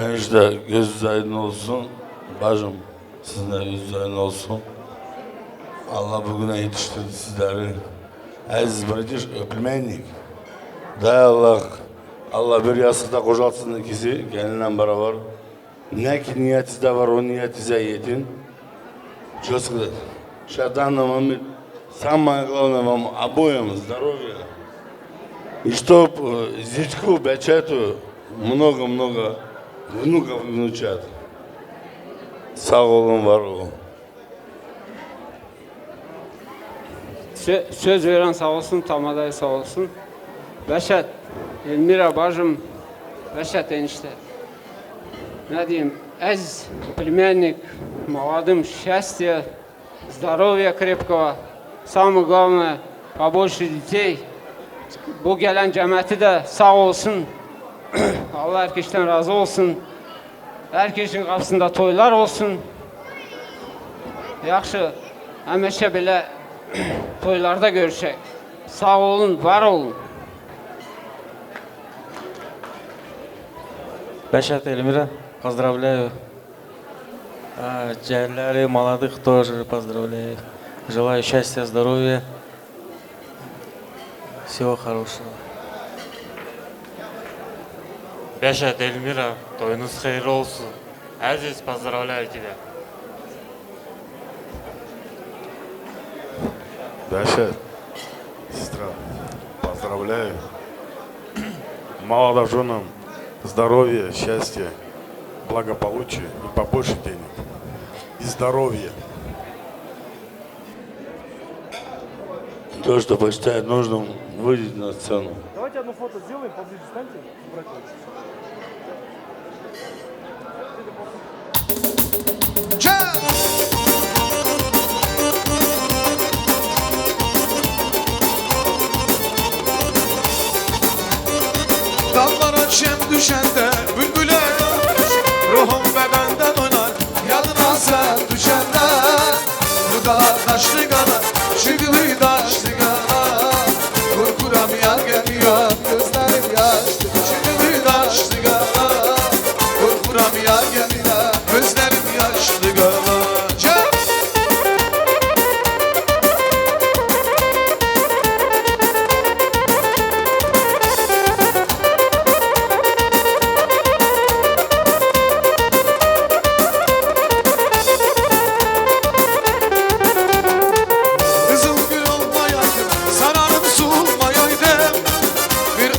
Enişte gözünüz aydın olsun. Bacım sizin de gözünüz aydın olsun. Allah bugüne yetiştirdi sizleri. Aziz British öpülmeynik. Day Allah bir yastıkta kocalsın ikisi gelinle beraber. Ne ki niyetinizde var o niyetinize yetin. Чувствую, что в данный момент самое главное вам обоим здоровья. И чтоб зятьку Бечету много-много внуков и внучат. Sağ olun, var olun. Söz veren sağ olsun, Tamaday sağ olsun. Beşet, Elmira bacım, Beşet enişte. Ne diyeyim, ez, племянник, молодым счастья, здоровья крепкого. Самое главное, побольше детей. Bu gelen cemaati de sağ olsun. Allah herkesten razı olsun. Herkesin kapısında toylar olsun. Yaxşı, Həmişə belə toylarda görüşək. Sağ olun, var olun. Башат Эльмира, поздравляю. Джаляри, молодых тоже поздравляю. Желаю счастья, здоровья, всего хорошего. Башат Эльмира, тойнуз хайырлы olsun. Азиз, поздравляю тебя. Башат, сестра, поздравляю. Молодоженам здоровья, счастья, благополучия и побольше денег. И здоровья. То, что посчитает нужным, выйдет на сцену. Давайте одно фото сделаем, поближе станьте, братья. Dallara çem düşende bülbüle ruhum ve benden oynar yadına sen düşende bu da taşlı gala şıklı taşlı gala kurkuram yar geliyor gözlerim yaşlı şıklı taşlı gala kurkuram yar geliyor gözlerim yaşlı gala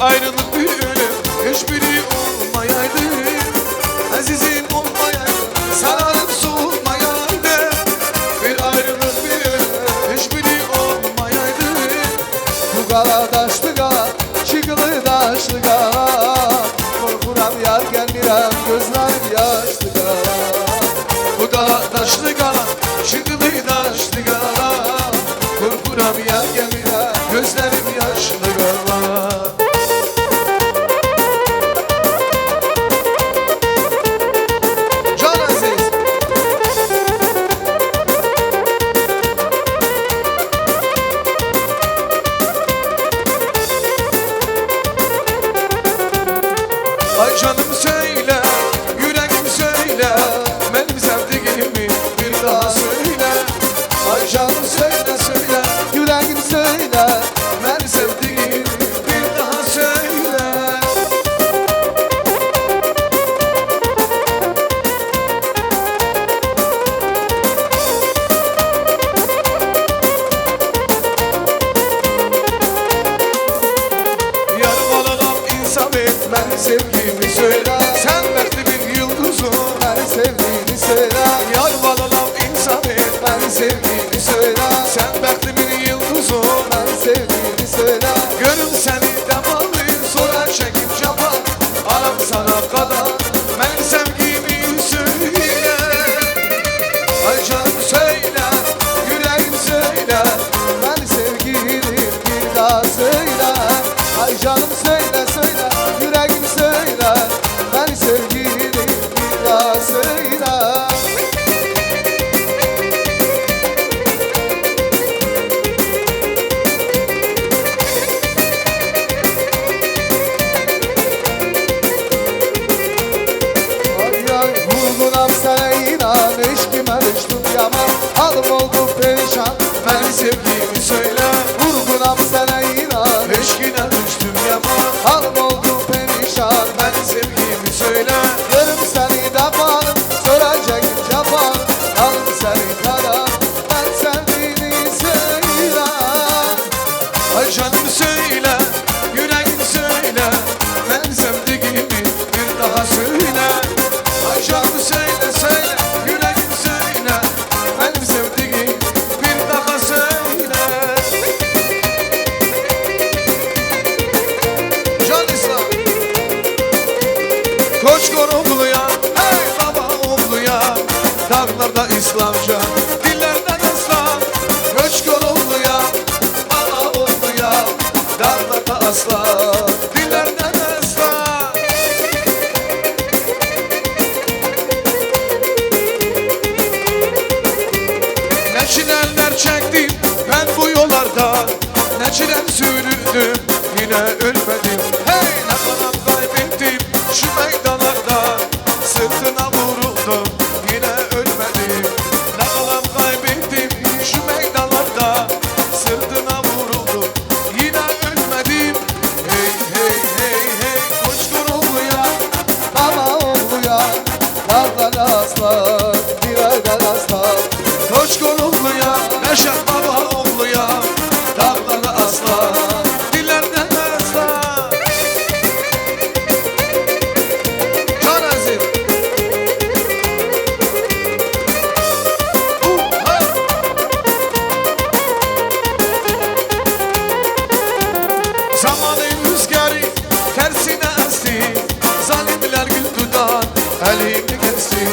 ayrılık bir ölüm hiçbiri olmayaydı azizim olmayaydı sararıp soğumayaydı bir ayrılık bir ölüm hiçbiri olmayaydı bu gala taşlı gala çıkılı taşlı gala korkuram yar gelmirem gözlerim yaşlı gala bu gala taşlı gala çıkılı taşlı gala korkuram yar gelmirem gözlerim yaşlı gala. Ay canım söyle, yüreğim söyle, benim sevdiğimi bir daha söyle. Ay canım söyle söyle, yüreğim söyle, benim sevdiğimi bir daha söyle. Yarım olalım insaf et, ben sevgimi söyle. Sen beklimin yıldızı, ben sevdiğini söyle. Yarım olalım insaf et, ben sevgimi söyle. Sen beklimin yıldızı, ben sevdiğini söyle. Görüm seni demalı, sonra çekip çapar. Aram sana kadar, ben sevgimi söyle. Ay canım söyle, yüreğim söyle, ben sevgimi bir daha söyle. Ay canım söyle söyle, yüreğim söyle, ben sevgimi bir daha söyle. Ay ay vurgunam sana inan, eşkime düştüm yaman. Alım oldu perişan, ben sevgimi söyle. Vurgunam sana inan, eşkine düştüm yaman. Alım oldu perişan, ben sevgimi söyle. Yarım seni dafanım, soracak cafanım. Alım seni kadar, ben sevdiğini söyle. Ay canım söyle, yüreğim söyle, ben sevdiğimi bir daha söyle. Ay canım söyle söyle, yüreğim söyle, ben sevdiğimi bir daha söyle. Ne çileler çektim ben bu yollarda, ne çilem sürüldüm yine ölmedim. Hey, ne kadar kaybettim şu meydanlarda, sırtına vuruldum yine ölmedim. Ne kadar kaybettim şu meydanlarda, sırtına vuruldum yine ölmedim. Hey hey hey hey, koştur oğluya, Baba oğluya, dağlara aslan, viraydan aslan. koştur oğluya, Neşet baba oğluya, dağlara aslan, dillerden aslan. Can Aziz. Zamanın rüzgarı tersine esti, zalimler güldüden elimi kesti.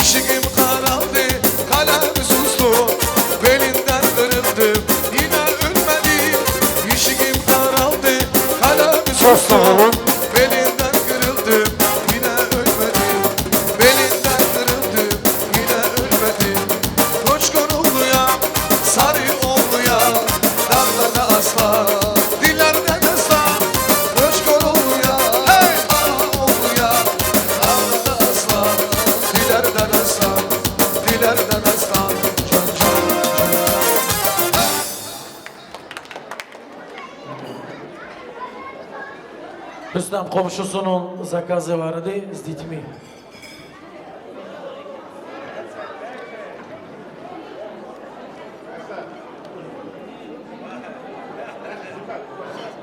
İşigim karardı, kalem sustu, belinden kırıldım yine ölmedim. İşigim karardı, kalem sustu, belinden kırıldım yine ölmedim. Belinden kırıldım yine ölmedim. Koçkon oğluya, sarı oğluya, dağlarda aslan, dillerden aslan. Koçkon oğluya, hey ah oğluya, dağlarda aslan, dillerden aslan, dillerden aslan. Can can can. Rüstem komşusunun zakazı vardı, с детьми.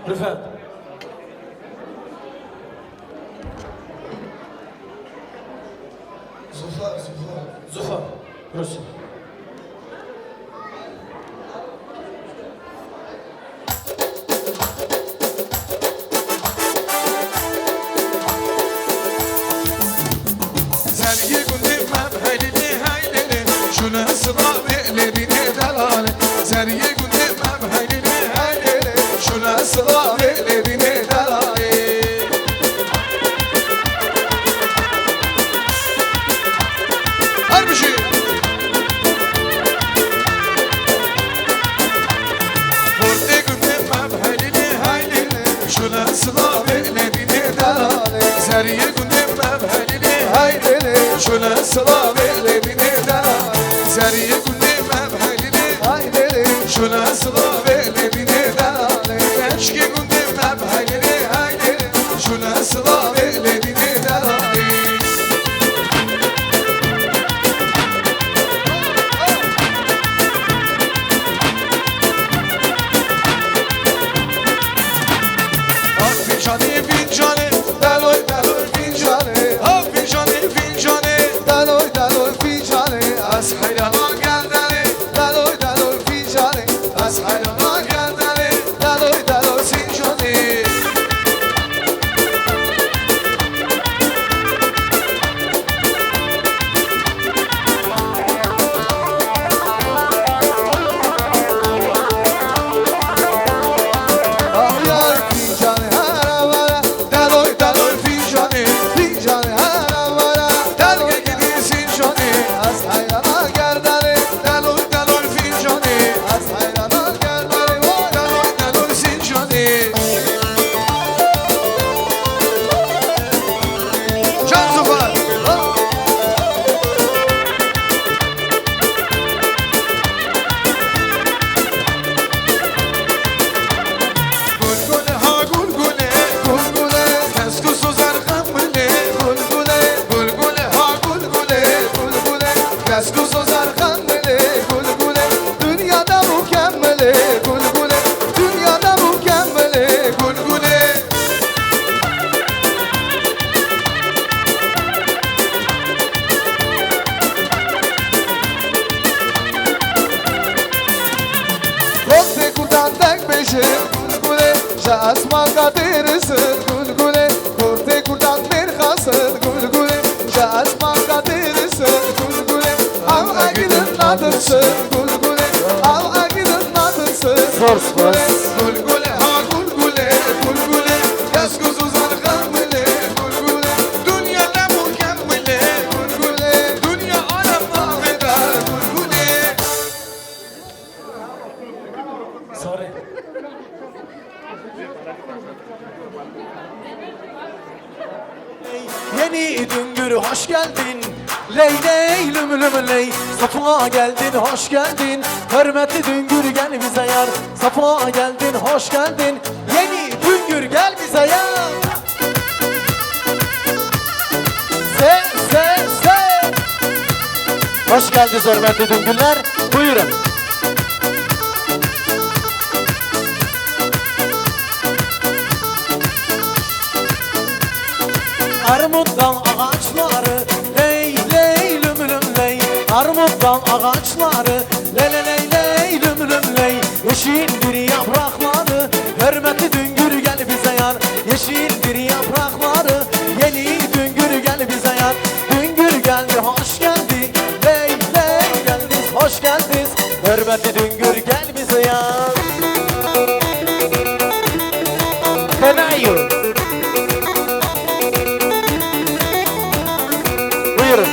Rüfet. Zufar. Rusya. Zergi gündüm mebhelini heylini, şuna sıra ve'lebini delale. Zergi gündüm mebhelini heylini, şuna sıra ve'lebini delale. Her bir şey. Fırtı gündüm mebhelini heylini, şuna sıra ve'lebini delale. Zergi gündüm mebhelini heylini, şuna sıra ve'lebini delale. Zergi gündüm mebhelini heylini, şuna sıra ve'lebini delale. Beşki gündüm mebhelini heylini, şuna sıra ve'lebini delale. Fincanı fincanı, deloy deloy fincanı. Ah fincanı fincanı, Daloy daloy fincanı, az hayrana geldeni. daloy daloy fincanı, Az hayrana geldeni. daloy daloy Fincanı. ah yar fincanı haravara, Deloy deloy fincanı. fincanı haravara. Delge gidiyorsun canı. Az hayrana gerdani, Deloy deloy fincanı. az hayrana gerdani. Vay Deloy deloy fincanı. Can Zufar. Gulgule ha gulgule. gulgule, Keskusu zargamle. gulgule, Gulgule ha gulgule. gulgule. Keskusu zarkandele, gulgule. Dünyada mükemmele, gulgule. Dünyada mükemmele, Gulgule. Korte kurdan tek peşin, gulgule. Şaasma kadirsin, gulgule. Korte kurdan bir hasın, gulgule. Şaasma kadirsin, gulgule. Al agidin nadırsın, gulgule. Al agidin nadırsın, gulgule. Gulgule ha gulgule. Gulgule. Keskusu zargamle. Gulgule. Dünyada mükemmele. Gulgule, Dünya alem mahveder. Gulgule. hoş geldin. Ley ley lüm lüm ley, Safa geldin, hoş geldin. Hürmetli Düngür gel bize yar, Safa geldin, hoş geldin. Yeni Düngür gel bize yar. Se. Hoş geldiniz hürmetli Düngürler, buyurun. Armut dal ağaçları, ley ley lüm lüm ley. Armut dal ağaçları, ley ley ley ley lüm lüm ley. Yeşil bir yaprakları, hürmetli Düngür gel bize yar. Yeşil bir yaprakları, yeni Düngür gel bize yar. Düngür geldi, hoş geldi, ley ley geldiniz, hoş geldiniz. Hürmetli Düngür gel bize yar. Fenayu. Buyurun.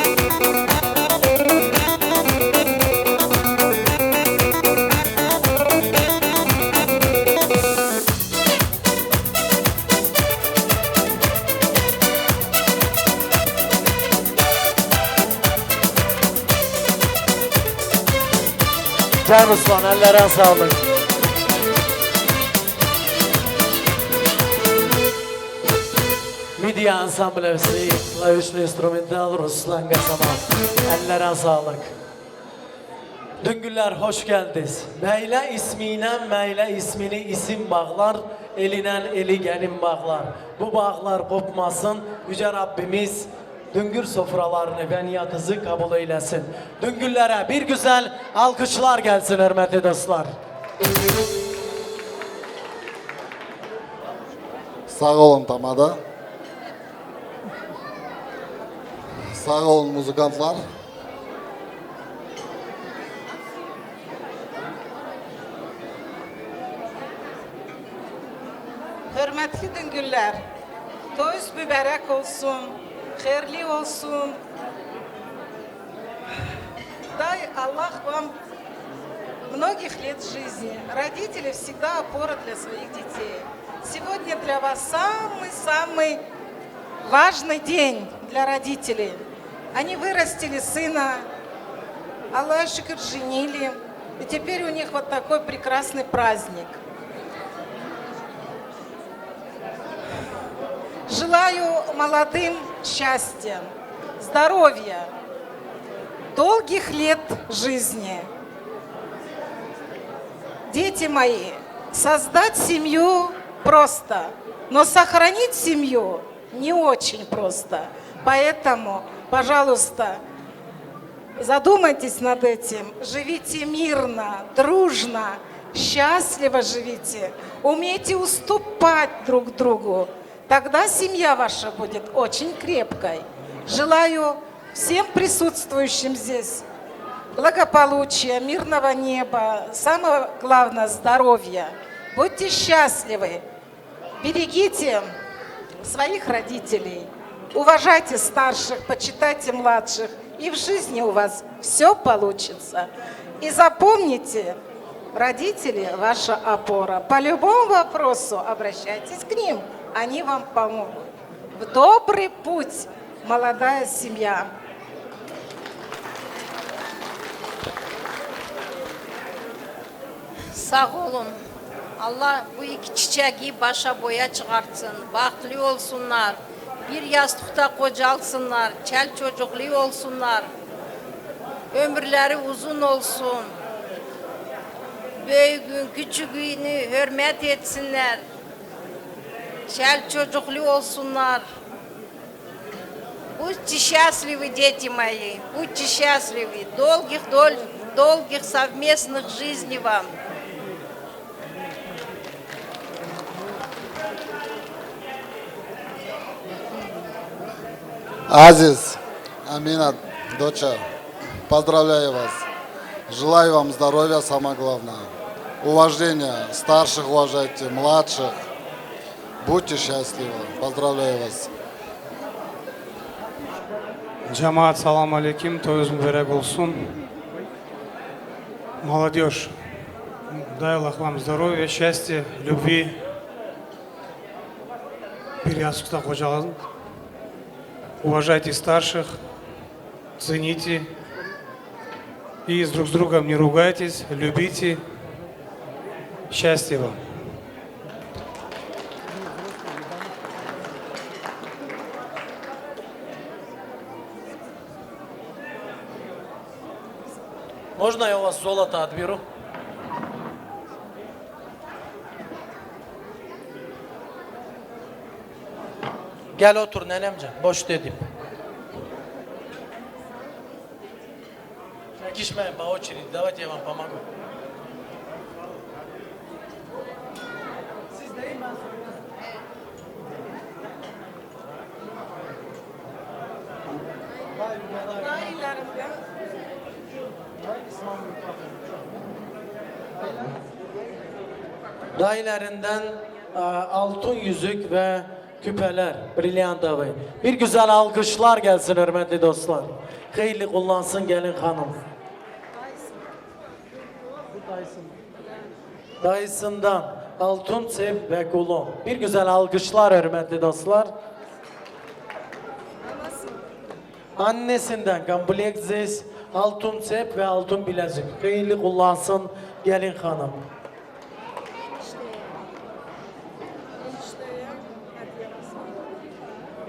Can Osman, ellere sağlık. Midye ansamblesi, klavişli instrumental Ruslan Gasaman. Ellere sağlık. Düngürler hoş geldiniz. Meyle ismine meyle ismini isim bağlar, elinen eli gelin bağlar. Bu bağlar kopmasın, Yüce Rabbimiz Düngür sofralarını ve niyatınızı kabul eylesin. Düngürlere bir güzel alkışlar gelsin hürmetli dostlar. Sağ olun Tamada. Sağ olun muzikantlar. Hürmetli Düngürler, toyunuz mübarek olsun, hayırlı olsun. Дай Аллах вам многих лет жизни. Родители всегда опора для своих детей. Сегодня для вас самый-самый важный день для родителей. Они вырастили сына, Аллах шукр, женили, и теперь у них вот такой прекрасный праздник. Желаю молодым счастья, здоровья, долгих лет жизни. Дети мои, создать семью просто, но сохранить семью не очень просто. Поэтому, пожалуйста, задумайтесь над этим, живите мирно, дружно, счастливо живите, умейте уступать друг другу. Тогда семья ваша будет очень крепкой. Желаю всем присутствующим здесь благополучия, мирного неба, самое главное здоровья. Будьте счастливы, берегите своих родителей, уважайте старших, почитайте младших, и в жизни у вас все получится. И запомните, родители – ваша опора. По любому вопросу обращайтесь к ним. Они вам помогут. В добрый путь, молодая семья. Sağ olun. Allah bu iki çiçeği başa boya çıkartsın. Bahtlı olsunlar. Bir yastıkta kocalsınlar. Çel çocuklu olsunlar. Ömürleri uzun olsun. Büyüğün küçüğünü hürmet etsinler. Çel çocuklu olsunlar. Будьте счастливы, дети мои, будьте счастливы. Долгих совместных жизней вам. Азиз, Амина, доча, поздравляю вас. Желаю вам здоровья, самое главное. Уважения, старших уважайте, младших. Будьте счастливы. Поздравляю вас. Джамаат, салам алейкум, тоюз мубарак болсун. Молодежь, дай Аллах вам здоровья, счастья, любви. Bir yastıkta kocalın. уважайте старших, цените и друг с другом не ругайтесь, любите. Счастья вам. Можно я у вас золото отберу? Gel otur nenemcan, boş dedim. Çekişmeyin по очереди, давайте я вам помогу. Dayılarından altın yüzük ve küpeler, brilyant avı. Bir güzel alkışlar gelsin hürmetli dostlar. Hayırlı kullansın gelin hanım. Dayısından altın sep ve kulon. Bir güzel alkışlar hürmetli dostlar. Annesinden komplektsiz altın sep ve altın bilezik. Hayırlı kullansın gelin hanım.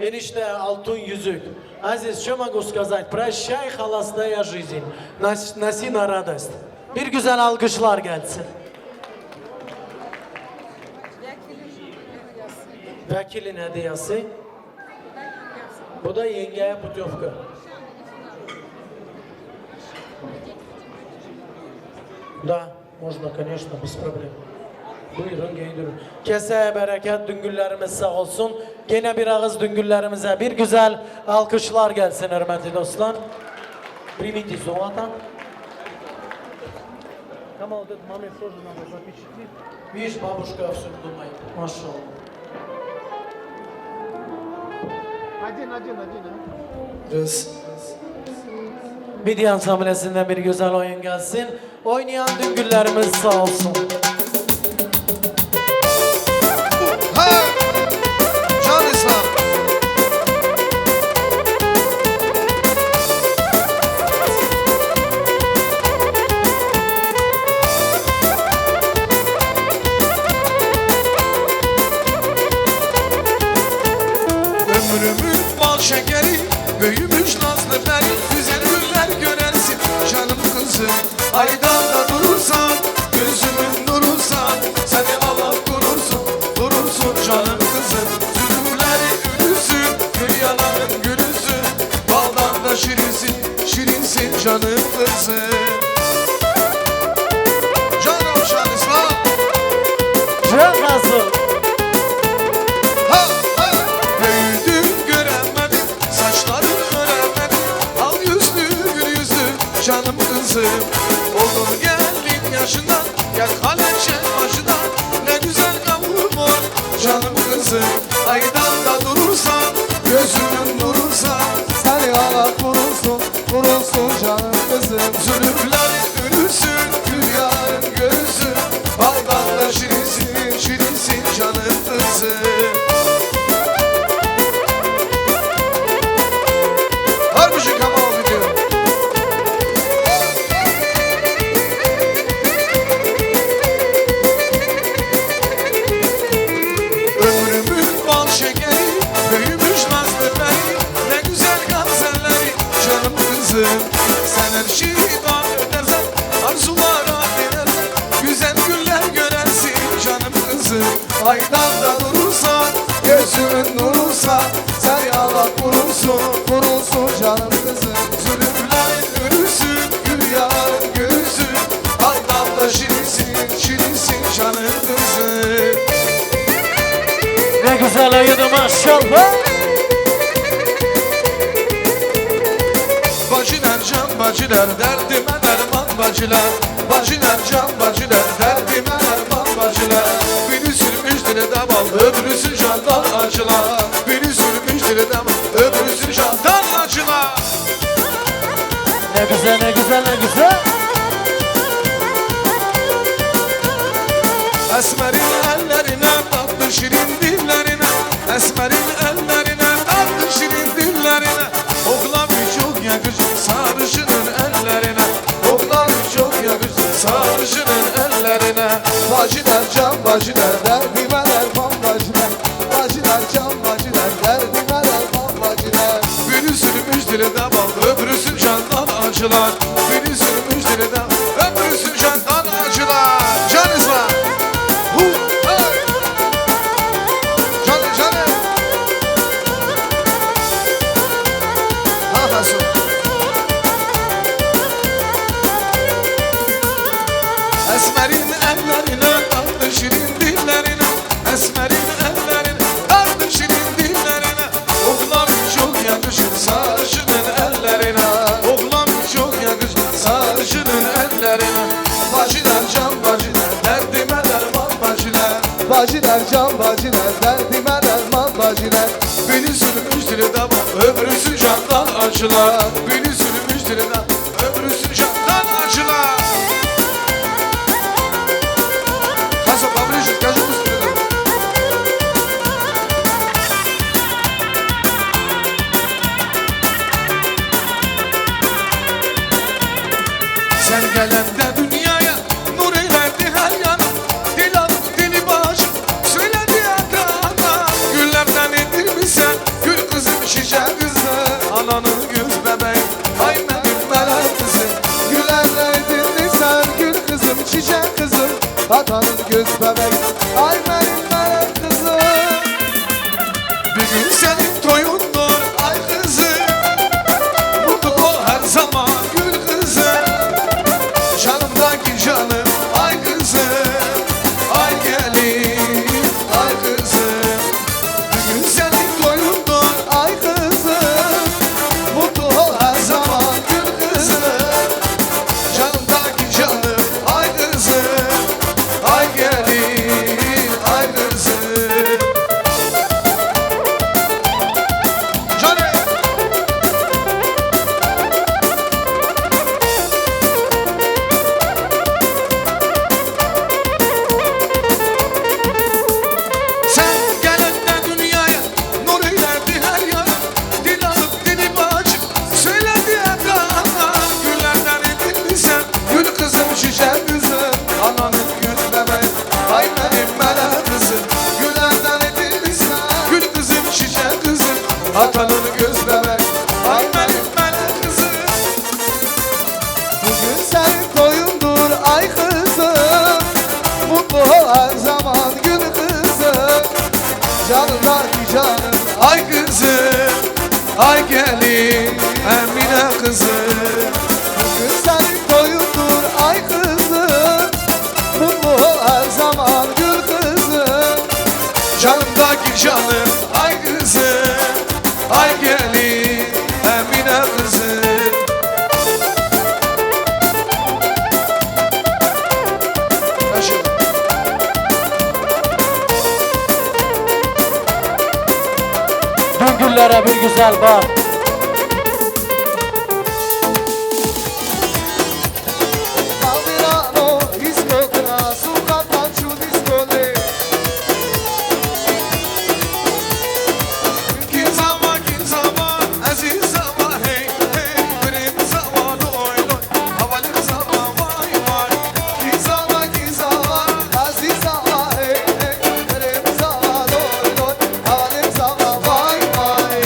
Enişte altın yüzük. Aziz, что могу сказать? Прощай, холостая жизнь. Носи на радость. Bir güzel alkışlar gelsin. Vekilin hediyesi. Bu da yengeye putyovka. Да, можно, конечно, без проблем. Buyurun giydirin. Keseye bereket, düngüllerimiz sağ olsun. Gene bir ağız düngüllerimize bir güzel alkışlar gelsin hürmetli dostlar. Примите золото. Там вот этот момент тоже надо запечатлеть. Видишь, бабушка все думает. Машалlah. Один, а? Midye ansamblesinden bir güzel oyun gelsin. Oynayan düngüllerimiz sağ olsun. Can İslam. Ömrümün bal şekeri, büyümüş nazlı beni, güzel günler görersin canım kızım. Aydan da durursan, gözümün nurunsan, seni Allah durursun, durursun canım kızım. Zülümleri ülüsün, dünyaların gülüsün, baldan da şirinsin, şirinsin canım kızım. Canım Şan İslam. Can nasıl? Canım kızım, oldun geldin yaşından, gel kalemşen başından, ne güzel kavrum var canım kızım. Aydan da durursan, gözünün nurunsa, seni Allah vurursun, vurulsun canım kızım. Zulümlerin ürüsün, dünyanın görürsün, baldan da şirinsin, şirinsin canım kızım. Harbici Kamal video. Sen her şeyi bana ödersen, arzulara dinersen, güzel günler görersin canım kızım. Aydan da durursan, gözümün nurunsa, sen Allah vurursun, vurulsun canım kızım. Zulümlerin ürüsün, gül yarın görürsün, aydan da şirinsin, şirinsin canım kızım. Ne güzel oyunu maşallah. Bacılar can bacılar, derdime derman bacılar. Bacılar can bacılar, derdime derman bacılar. Biri sürmüş dile damal, öbürüsü candan acılar. Biri sürmüş dile damal, öbürüsü candan acılar. Ne güzel, ne güzel, ne güzel. Esmerin ellerine, tatlı şirin dillerine. Esmerin ellerine, tatlı şirin dillerine. Esmerin ellerine tatlı şirin dillerine Esmerin ellerine tatlı şirin dillerine Oğlan çok yakışır sarışının ellerine Oğlan çok yakışır sarışının ellerine Bacılar can bacılar derdime derman bacılar Bacılar can bacılar derdime derman bacılar Beni sürmüştür tamam öbürüsü candan acılar Beni sürmüştür tamam öbürüsü candan acılar Kaso kabrişiz kaso üstüne Sen gelende dünyaya nur eylerdi her yana Dil alıp dili bağışıp söyledi ekrana Güllerden indirmişsen gül kızım şişe kızı Ananın göz bebeği ay benim melek kızı Gülenle dinlesen gül kızım çiçek kızım Atanın göz bebek ay benim melek kızım Bir gün senin toyundur ay kızı Mutlu ol her zaman gül kızı Canımdaki canım ay kızım Ay gelin ay kızım Bir gün senin toyundur ay kızım Mutlu ol her zaman gül kızım Canımdaki canım ay kızım Ay gelin ay kızım Canım Sen gelende dünyaya nur eylerdi her yana Dil alıp dili bağışıp söyledi ekrana Güllerden edinmişsen gül kızım şişe kızım Ananın gül bebeği ay benim melek kızım Güllerden edinmişsen gül kızım şişe kızım Atanın göz bebeği ay benim melek kızım Bugün senin toyundur ay kızım Mutlu ol her zaman gül kızım Canımdaki canım Ay kızım, ay gelin Emine kızım Bugün senin toyundur ay kızım Mutlu ol her zaman gül kızım Canımdaki canım ay kızım Ay gelin Emine kızım Güllere bir güzel bak. Calderano, iscotra, suca faccio discole Kim zaman aziz zaman hey hey Benim zaman oy oy Havalim zaman vay vay Kim zaman aziz ama hey hey Benim zaman oy oy Halim zaman vay vay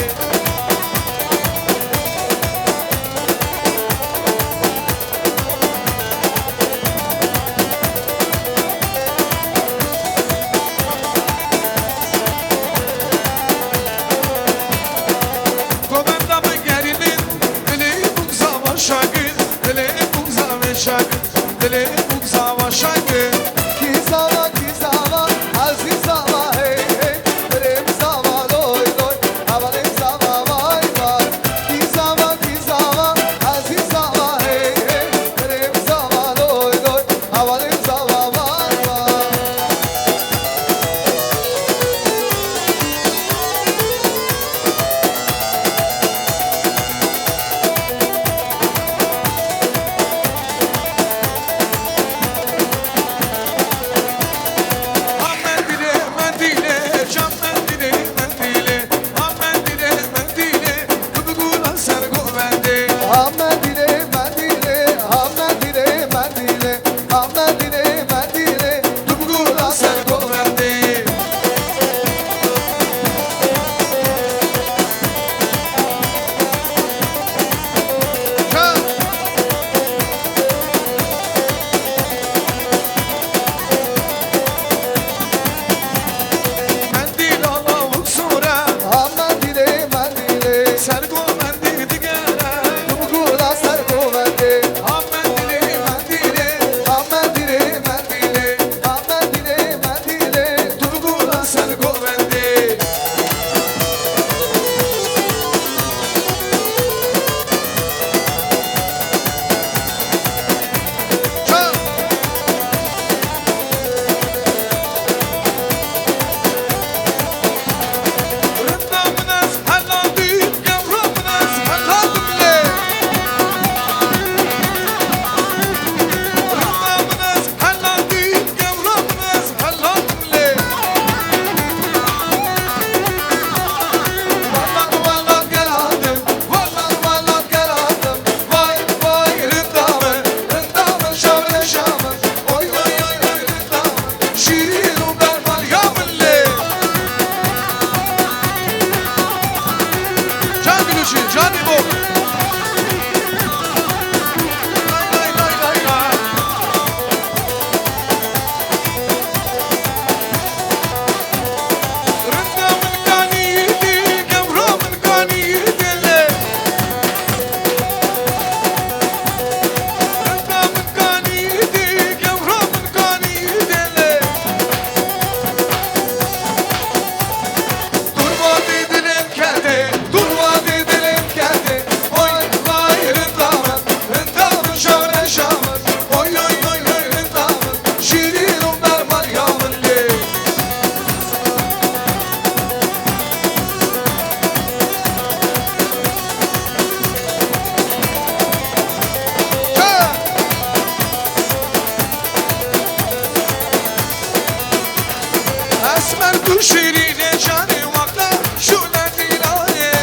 Esmer bu şirine canı vakla şu nediraye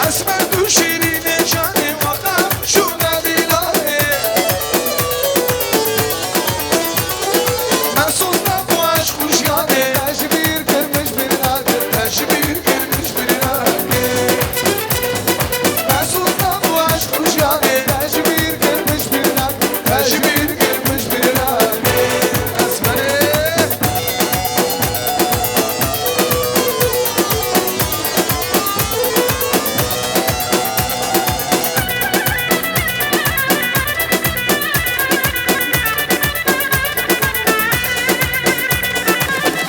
Esmer bu şirine canı vakla şu nediraye Ben sozda bu aşk kuş yani Teşbir kırmış bir nakır Teşbir kırmış bir nakır Ben sozda bu aşk kuş yani Teşbir kırmış bir nakır Teşbir kırmış bir nakır Esmer'e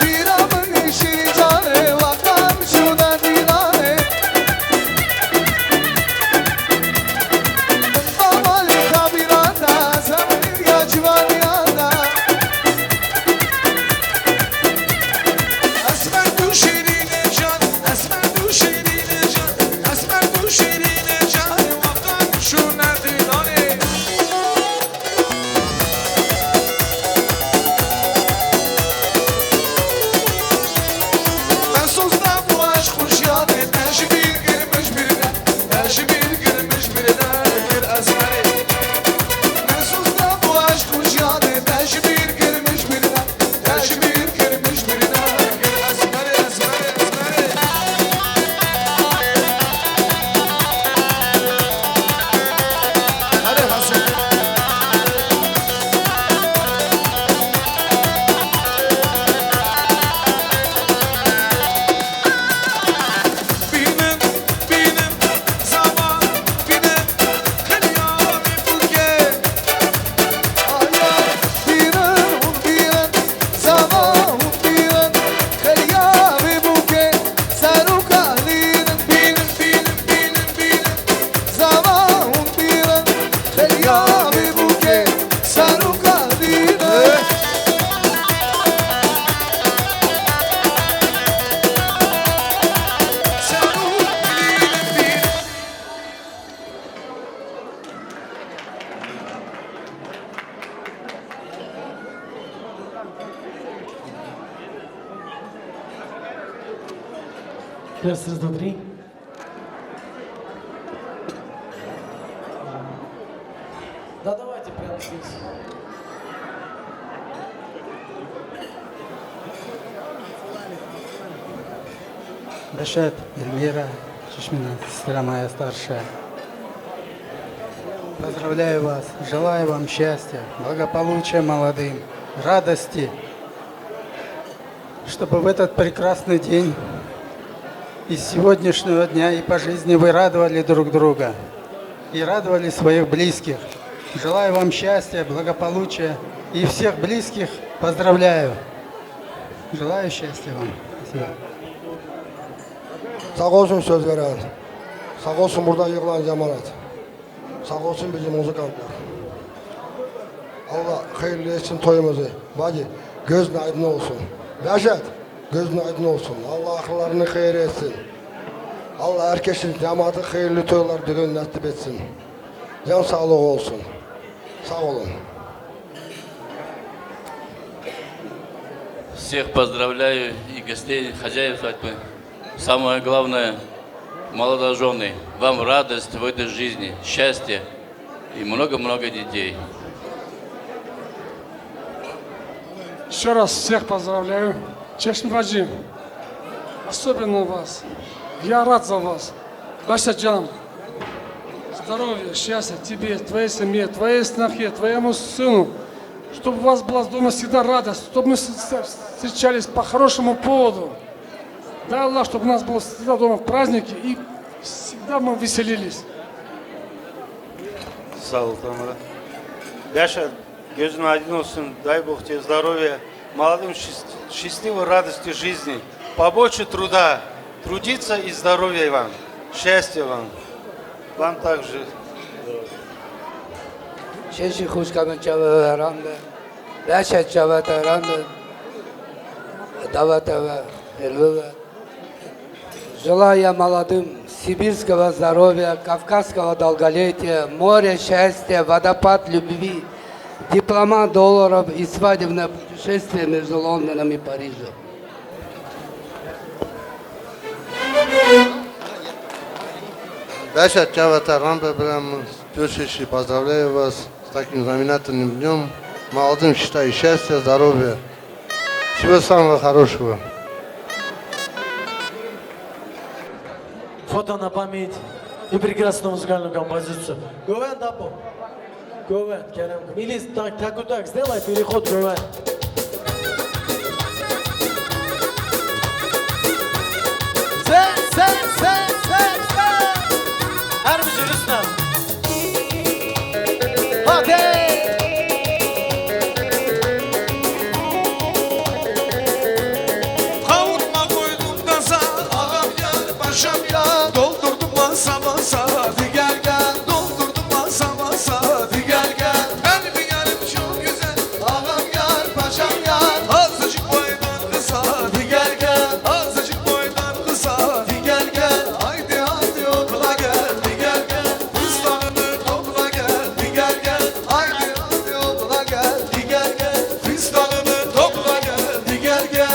Bir amın işi canı Vakam şuna dilane Babali kabiranda Zemir ya civaniyanda Esmer bu şirine can Esmer bu şirine can Esmer bu şirine can Vakam şuna dilane Ben sozda bu aşk kuş yani Teşbir girmiş birine Teşbir girmiş birine Bir esmeri Ben sozda bu aşk kuş yani Teşbir girmiş birine Teşbir girmiş birine Bir esmeri esmeri esmeri Hadi Hasan Benim, benim zaman, benim kıyamı buke. Ayar, benim zaman, benim kıyamı buke. Saruka, benim zaman, benim kıyamı buke. Saruka, Персис добрий. Да давайте прямо здесь. Бешет, Эльмира, Чешмина, сестра моя старшая. Поздравляю вас, желаю вам счастья, благополучия молодым, радости, чтобы в этот прекрасный день из сегодняшнего дня и по жизни вы радовали друг друга и радовали своих близких. Желаю вам счастья, благополучия и всех близких поздравляю. Желаю счастья вам. Спасибо. Sağ olsun söz veren. Sağ olsun burada yığılan cemaat. Sağ olsun bizim muzikantlar. Allah hayırlı etsin toyumuzu. Bacı gözün aydın olsun. Beşet gözün aydın olsun. Allah akıllarını hayır etsin. Allah herkesin cemaati hayırlı toylar düğün nasip etsin. Can sağlığı olsun. Sağ olun. Всех поздравляю и гостей, хозяев свадьбы. Самое главное, молодожены, вам радость в этой жизни, счастье и много-много детей. Еще раз всех поздравляю. Чешм Ваджим, особенно вас. Я рад за вас. Башаджан, здоровья, счастья тебе, твоей семье, твоей снохе, твоему сыну. Чтобы у вас была дома всегда радость, чтобы мы встречались по хорошему поводу. Дай Аллах, чтобы у нас было всегда дома праздники и всегда мы веселились. Sağ ol Tamara. Даша, gözün aydın olsun, дай Бог тебе здоровья, молодым счастливой радости жизни, побольше труда, трудиться и здоровья вам, счастья вам также. Чеши хушками чаваранды, Даша чаватаранды, Даватава, Эльвова. Желаю молодым сибирского здоровья, кавказского долголетия, моря счастья, водопад любви, Дипломат долларов и свадебное путешествие между Лондоном и Парижем. Бяшат Чавата Рамбе Брам, тёщи, поздравляю вас с таким знаменательным днем. Молодым считаю счастья, здоровья. Всего самого хорошего. Фото на память и прекрасную музыкальную композицию. Говен, Дапо. Говен, Керем. Или так, сделай переход, Говен. Her bir üstüne. Hadi. Kavurma koydum gaza, ağam yar paşam ya. Doldurdum masa masa, hadi gel gel. Doldurdum masa masa, hadi gel gel. Kalbim yarım çok güzel, ağam yar paşam yar. Azıcık boydan kısa, hadi gel gel. Azıcık boydan kısa, hadi gel gel. Haydi haydi okula gel, hadi gel gel. Kızlarını topla gel, hadi gel gel. Haydi haydi okula gel, hadi gel gel. Kızlarını topla gel, hadi gel gel.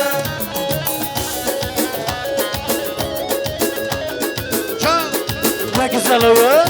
Ne güzel oyun.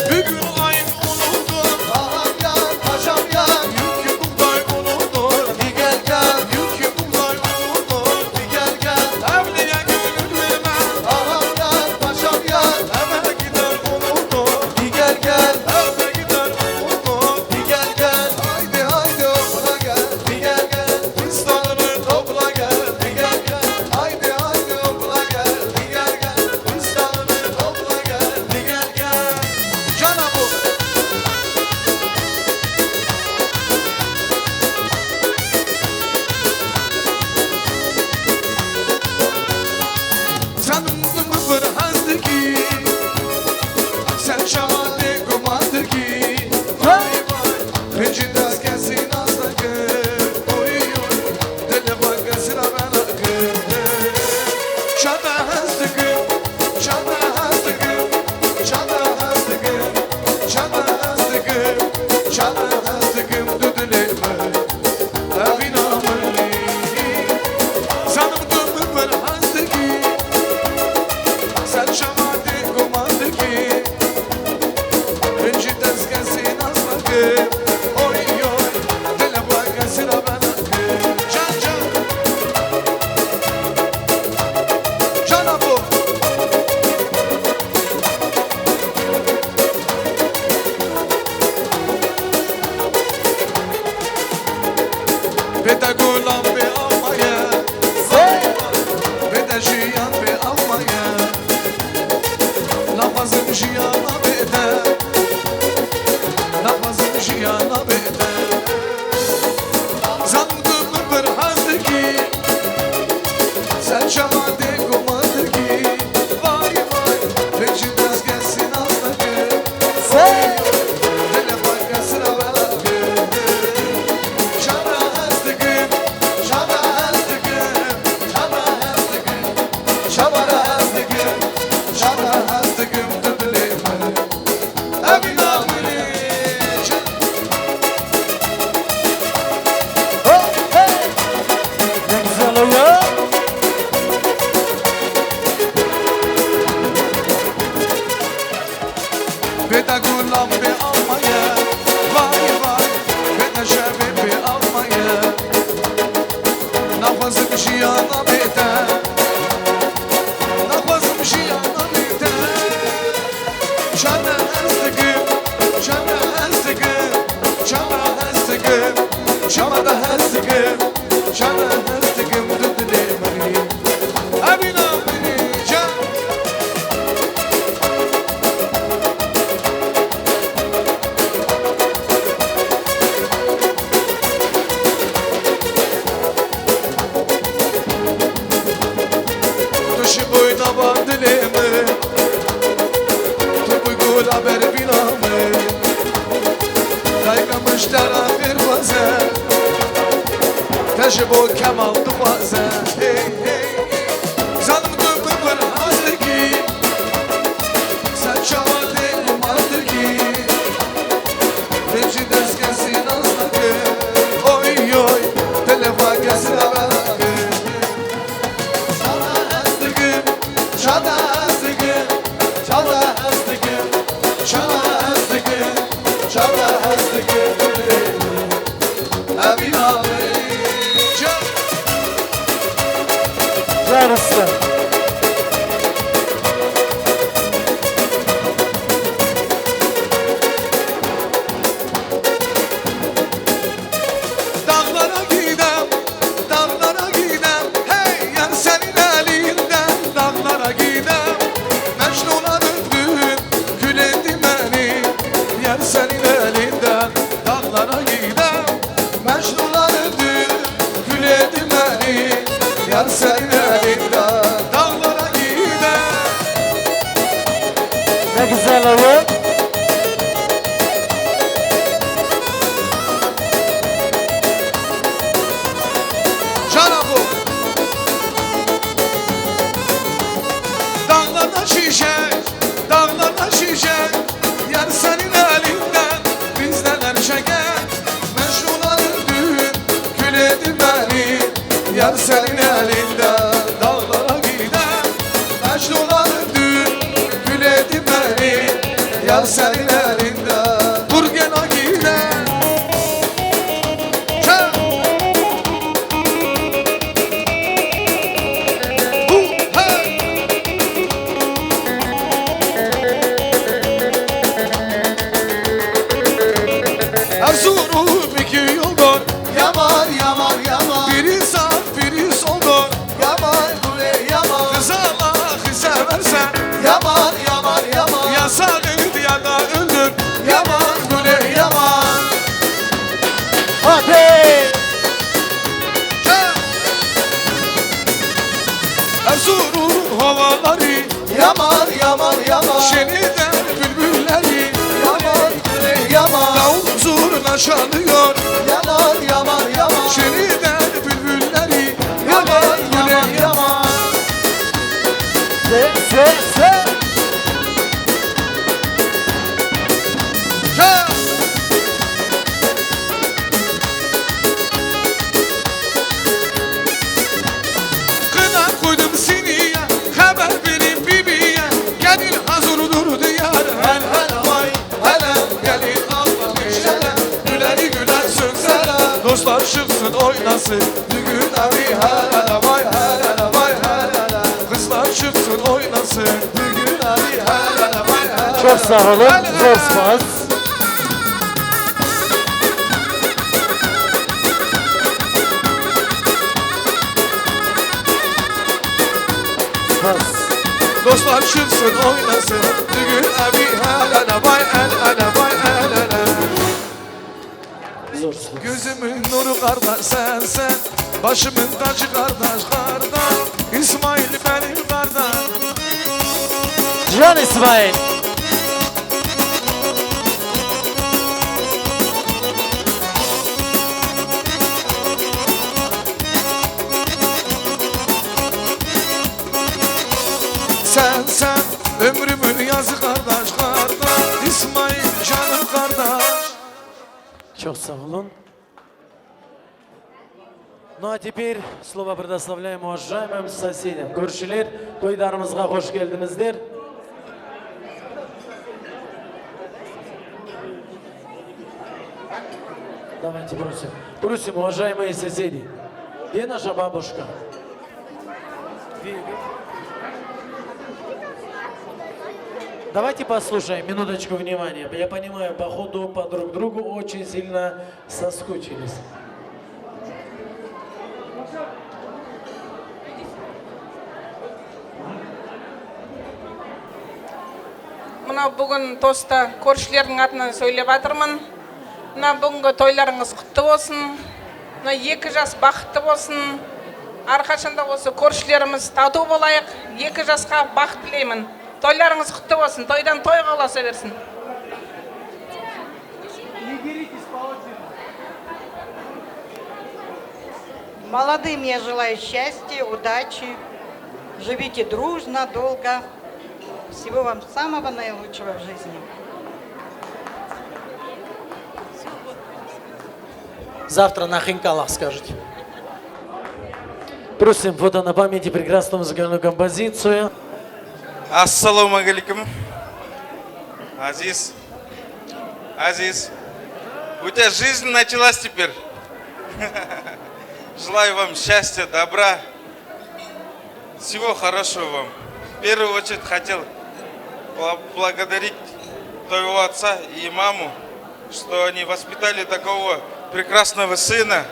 Bugün ayın onundur, ağam yar, paşam yar. Yükü buğday onundur, hadi gel gel. Yükü buğday onundur, hadi gel gel. Evliye gönül verme, ağam yar, paşam yar. Eve gider onundur, hadi gel gel. Eve gider onundur, hadi gel gel. Haydi haydi okula gel, hadi gel gel. Kızlarını topla gel, hadi gel gel. Haydi haydi okula gel, hadi gel gel. Kızlarını topla gel, hadi gel gel. Cana bu. Sandım bir hazdı ki, sen şamade kumandı ki. Vay vay, peşinden gelsin aslanı. Oy oy, deli bakasına ben akım. Şada hazdıkım, şada hazdıkım, şada hazdıkım, şada hazdıkım, şada hazdıkım düdüleme. Evin ameli, sandım bir hazdı ki. Sen şamade kumandı ki. Peşinden gelsin aslanı. Oy oy, deli bakasına ben akım. Can can. Cana bu. Beda gulam be almaya, beda jiyan be almaya. Namazım jiyana beda, namazım jiyana beda. Zandım bir hazdı ki, sen şamade kumandı ki. Vay vay, peşinden gelsin aslanı. Oy oy, deli bakasına ben akım. Şada hazdıkım, şada hazdıkım, şada hazdıkım, şada hazdıkım, şada hazdıkım düdüleme. Evin ameli. Ne güzel oyun. Beda gulam be almaya, vay vay, beda şebi be almaya. Namazım jiyana beda, namazım jiyana beda. Şana hazdıkım, şana hazdıkım, şana hazdıkım, şana da hazdıkım, şana hazdıkım düdüleme. Evin ameli can. Dışı boyuna bandileme, topu gül haber biname. Kaygamışlar ahir baze, taşı boy kemal duvaze. Hey hey, zanım gümrüm hazır ki, sen şamade kumandı Рустам. Dağlara gidem, dağlara gidem, hey yar senin elinden. Dağlara gidem, Mecnunların düğün gül etti beni. Yar senin elinden, dağlara gidem, Mecnunların düğün gül etti beni. Yar senin elinden, dağlara gidem. Ne güzel olur. Şarabı. Dağlarda şişe, dağlarda şişe. Yar senin elinden biz neler çeker. Mecnunların düğün gül etti beni. Yar senin elinden dağlara gider. Mecnunların düğün gül etti beni. Yar senin elinden burgena gider. Çek. Erzurum iki yoldur. Yamar yamar yamar. Biri sağ biri soldur. Yamar kule yamar. Kız Allah'ı seversen. Yamar yamar yamar. Yasak ya da öldür. Yamar kule yamar. Hadi. Erzurum havaları. Yamar yamar yamar. Şeniden bülbülleri. Yamar kule yamar. Davul zurna çalıyor. Yamar yamar yamar. Şeniden bülbülleri. Yamar kule yamar. Se. Kına koydum siniye, haber vereyim bibiye. Gelin hazır dur diyar. Hel hel vay, hele gelin Allah işele. Güleri güler sönsene, dostlar çıksın oynasın. Düğün abi hel hele vay, hel hele vay, hel hele. Kızlar çıksın oynasın. Düğün abi hel hele vay, hel hele. Çok sağ olun. Zor spas. Dostlar çıksın oynasın. Düğün abi hel hele vay, hel hele vay, hel hele. Gözümün nuru kardeş sen. Başımın tacı kardeş kardeş. İsmail benim kardeş. Can İsmail. Sen ömrümün yazı kardeş kardeş. İsmail canım kardeş. Çok sağ olun. Ну а теперь слово предоставляем уважаемым соседям. Көршілер, тойдарымызға қош келдіңіздер. Давайте просим. Просим, уважаемые соседи. Где наша бабушка? Давайте послушаем, минуточку внимания. Я понимаю, походу по друг другу очень сильно соскучились. Мына бүгін тоста көршілердің атынан сөйлеп жатырмын. Мына бүгінгі тойларыңыз құтты болсын. Мына 2 жас бақытты болсын. Әрқашанда осы көршілеріміз тату болайық. 2 жасқа бақыт тілеймін. Тойларыңыз құтты болсын. Тойдан тойға ұласа берсін. Молодым я желаю счастья, удачи. Живите дружно, долго. Всего вам самого наилучшего в жизни. Завтра на хинкалах скажете. Просим фото на памяти прекрасную музыкальную композицию. Ассаламу алейкум. Азиз. У тебя жизнь началась теперь. Желаю вам счастья, добра, Всего хорошего вам. В первую очередь хотел благодарить твоего отца и маму, что они воспитали такого прекрасного сына.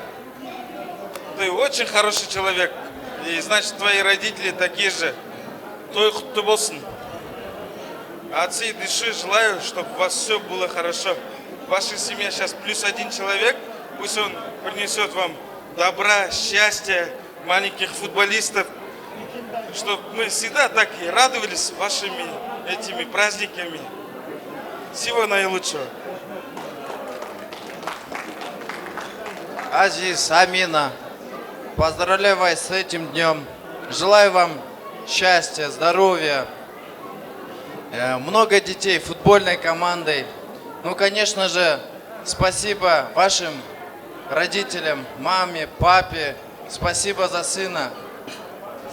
Ты очень хороший человек. И значит, твои родители такие же. Той құтты болсын. От всей души желаю, чтобы у вас все было хорошо. В вашей семье сейчас +1 человек. Пусть он принесет вам добра, счастья, маленьких футболистов. Чтобы мы всегда так и радовались вашими этими праздниками. Всего наилучшего. Азиз, Амина, поздравляю вас с этим днем. Желаю вам счастья, здоровья, много детей, футбольной командой. Ну, конечно же, спасибо вашим родителям, маме, папе. Спасибо за сына,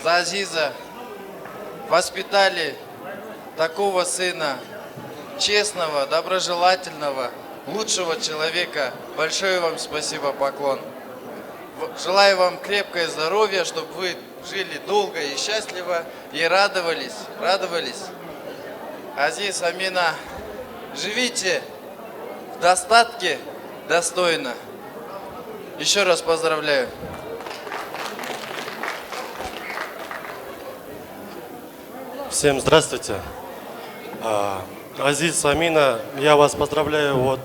за Азиза. Воспитали такого сына, честного, доброжелательного, лучшего человека. Большое вам спасибо, поклон. Желаю вам крепкое здоровье, чтобы вы жили долго и счастливо и радовались. Азиз, Амина, живите в достатке достойно. Еще раз поздравляю. Всем здравствуйте. Азиз, Амина, я вас поздравляю, вот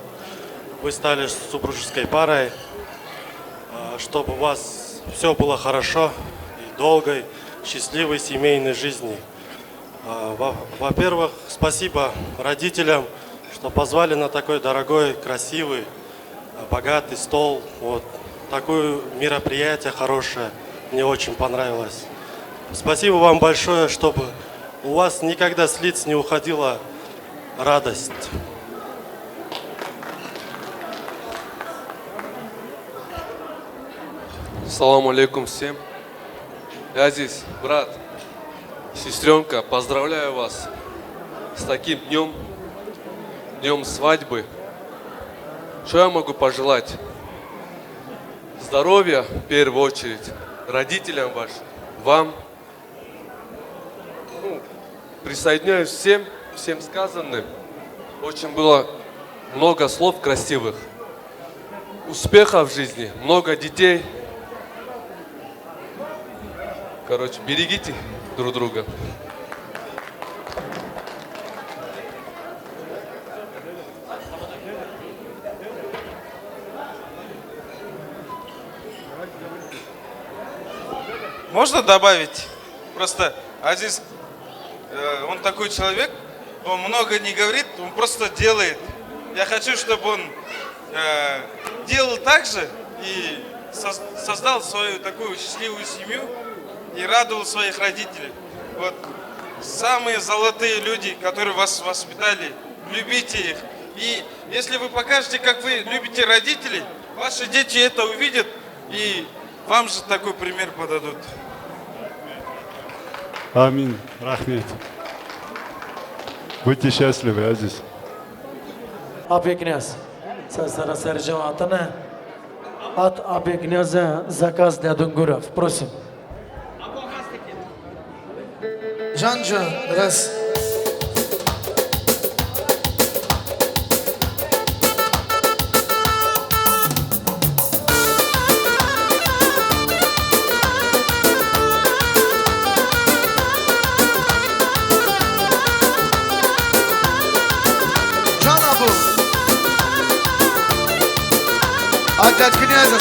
вы стали супружеской парой, чтобы у вас все было хорошо и долгой, счастливой семейной жизни. Во-первых, спасибо родителям, что позвали на такой дорогой, красивый, богатый стол. Вот такое мероприятие хорошее, мне очень понравилось. Спасибо вам большое, чтобы у вас никогда с лиц не уходила радость. Салам алейкум всем. Азиз, брат, сестренка, поздравляю вас с таким днем, днем свадьбы. Что я могу пожелать? Здоровья в первую очередь, родителям вашим, вам. Присоединяюсь всем сказанным. Очень было много слов красивых. Успехов в жизни, много детей. Короче, берегите друг друга. Можно добавить? Просто Азиз, он такой человек, он много не говорит, он просто делает. Я хочу, чтобы он делал так же и создал свою такую счастливую семью и радовал своих родителей. Вот самые золотые люди, которые вас воспитали, любите их. И если вы покажете, как вы любите родителей, ваши дети это увидят и вам же такой пример подадут. Амин, рахмет. Будьте счастливы, Азиз. Abi knyaz, Сара Сержан Атана, от Abi князя заказ для Дунгуров. Просим. Can, раз. От дядь князя.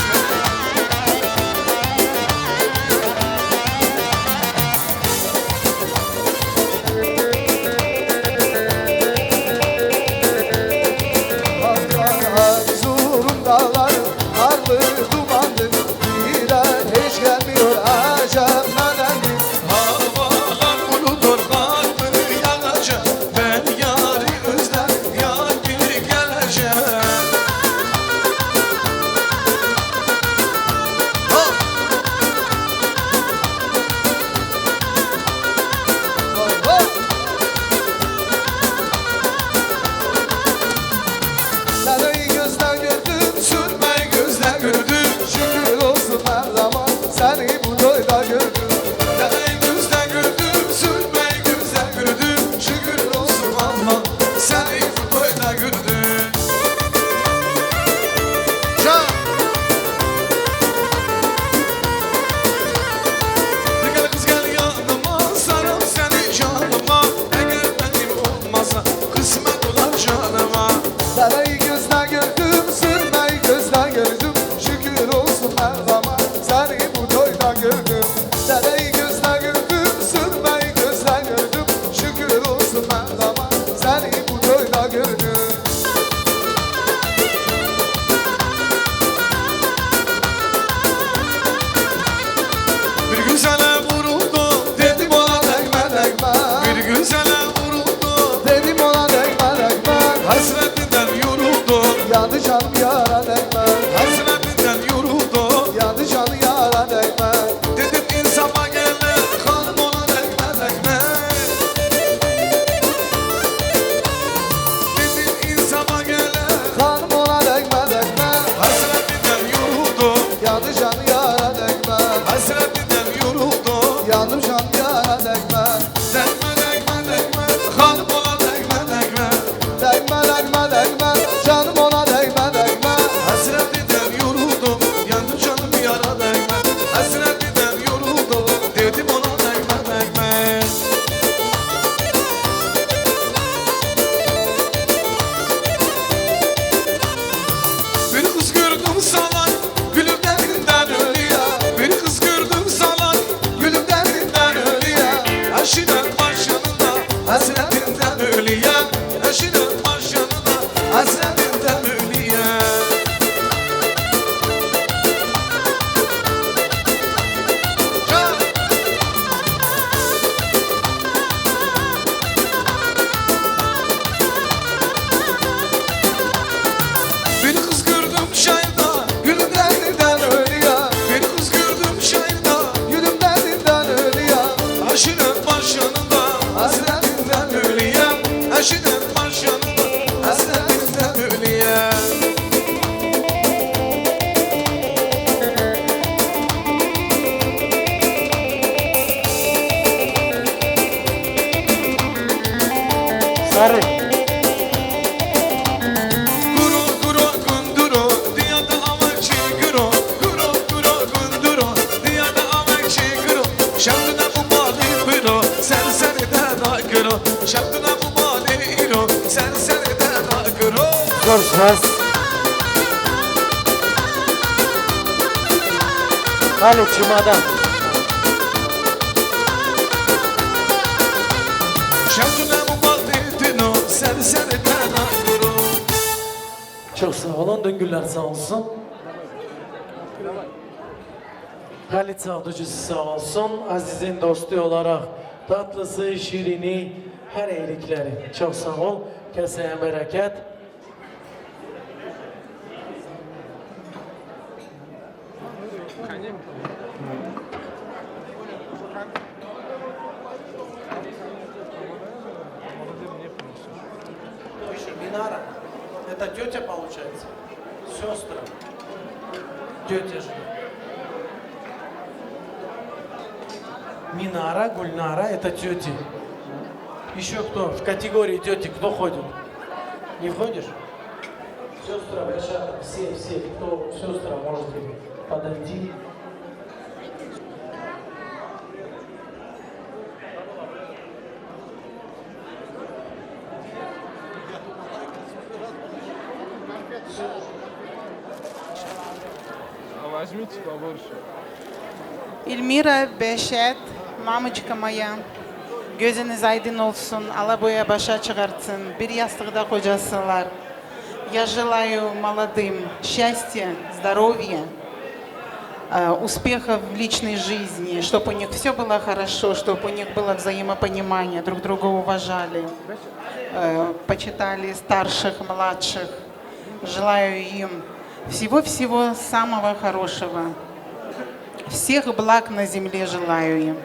Erzurum'da dağlar karlı dumanlı, giren hiç gelmiyor acemden endi. Havalar buludur karlı yanacak, ben yâri özlem yâr gibi geleceğim. da gönül. Bir güzele vuruldum, dedim ona değme değme. Bir güzele vuruldum, dedim ona değme değme. Hasretinden yoruldum, yandı canım yara değme. Hasretinden yoruldum, yandı canım yara değme. Dedim insana gele, kanım ona değme değme. Dedim insana gele, kanım ona değme değme. Hasretinden yoruldum, yandı canım yara değme. Hasretinden yoruldum, yandım canım yara değme. Değme değme değme, kanım ona değme değme. Değme değme değme, canım ona değme değme. Hasretinden yoruldum, yandım canım yara değme. Hasretinden yoruldum, dedim ona değme değme. Bir kız gördüm salak, gülüm derdinden ölüyor. Bir kız gördüm salak, gülüm derdinden ölüyor. Aşının başında, hasretinden ölüyor. Aşının başında, hasretinden ölüyor. Can! Bir kız gördüm şayda, gülüm derdinden ölüyor. Bir kız gördüm şayda, gülüm derdinden ölüyor. Aşının başında, hasretinden ölüyor. Aşının başında, hasretinden ölüyor. Sarı. Guru guru gunduru, dünyada amacı guru. Guru guru gunduru, dünyada amacı guru. Şartına bu mali biro, sen de da guru. Şartına bu mali iro, sen de da guru. Görüşürüz. Halit Cuma'dan. Şartına bu mali dino, sen de da guru. Çok sağ olun, döngüller sağ olsun. Halit Savducusu sağ olsun. Aziz'in dostu olarak tatlısı, şirini, her iyilikleri. Çok sağ ol. Keseye bereket. Минара. Это тетя получается? Сестра. Тетя же. Минара, Гульнара, это тети. Еще кто? В категории тети кто ходит? Не входишь? Сестра, Башата, все, кто сестра, можете подойти. Возьмите побольше. Elmira Beşet, mamıcıka moya. Gözünüz aydın olsun, Allah boya başa çıkartsın, bir yastıkta kocasılar. Я желаю молодым счастья, здоровья, успехов в личной жизни, чтобы у них все было хорошо, чтобы у них было взаимопонимание, друг друга уважали, почитали старших, младших. Желаю им всего-всего самого хорошего. Всех благ на земле желаю им.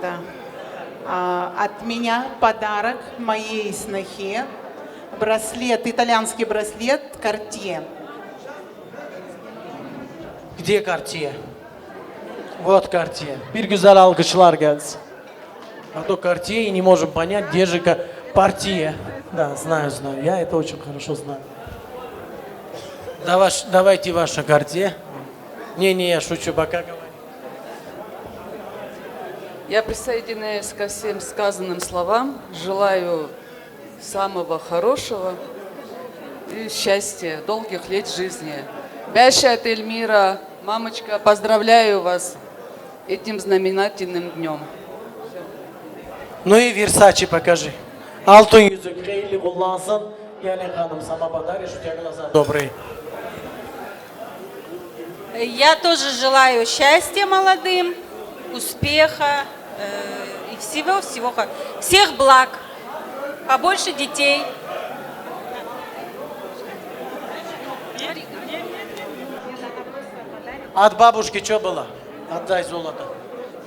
Да. От меня подарок моей снохе. Браслет, итальянский браслет Cartier. Где Cartier? Вот Cartier. Bir güzel alkışlar gelsin. А то Cartier и не можем понять, где же партия. Да, знаю. Я это очень хорошо знаю. Давайте ваше Cartier. Не, я шучу, пока говорю. Я присоединяюсь ко всем сказанным словам. Желаю самого хорошего и счастья, долгих лет жизни. Бяшат Эльмира, мамочка, поздравляю вас этим знаменательным днем. Nui Versace покажи. Altın yüzük hayırlı kullansın. Gelin hanım sana подаришь, у тебя глаза добрые. Я тоже желаю счастья молодым, успеха и всего-всего, всех благ, побольше детей. От бабушки что было? Отдай золото.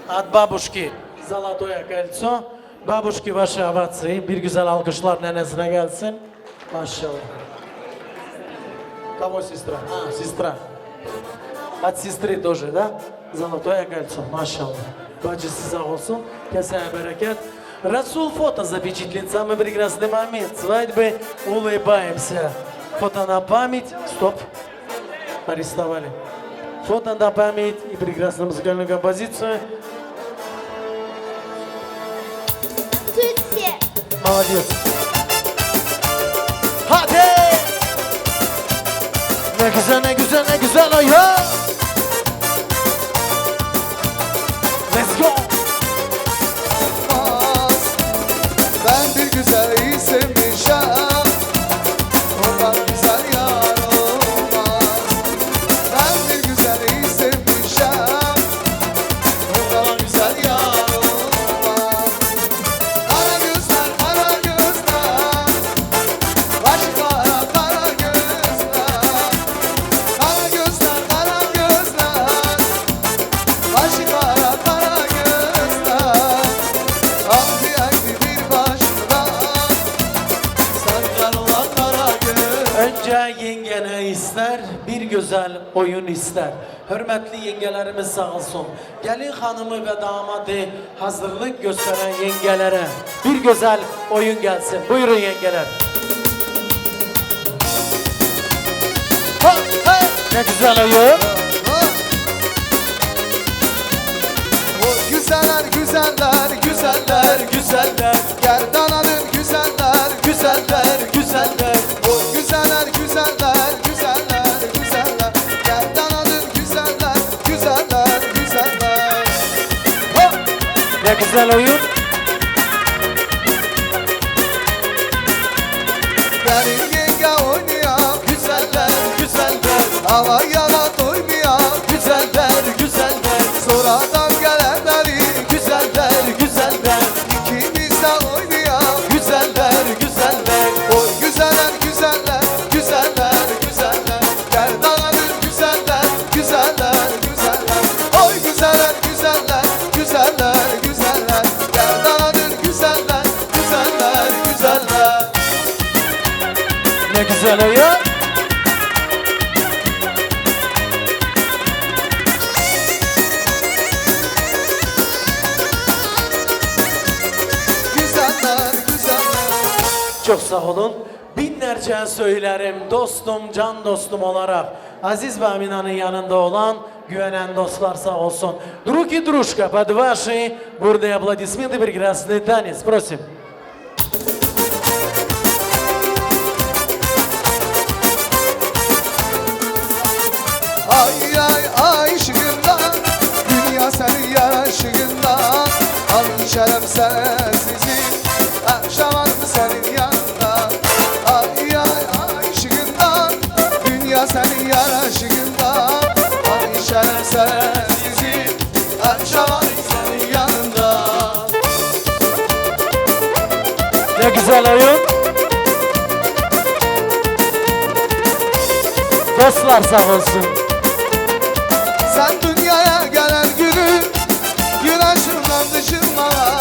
От бабушки золотое кольцо. Бабушки ваши овации. Bir güzel alkışlar nenesine gelsin. Maşallah. Кого сестра? А, сестра. От сестры тоже, да? Золотое кольцо. Машаллах. Бacısı sağ olsun. Kesene bereket. Расул фото запечатлит. Самый прекрасный момент свадьбы. Улыбаемся. Фото на память. Стоп. Арестовали. Фото на память и прекрасную музыкальную композицию. Молодец. Hadi! Ne güzel, ne güzel, ne güzel oyun. Let's go. Ben bir güzeli sevmişim, ondan güzel yar olmaz. Ben bir güzeli sevmişim, ondan güzel yar olmaz. Kara gözler, kara gözler, başı kara, kara gözler. Kara gözler, kara gözler, başı kara, kara gözler. Altı ekli bir başından, sarılar olan kara göz. Önce yengene ister, bir güzel oyun ister. Hürmetli yengelerimiz sağ olsun. Gelin hanımı ve damadı hazırlık gösteren yengelere bir güzel oyun gelsin. Buyurun yengeler. Ha, ha. Ne güzel oyun. O güzeller, güzeller, güzeller, güzeller. Gerdananın güzeller, güzeller, güzeller. O güzeller, güzeller, güzeller, güzeller. Gerdananın güzeller, güzeller, güzeller. Hop! Ne güzel oyun. Gelin yenge oynayan güzeller, güzeller. Hava yana doymayan güzeller, güzeller. Sonradan gelenleri güzeller, güzeller. İkimiz de oynayan güzeller, güzeller. Oy güzeller, güzeller, güzeller, güzeller. Gerdananın güzeller, güzeller, güzeller. Oy güzeller, güzeller, güzeller, güzeller. Gerdananın güzeller, güzeller, güzeller. Ne güzel oyun. Güzeller, güzeller. Çok sağ olun. Binlerce söylerim dostum, can dostum olarak. Aziz ve Amina'nın yanında olan güvenen dostlar sağ olsun. Други, дружка, под ваши бурные аплодисменты прекрасный танец. Просим. Ay ay ay ışığından, dünya senin yaraşığından. Al şeref sensizin, akşam alım senin yanında. Ay ay ay ışığından, dünya senin yaraşığından. Al şeref sensizin, akşam alım senin yanında. Ne güzel oyun. Dostlar sağ olsun. Sen dünyaya gelen günü güneşinden dışınmaya,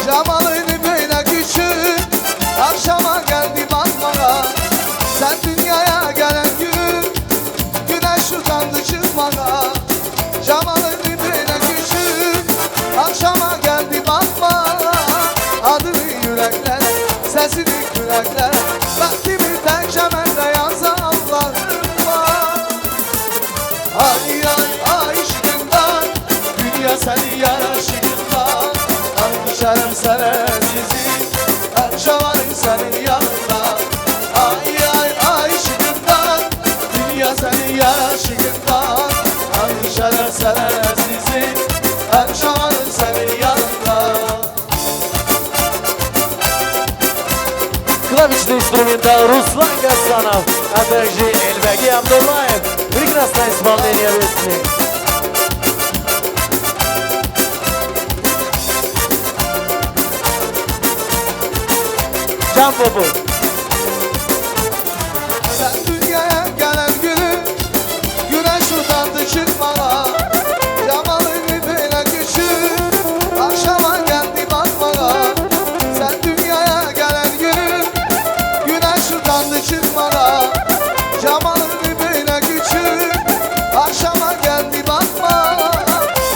cemalini böyle küçük akşama geldi bakmaya. Sen dünyaya gelen günü güneşinden dışınmaya, cemalini böyle küçük akşama geldi bakmaya. Adını yüreklere, sesini yüreklere, vaktimi tek şemende yazarlar. Ay ay ay ışığından, dünya seni yaraşığından. Ay şerem senesizi, akşamarın senin yanında. Ay ay ay ışığından, dünya seni yaraşığından. Ay şerem senesizi, akşamarın senin yanında. клавишный инструментал Руслан Гасанов, а также Эльбеги Абдуллаев. Прекрасное исполнение песни. Can Bobo. Sen dünyaya gelen günü güneş utandı çıkmana. Cemalini böyle küçük akşama geldi bakmana. Sen dünyaya gelen günü güneş utandı çıkmana. Cemalini böyle küçük akşama geldi bakma.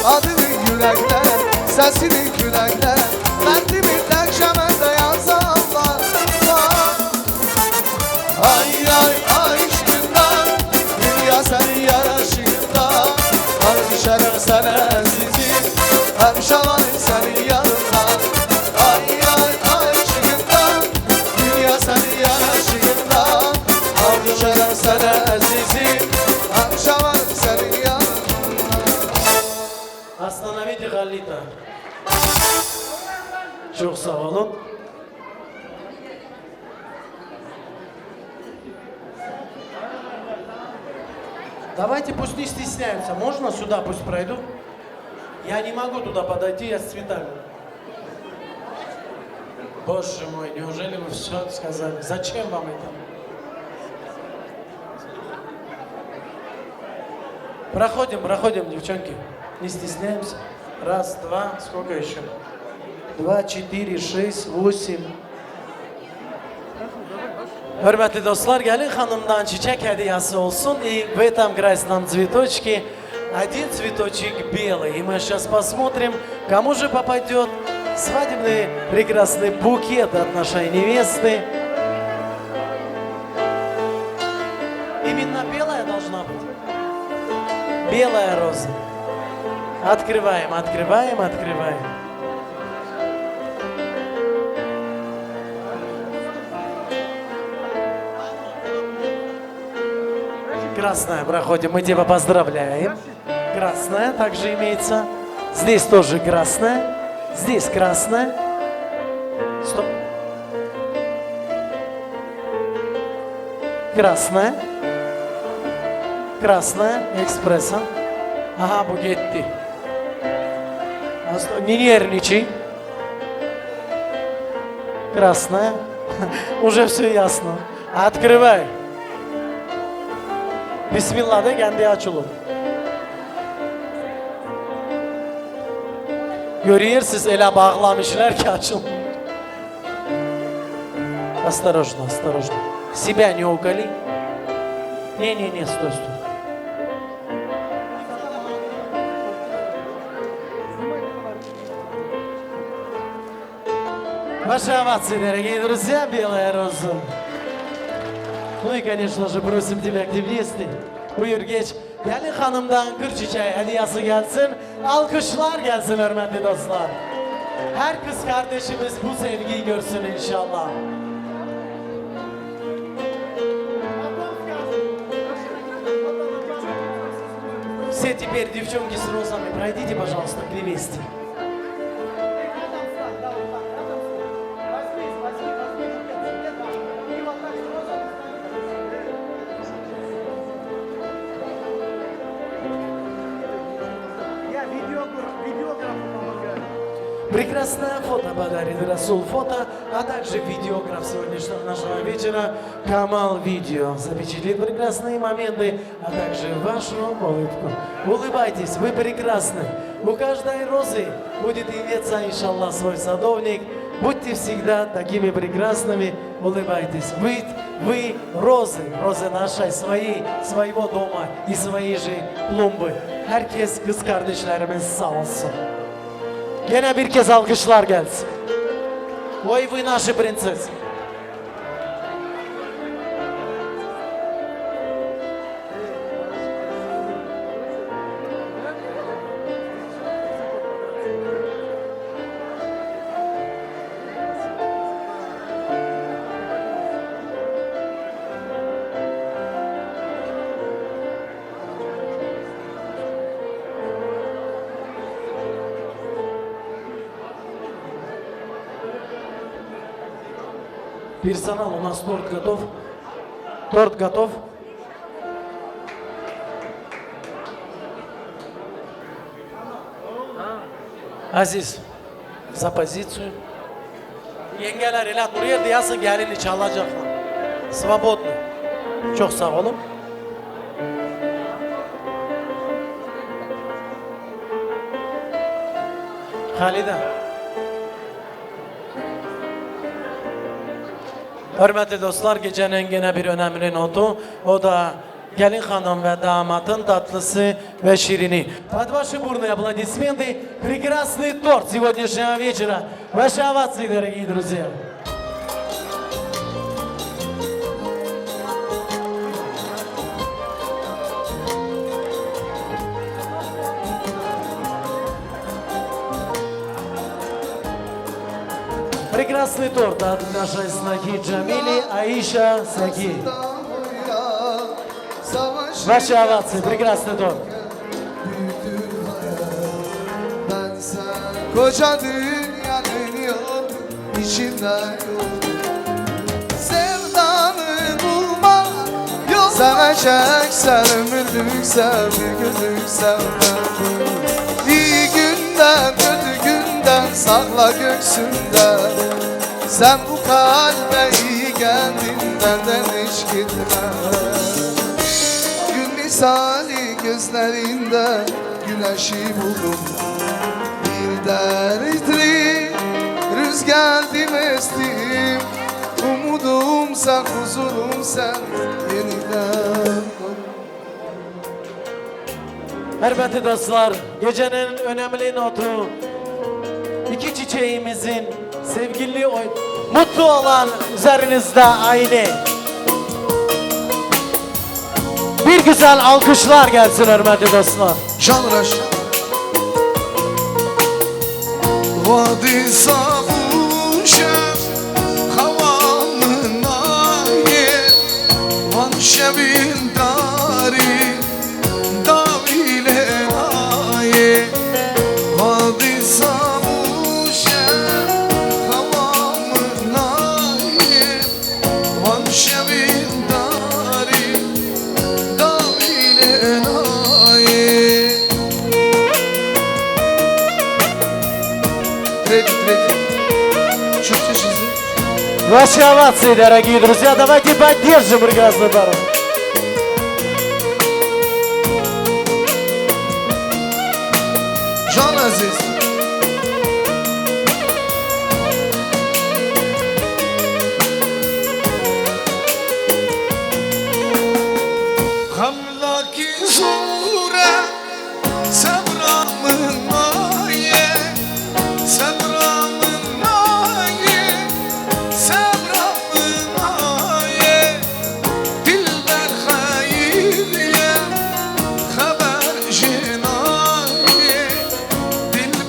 Adını yürekler, sesini külekler. Ben dibinde şemende yazanlar. Ay ay aşkından, dünya senin yaraşığında. Hem şeref sen azizim, hem şalan senin yanında. Ay ay aşkından, dünya senin yaraşığında. Hem şeref sen azizim, hem şalan senin yanında. Остановите Халита. Çok sağ olun. Давайте пусть не стесняются. Можно сюда пусть пройдут? Я не могу туда подойти, я с цветами. Боже мой, неужели вы все сказали? Зачем вам это? Проходим, девчонки. Не стесняемся. Раз, два, сколько еще? 2, 4, 6, 8. Hörmətli dostlar, gəlin xanımdan çiçək hədiyəsi olsun. И в этом красном цветочке один цветочек белый. И мы сейчас посмотрим, кому же попадет свадебный прекрасный букет от нашей невесты. Именно белая должна быть. Белая роза. Открываем. Красная, проходим, мы тебя поздравляем. Красная также имеется. Здесь тоже красная. Здесь красная. Стоп. Красная. Красная, экспресса. Ага, букетти. Не нервничай. Красная. Уже все ясно. Открывай. Bismillah de kendi açılır. Görüyorsunuz elə bağlamışlar ki açılır. Осторожно. Себя не уколи. Не, стой. Ваши овации, дорогие друзья, белая роза. Ну и, конечно же, просим тебя к невесте. Buyur geç. Gelin hanımdan kır çiçeği hediyesi gelsin. Alkışlar gelsin hürmetli dostlar. Her kız kardeşimiz bu sevgiyi görsün inşallah. Все теперь, девчонки с розами, пройдите, пожалуйста, к невесте. Прекрасное фото подарит Расул фото, а также видеограф сегодняшнего нашего вечера Камал Видео. Запечатлит прекрасные моменты, а также вашу улыбку. Улыбайтесь, вы прекрасны. У каждой розы будет иметься, иншаллах, свой садовник. Будьте всегда такими прекрасными, улыбайтесь. Вы розы нашей, своего дома и своей же клумбы. Herkes kız kardeşlerimiz sağ olsun. Gene bir kez alkışlar gelsin. Ой, вы наши принцессы. персонал у нас торт готов. Торт готов. Aziz, za позицию. Yengeler elə buraya deyəsin gəlini çalacaqlar. Svobodno. Çox sağ olun. Halide. Hörmətli dostlar, gecenin yine bir önemli notu. O da gelin hanım ve damatın tatlısı ve şirini. Под ваши бурные аплодисменты прекрасный торт сегодняшнего вечера. Ваши овации, дорогие друзья. Прекрасный торт от нашей снохи Джамили Аиша Саки. Ваши овации, прекрасный торт. Koca dünyanın yok içinde yok. Sevdanı bulmak yok. Seveceksen ömürlük sev, bir günlük sevme. İyi günden kötü günden sakla göksünde. Sen bu kalbe iyi geldin, benden hiç gitme. Gün misali gözlerinde güneşi buldum. Dertli rüzgardım estim. Umudum sen, huzurum sen yeniden. Hürmetli dostlar, gecenin önemli notu iki çiçeğimizin sevgili mutlu olan üzerinizde aynı. Bir güzel alkışlar gelsin hürmetli dostlar. Canraş. Vadi savuşem havanın aye Van şevin dari davile aye Vadi savuşem havanın aye Van şevin dari davile aye Ваши овации, дорогие друзья, давайте поддержим прекрасный пару. Can Aziz. Hamdaki sure sabramın aye sabramın aye sabramın aye dilber hayriye haber jinaye dilber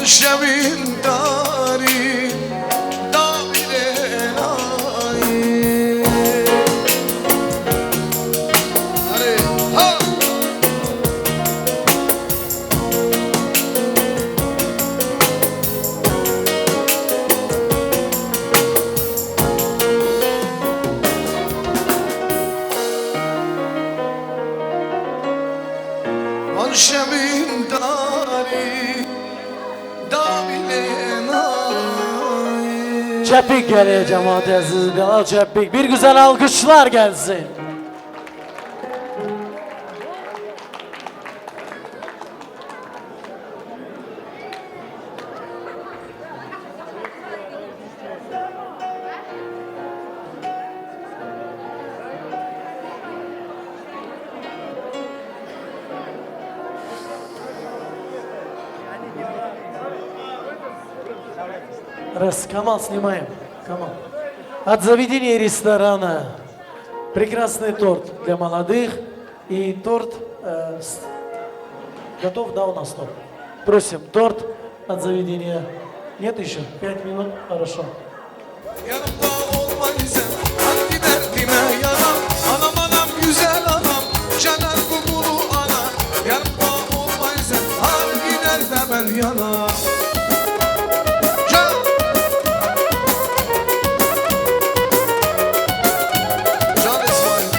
من شبین داری دامیلنایی آره ها من شبین داری دامیلنایی Çepik geliyor cemaat aziz. Bilal Çepik. Bir güzel alkışlar gelsin. Раз, Камал, снимаем. Камал. От заведения ресторана прекрасный торт для молодых. И торт готов, да, у нас торт? Просим, торт от заведения. Нет еще? 5 минут? Хорошо. Yanımda olmayınca hangi derdime yaram Anam anam güzel anam Caner kumulu ana Yanımda olmayınca hangi derde ben yanam Can Can İsmail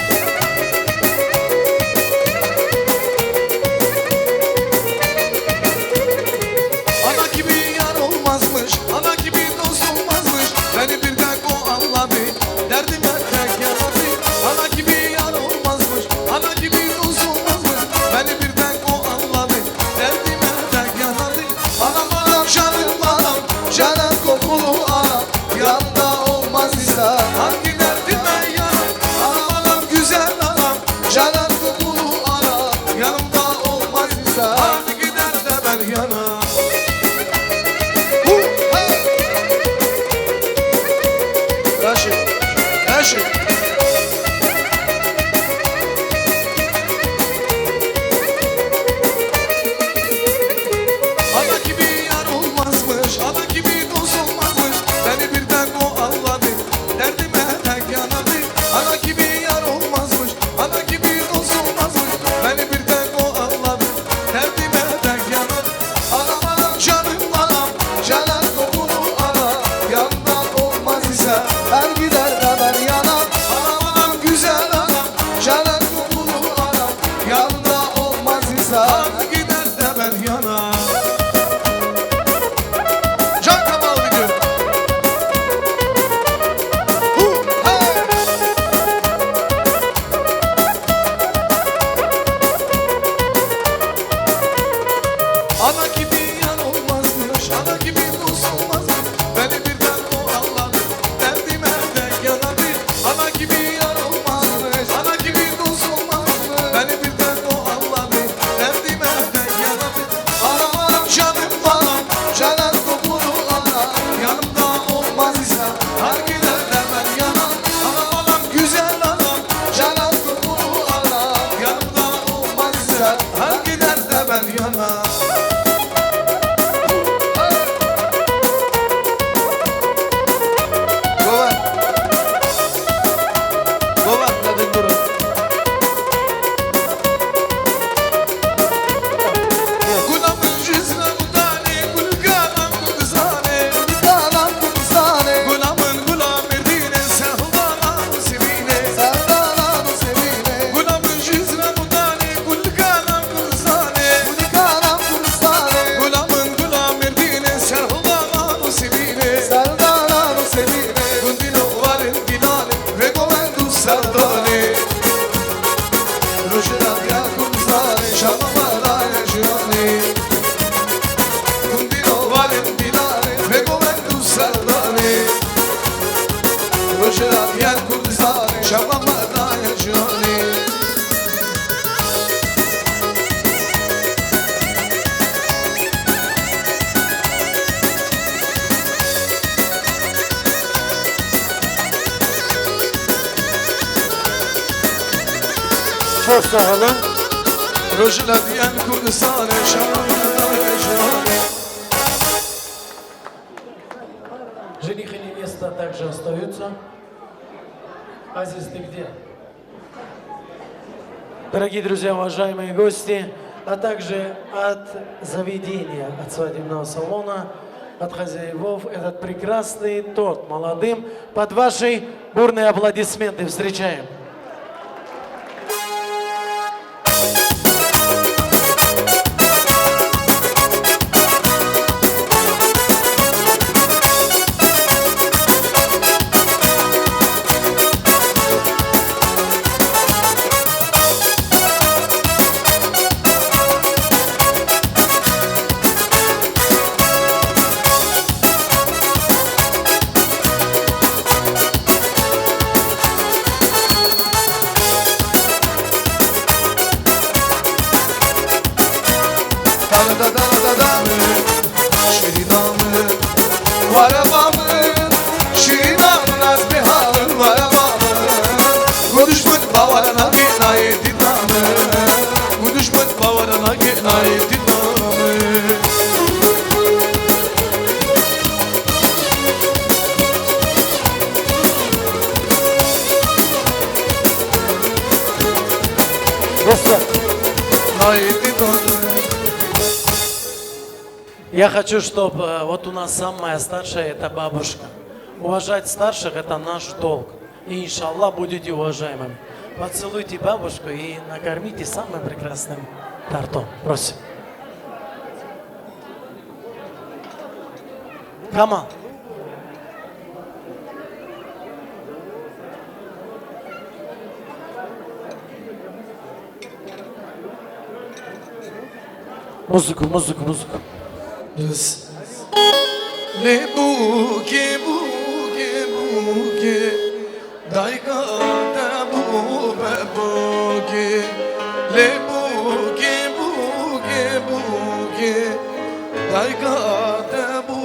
Ana gibi yar olmazmış Ana gibi dost olmazmış Beni bir tek o anladı Derdime tek yanadı Ana gibi yar olmazmış Ana gibi dost olmazmış Beni bir tek o anladı Derdime tek yanadı Anam anam canım anam Canan kokulu anam Yanında olmaz ise Hangi derdime yanam Anam anam güzel anam Canan kokulu anam Yanımda olmaz ise Hangi derde ben yanam Raşit, Raşit. Ana gibi yar olmazmış, ana gibi dost olmazmış. Beni bir tek o anladı, derdime tek yanadı. Ana gibi yar olmazmış, ana gibi dost olmazmış. Beni bir tek o anladı, derdime tek yanadı. Anam anam canım anam, canan kokulu anam. Yandan olmaz ise her gider de ben yanam. Anam anam güzel anam, canan kokulu anam. Yanında olmaz ise her gider de ben yanam. Can Kamal video. Hey. Ana gibi yan olmazmış, ana gibi dost olmazmış. Beni birden o anladı, derdime tek yanadı. Ana gibi yan olmazmış, ana gibi dost olmazmış. Beni birden o anladı, derdime tek yanadı. Anam anam canım anam, canan kokulu anam. Yanımda olmaz ise hangi derde ben yanam. Anam anam güzel anam, canan kokulu anam. Yanımda olmaz ise hangi derde ben yanam. Govan. Govan kadın durun. Gulamın yüzüne mudane, gulganam kuduzane. Gulganam kuduzane. Gulamın gulam erdine, sevdanam sevine. Sevdanam sevine. Gulamın yüzüne mudane, gulganam kuduzane. Gulganam kuduzane. Gulamın gulam erdine, sevdanam sevine. Sevdanam sevine. Gundino varın bilale, ve govendu sardane. Rojdan ya kuduzane, şamamara yaşane. Gundino varın bilale, ve govendu sardane. Rojdan ya kuduzane, şamamara yaşane. Çok sağ olun. Rojdan ya kuduzane, şamamara yaşane. Жених и невеста также остаются. Азиз, ты где? Дорогие друзья, уважаемые гости, а также от заведения, от свадебного салона, от хозяевов, этот прекрасный торт молодым. Под ваши бурные аплодисменты встречаем. Я хочу, чтобы вот у нас самая старшая это бабушка. Уважать старших это наш долг. И иншаллах будете уважаемыми. Поцелуйте бабушку и накормите самым прекрасным тортом. Просим. Камал. Музыку. Yes. Le buge Daika da bu buge Le buge Daika da bu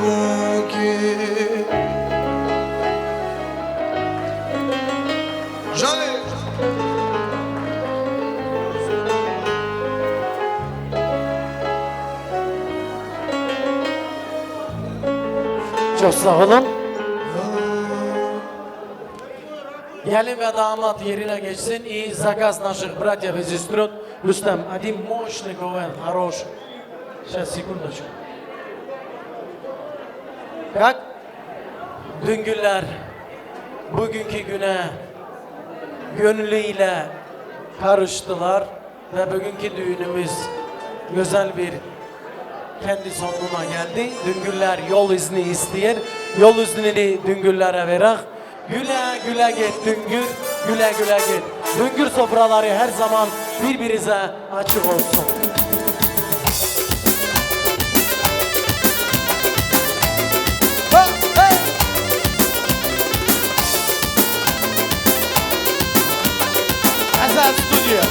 buge Jamais Çok sağ olun. Gelin ve damat yerine geçsin. И заказ наших братьев и сестер. Рустам, один мощный говен, хороший. Сейчас, секундочку. Как? Düngüller bugünkü güne gönlüyle karıştılar ve bugünkü düğünümüz güzel bir kendi sonuna geldi. Düngüller yol izni isteyer. Yol iznini düngüllere verək. Güle güle git düngür, güle güle git. Düngür sofraları her zaman birbirinize açık olsun. Azal Studio.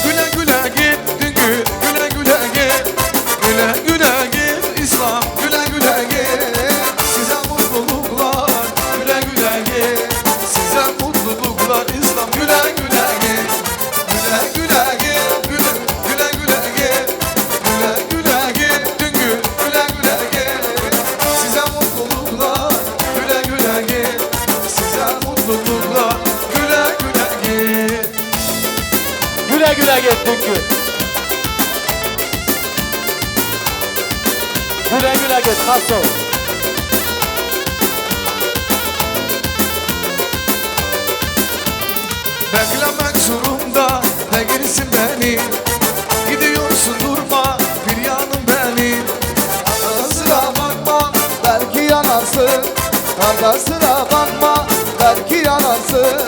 Güle güle git düngür, güle güle git. Güle güle git İslam, güle güle git. Size mutluluklar, güle güle git. Size mutluluklar İslam, güle güle git. Güle güle git, güle güle git. Güle güle git düngür, güle güle git. Size mutluluklar, güle güle git. Size mutluluklar, güle güle git. Güle güle git düngür. Güle güle git Haso. Beklemek zorunda değilsin beni. Gidiyorsun durma bir yanım benim. Arada sıra bakma belki yanarsın. Arada sıra bakma belki yanarsın.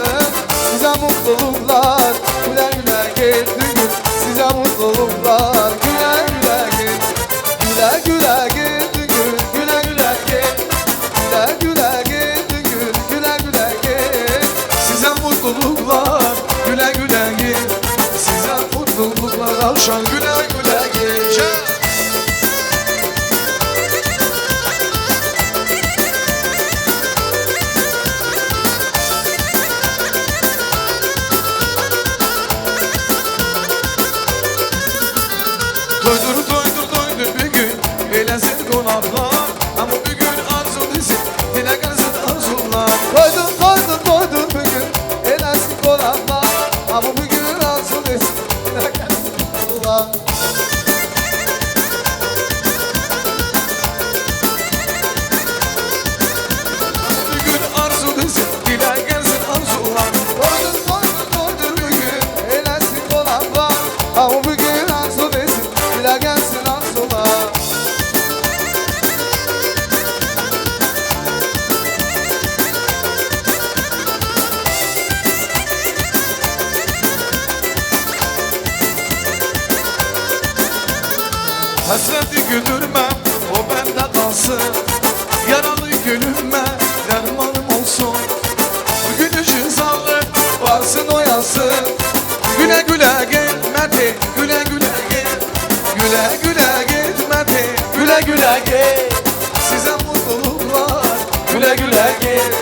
Size mutluluklar güle güle git düngür. Size mutluluklar güle güle git. Güle güle git düngür, güle güle git. Güle güle git düngür, güle güle git. Size mutluluklar güle güle git. Size mutluluklar avşan güle güle git. Toydur bir gün eylesin konak güle güle gel. Size mutluluklar, güle güle gel.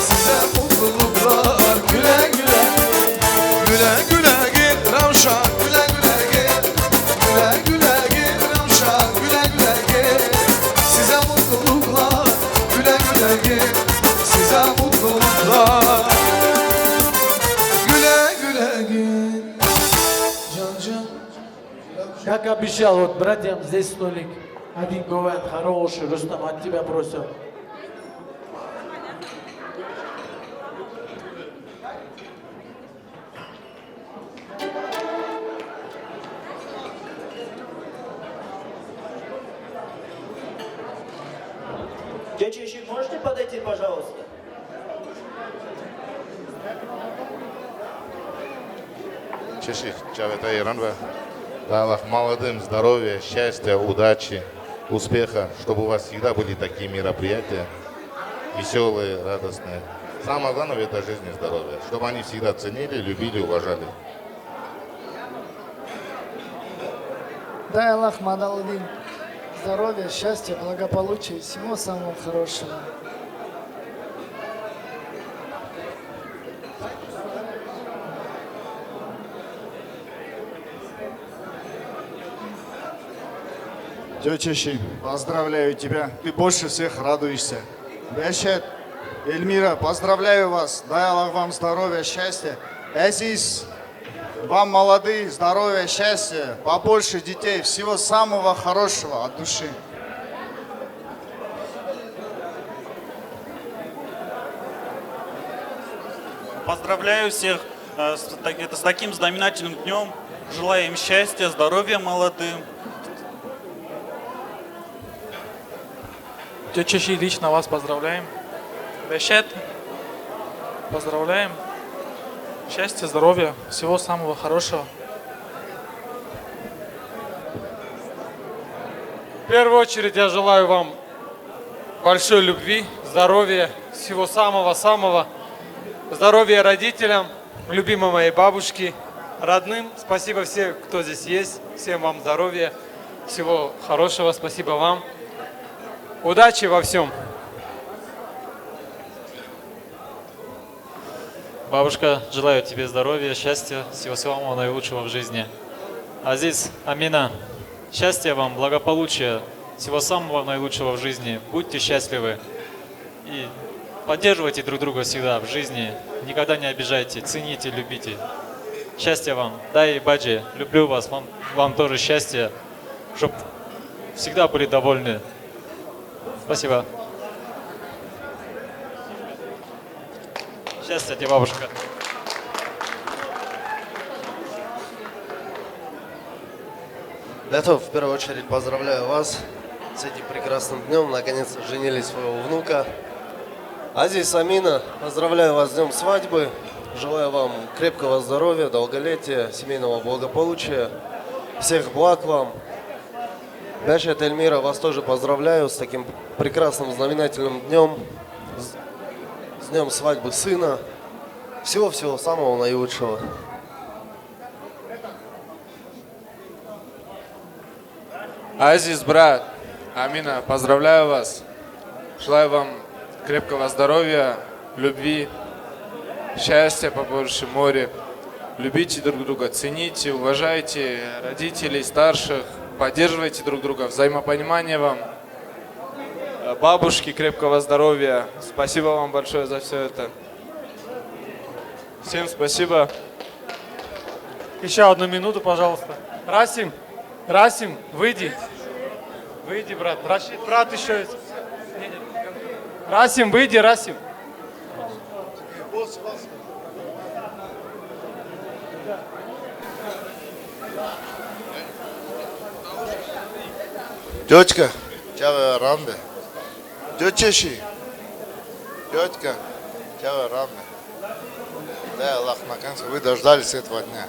Size mutluluklar, güle güle gel. Güle güle gel Ravşan, güle güle gel. Güle güle gel Ravşan, güle güle gel. Size mutluluklar, güle güle gel. Size mutluluklar, güle güle gel. Can can. Как обещал, вот братьям здесь столик. Один говорит, хороший, Рустам, от тебя просят. Дядя Ищик, можете подойти, пожалуйста? Чеших, Чавета Иранва. Дай Аллах молодым здоровья, счастья, удачи, успеха, чтобы у вас всегда были такие мероприятия, веселые, радостные. Самое главное в этой жизни здоровье, чтобы они всегда ценили, любили, уважали. Дай Аллах молодым здоровья, счастья, благополучия, всего самого хорошего. Тетя Щи, поздравляю тебя, ты больше всех радуешься. Бешет, Эльмира, поздравляю вас, дай Аллах вам здоровья, счастья. Азиз, вам молодые, здоровья, счастья, побольше детей, всего самого хорошего от души. Поздравляю всех с таким знаменательным днем. Желаю им счастья, здоровья молодым. Тетя Щи, лично вас поздравляем. Бешет, поздравляем. Счастья, здоровья, всего самого хорошего. В первую очередь я желаю вам большой любви, здоровья, всего самого-самого. Здоровья родителям, любимой моей бабушке, родным. Спасибо всем, кто здесь есть. Всем вам здоровья, всего хорошего. Спасибо вам. Удачи во всем. Бабушка, желаю тебе здоровья, счастья, всего самого наилучшего в жизни. Азиз, Амина, счастья вам, благополучия, всего самого наилучшего в жизни. Будьте счастливы и поддерживайте друг друга всегда в жизни. Никогда не обижайте, цените, любите. Счастья вам. Дай Баджи, люблю вас, вам тоже счастья, чтобы всегда были довольны. Спасибо. Счастья тебе, бабушка. Летов, в первую очередь поздравляю вас с этим прекрасным днем. Наконец-то женили своего внука. Азиз, Амина, поздравляю вас с днем свадьбы. Желаю вам крепкого здоровья, долголетия, семейного благополучия. Всех благ вам. Бешет, Эльмира, вас тоже поздравляю с таким прекрасным знаменательным днем. С днем свадьбы сына. Всего-всего самого наилучшего. Азиз, брат, Амина, поздравляю вас. Желаю вам крепкого здоровья, любви, счастья побольше, море. Любите друг друга, цените, уважайте родителей, старших, поддерживайте друг друга, взаимопонимание вам. Бабушке крепкого здоровья. Спасибо вам большое за все это. Всем спасибо. Еще одну минуту, пожалуйста. Расим, выйди. Выйди, брат. Рашид, брат еще есть. Расим, выйди, Расим. Тетка, Чава Рамбе. Тетя Щи, тетка, Чава Рамбе. Дай Аллах, наконец-то вы дождались этого дня.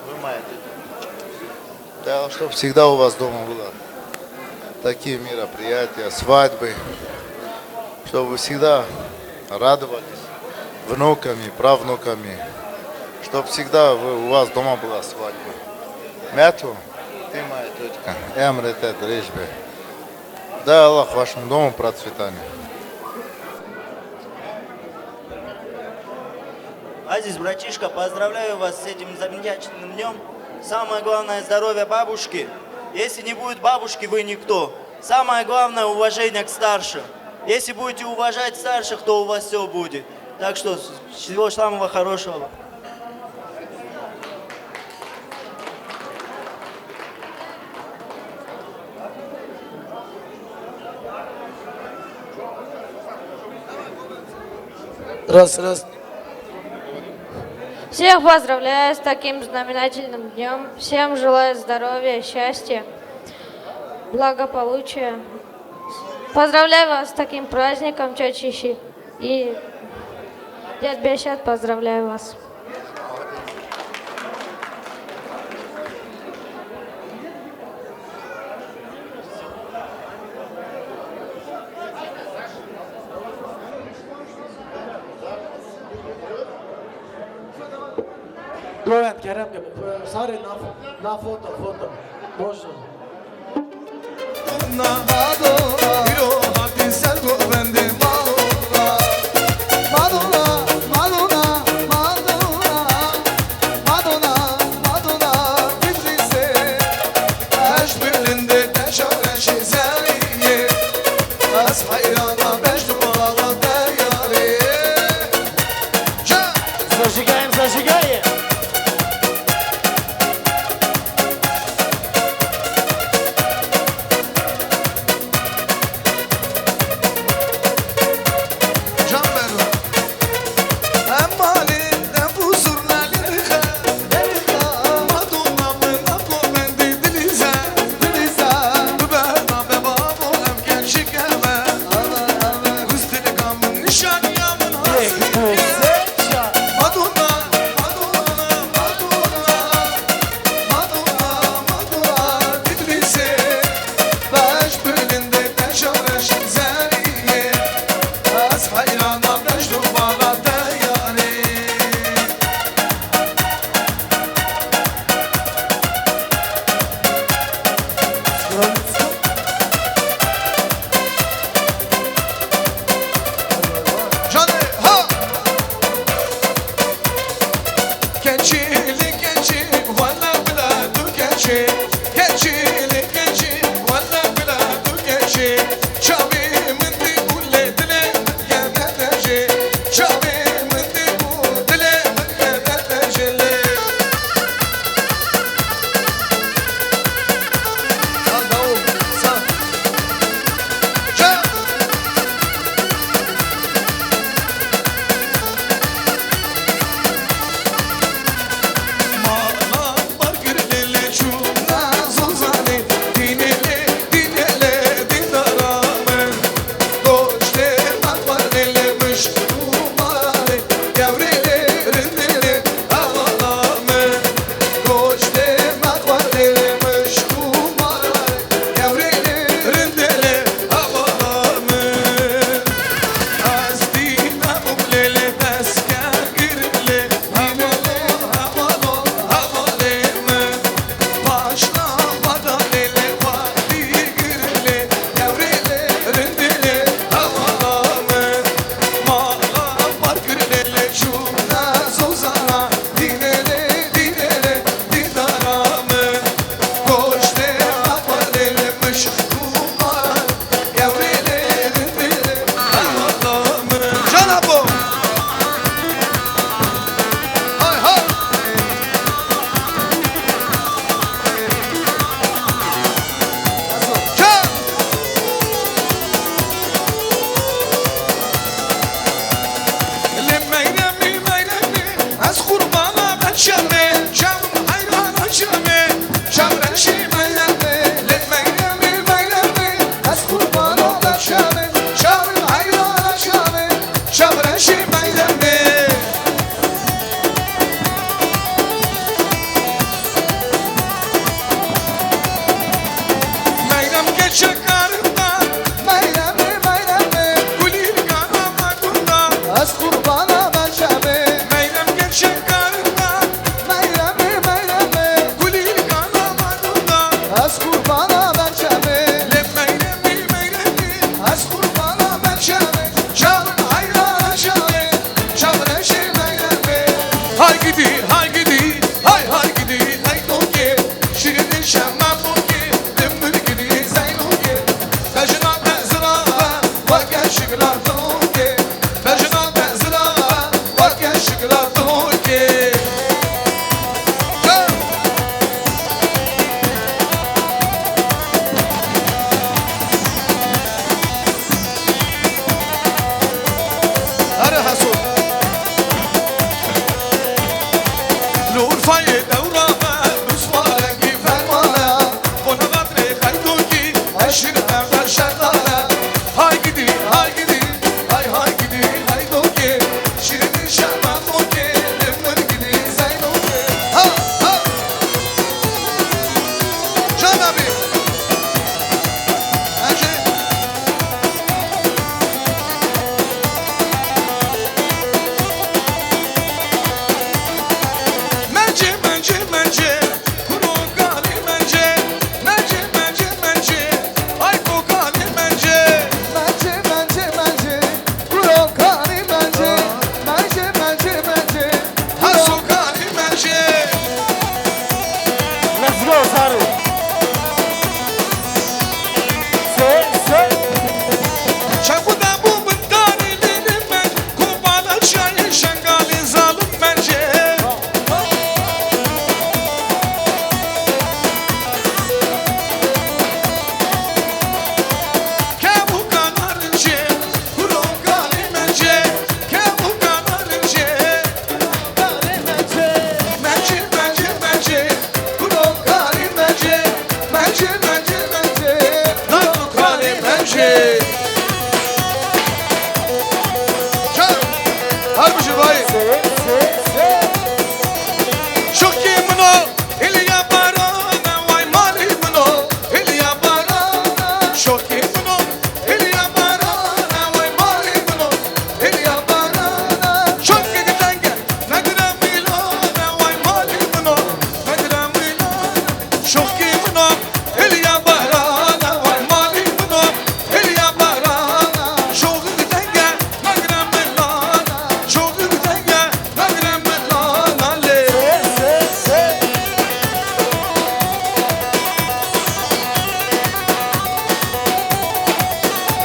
Вы моя тетя. Дай Аллах, чтобы всегда у вас дома было такие мероприятия, свадьбы, чтобы вы всегда радовались внуками, правнуками, чтобы всегда у вас дома была свадьба. Мяту, ты моя тетка, Эмритет Рижбе. Дай Аллах вашему дому процветания. Азиз, братишка, поздравляю вас с этим замечательным днем. Самое главное здоровье бабушки. Если не будет бабушки, вы никто. Самое главное уважение к старшим. Если будете уважать старших, то у вас все будет. Так что всего самого хорошего. Раз. Всех поздравляю с таким знаменательным днем. Всем желаю здоровья, счастья, благополучия. Поздравляю вас с таким праздником, Чачищи. И дядь Бешат, поздравляю вас. Levent, Kerem, sorry, na foto. Можно. Зажигаем. şıklardıke Berjina benzina Varken şıklardıke Hadi Hasu L'Urfa'yı devrame Müsmarengi fermane Bonavatri hayduki Eşir evvel şerdane Hay gidi hay gidi hay gidi hayduki Şirini şermen doki Limler gidi zeyduki Ha ha Can abi Ece Mence mence mence Kurogani mence Mence mence mence Ay kokani mence Mence mence mence Kurokani mence Mence mence mence Hasukani mence Let's go Sarı Çabuda bu mıntani dilim ben Kubala çayı şengali zalim bence Kebu kanarınca Kurogani mence Kebu kanarınca Mence mence mence Kurogani mence Mence mence mence Kurogani mence Harbi vay. Şoki mno, ilya barana, vay mali mno, ilya barana. Şoki mno, ilya barana, vay mali mno, ilya barana. Şoki gidenge, nagra milana, vay mali mno, nagra milana. Şoki mno, ilya barana, vay mali mno, ilya barana. Şoki gidenge, nagra milana, şoki gidenge, nagra milana le.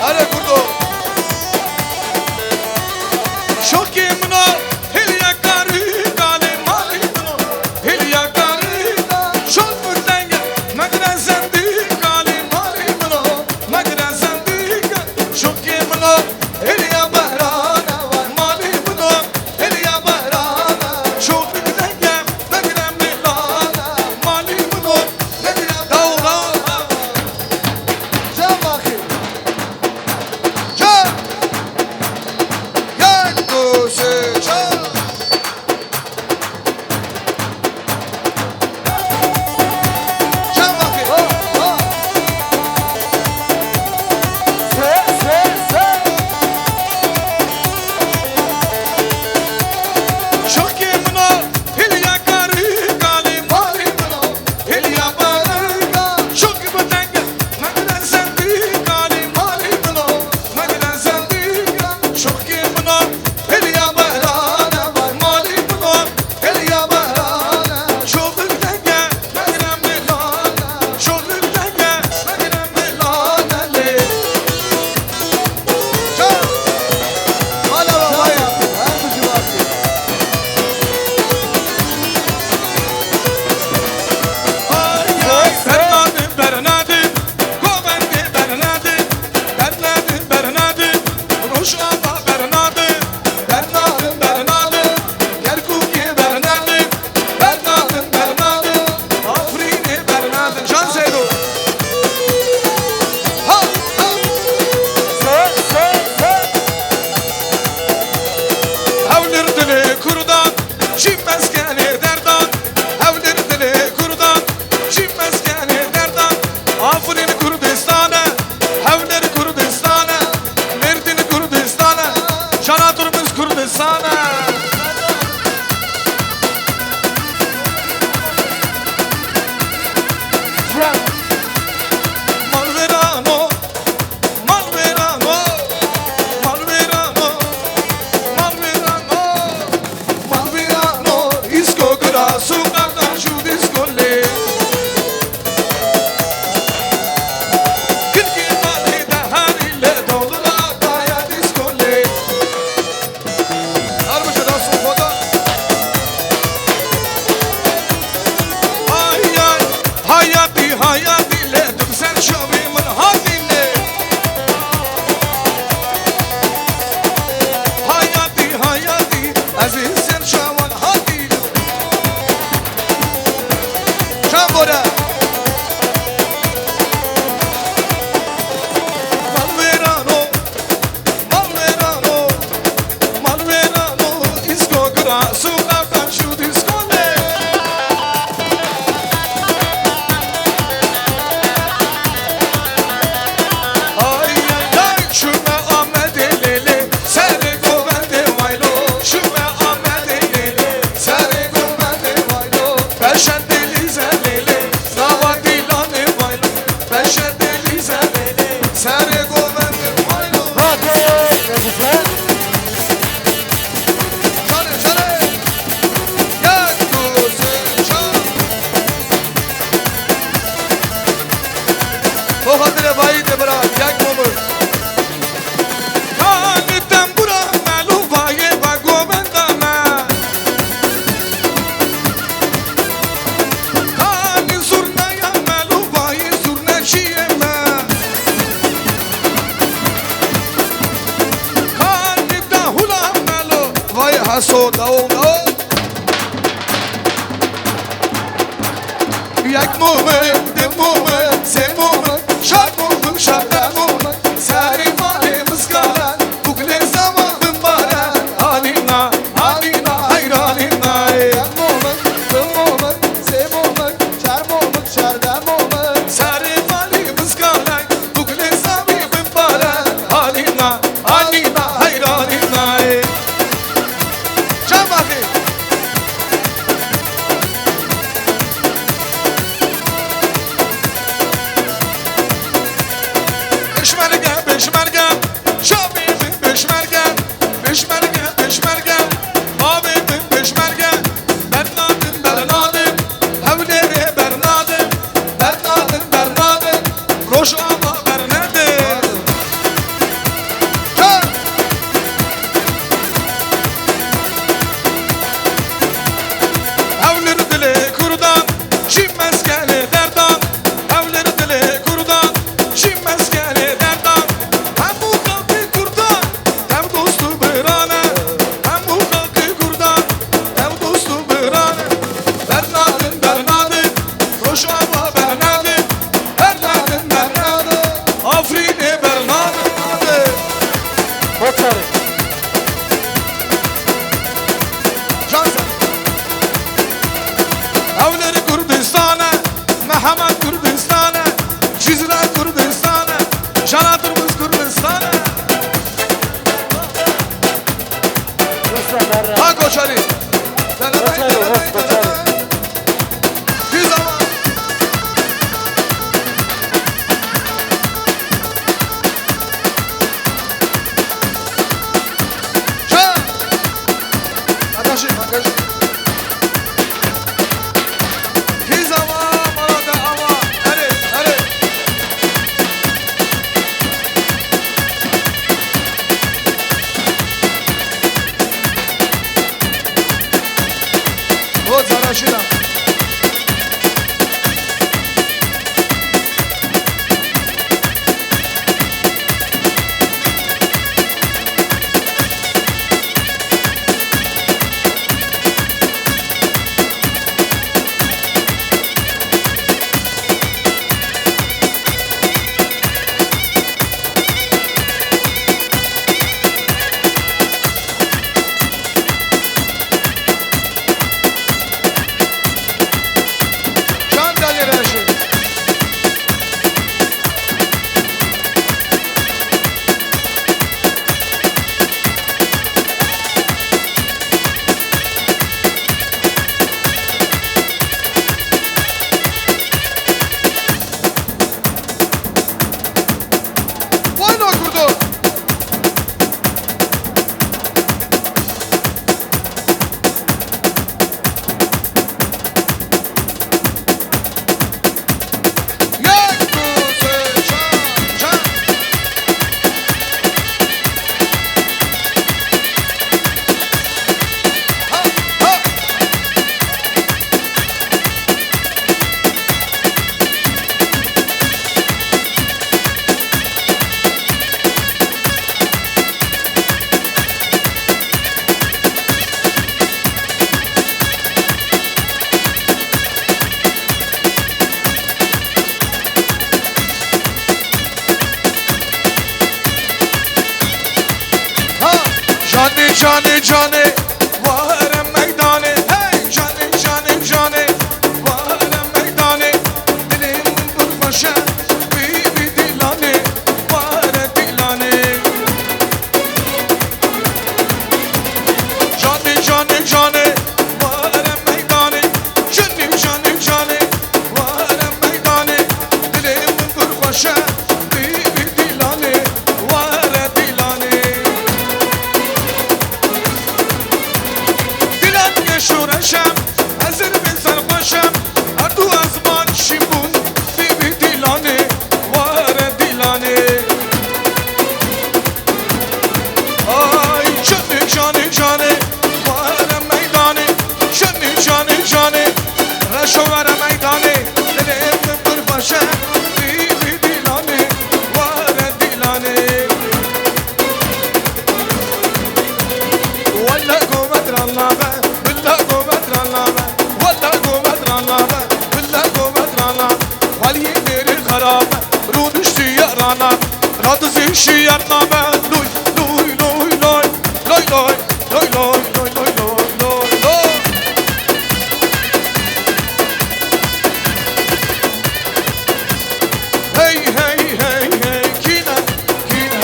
Hadi kurdu. Şoki mno, ilya kari, kale mali mno, ilya kari. Şoki gidenge, nagra zendi, kale mali mno, nagra zendi. Şoki mno, ilya barana, vay mali mno, ilya barana. Şoki gidenge, nagra milana, mali mno, nagra davrana. Can bakayım Can! Gel kuşu can! Can bakayım. حسود یک مومن دو مومن سه مومن شاد مومن شاد مومن سری مالی مسکارن بگل زمان بمبارن آلینا آلینا حیرانینا یک مومن دو مومن سه مومن چهار مومن چهارده مومن سری مالی مسکارن بگل زمان بمبارن آلینا آلینا حیرانینا چند وقتی بشمرگم شابی بشمرگم بشمرگم آبی بشمرگم برنادم حوله برنادم روش آقا برنادم حوله دل کردان شیم مسکن دردان حوله دل کردان شیم مسکن دردان همو خاکی کردان هم دوستو برانه همو خاکی کردان هم دوستو برانه برنادم روش آقا برنادم آفرین برنادم Avleri Kürdistan'a, Mehmet Kürdistan'a, Cizre Kürdistan'a, Şanatırımız Kürdistan'a. Ha koçarı. Bir zaman. Çağ. Arkadaşım. His ama, malada ama. Hadi. O zaraşına. Can Daliraşı. Bueno kurdu. Canı varım meydanı hey canı varım meydanı dilim durmaşa bibi dilane var dilane canı varım meydanı canı varım meydanı dilim durmaşa bibi dilane var dilane Adı zişiyat naber Luy luy luy luy Luy luy luy luy luy luy luy luy luy Hey hey hey hey Kina Kina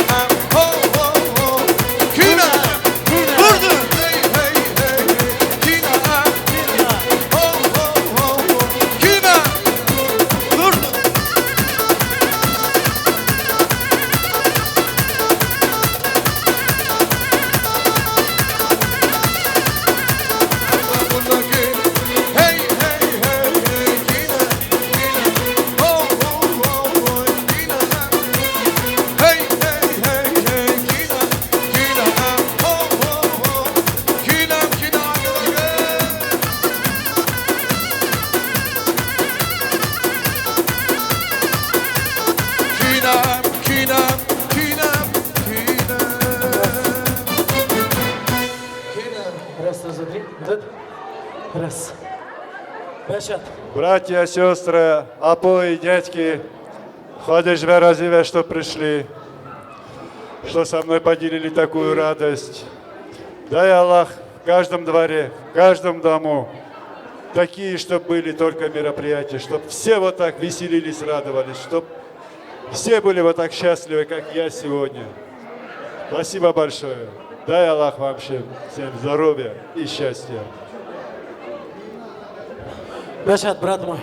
Ho ho ho Kina Vurdu Hey hey hey Kina Kina Ho ho ho Kina Vurdu Hey hey hey hey Kina Kina Ho ho ho Kina Hey hey hey hey Kina Kina Ho ho ho Kina Kina Kina Kina Kina Раз, разотри. Раз. Бешат. Братья, сестры, апо и дядьки, ходишь в разиве, что пришли, что со мной поделили такую радость. Дай Аллах в каждом дворе, в каждом дому такие, чтобы были только мероприятия, чтобы все вот так веселились, радовались, чтобы все были вот так счастливы, как я сегодня. Спасибо большое. Дай Аллах вам всем здоровья и счастья. Бешат, брат мой.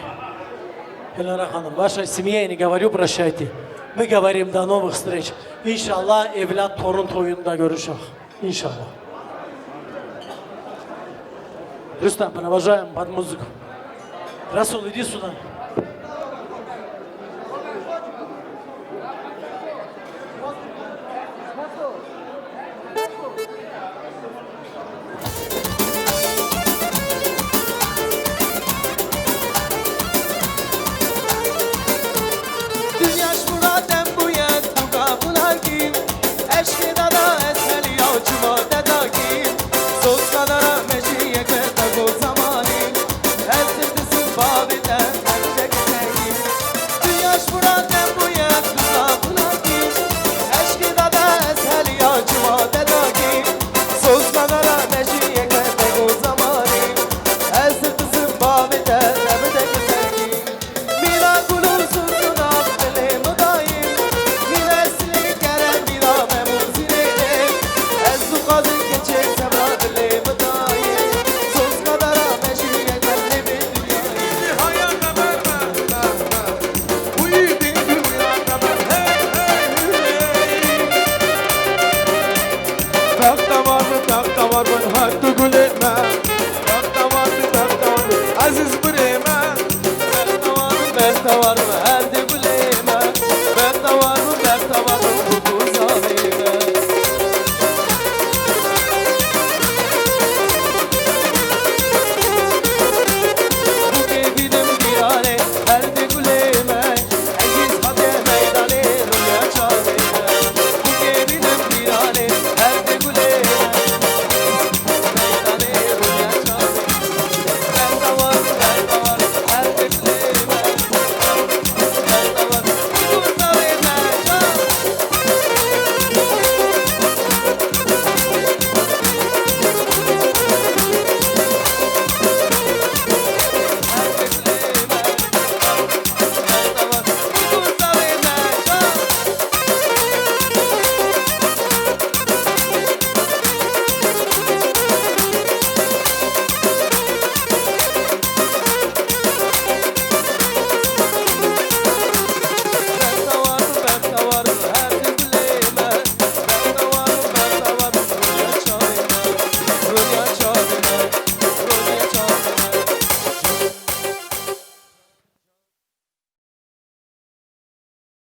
Эльнара ханым, вашей семье я не говорю прощайте. Мы говорим до новых встреч. Иншаллах, evlat torun toyunda görüşək. Иншаллах. Рустам, провожаем под музыку. Расул, иди сюда.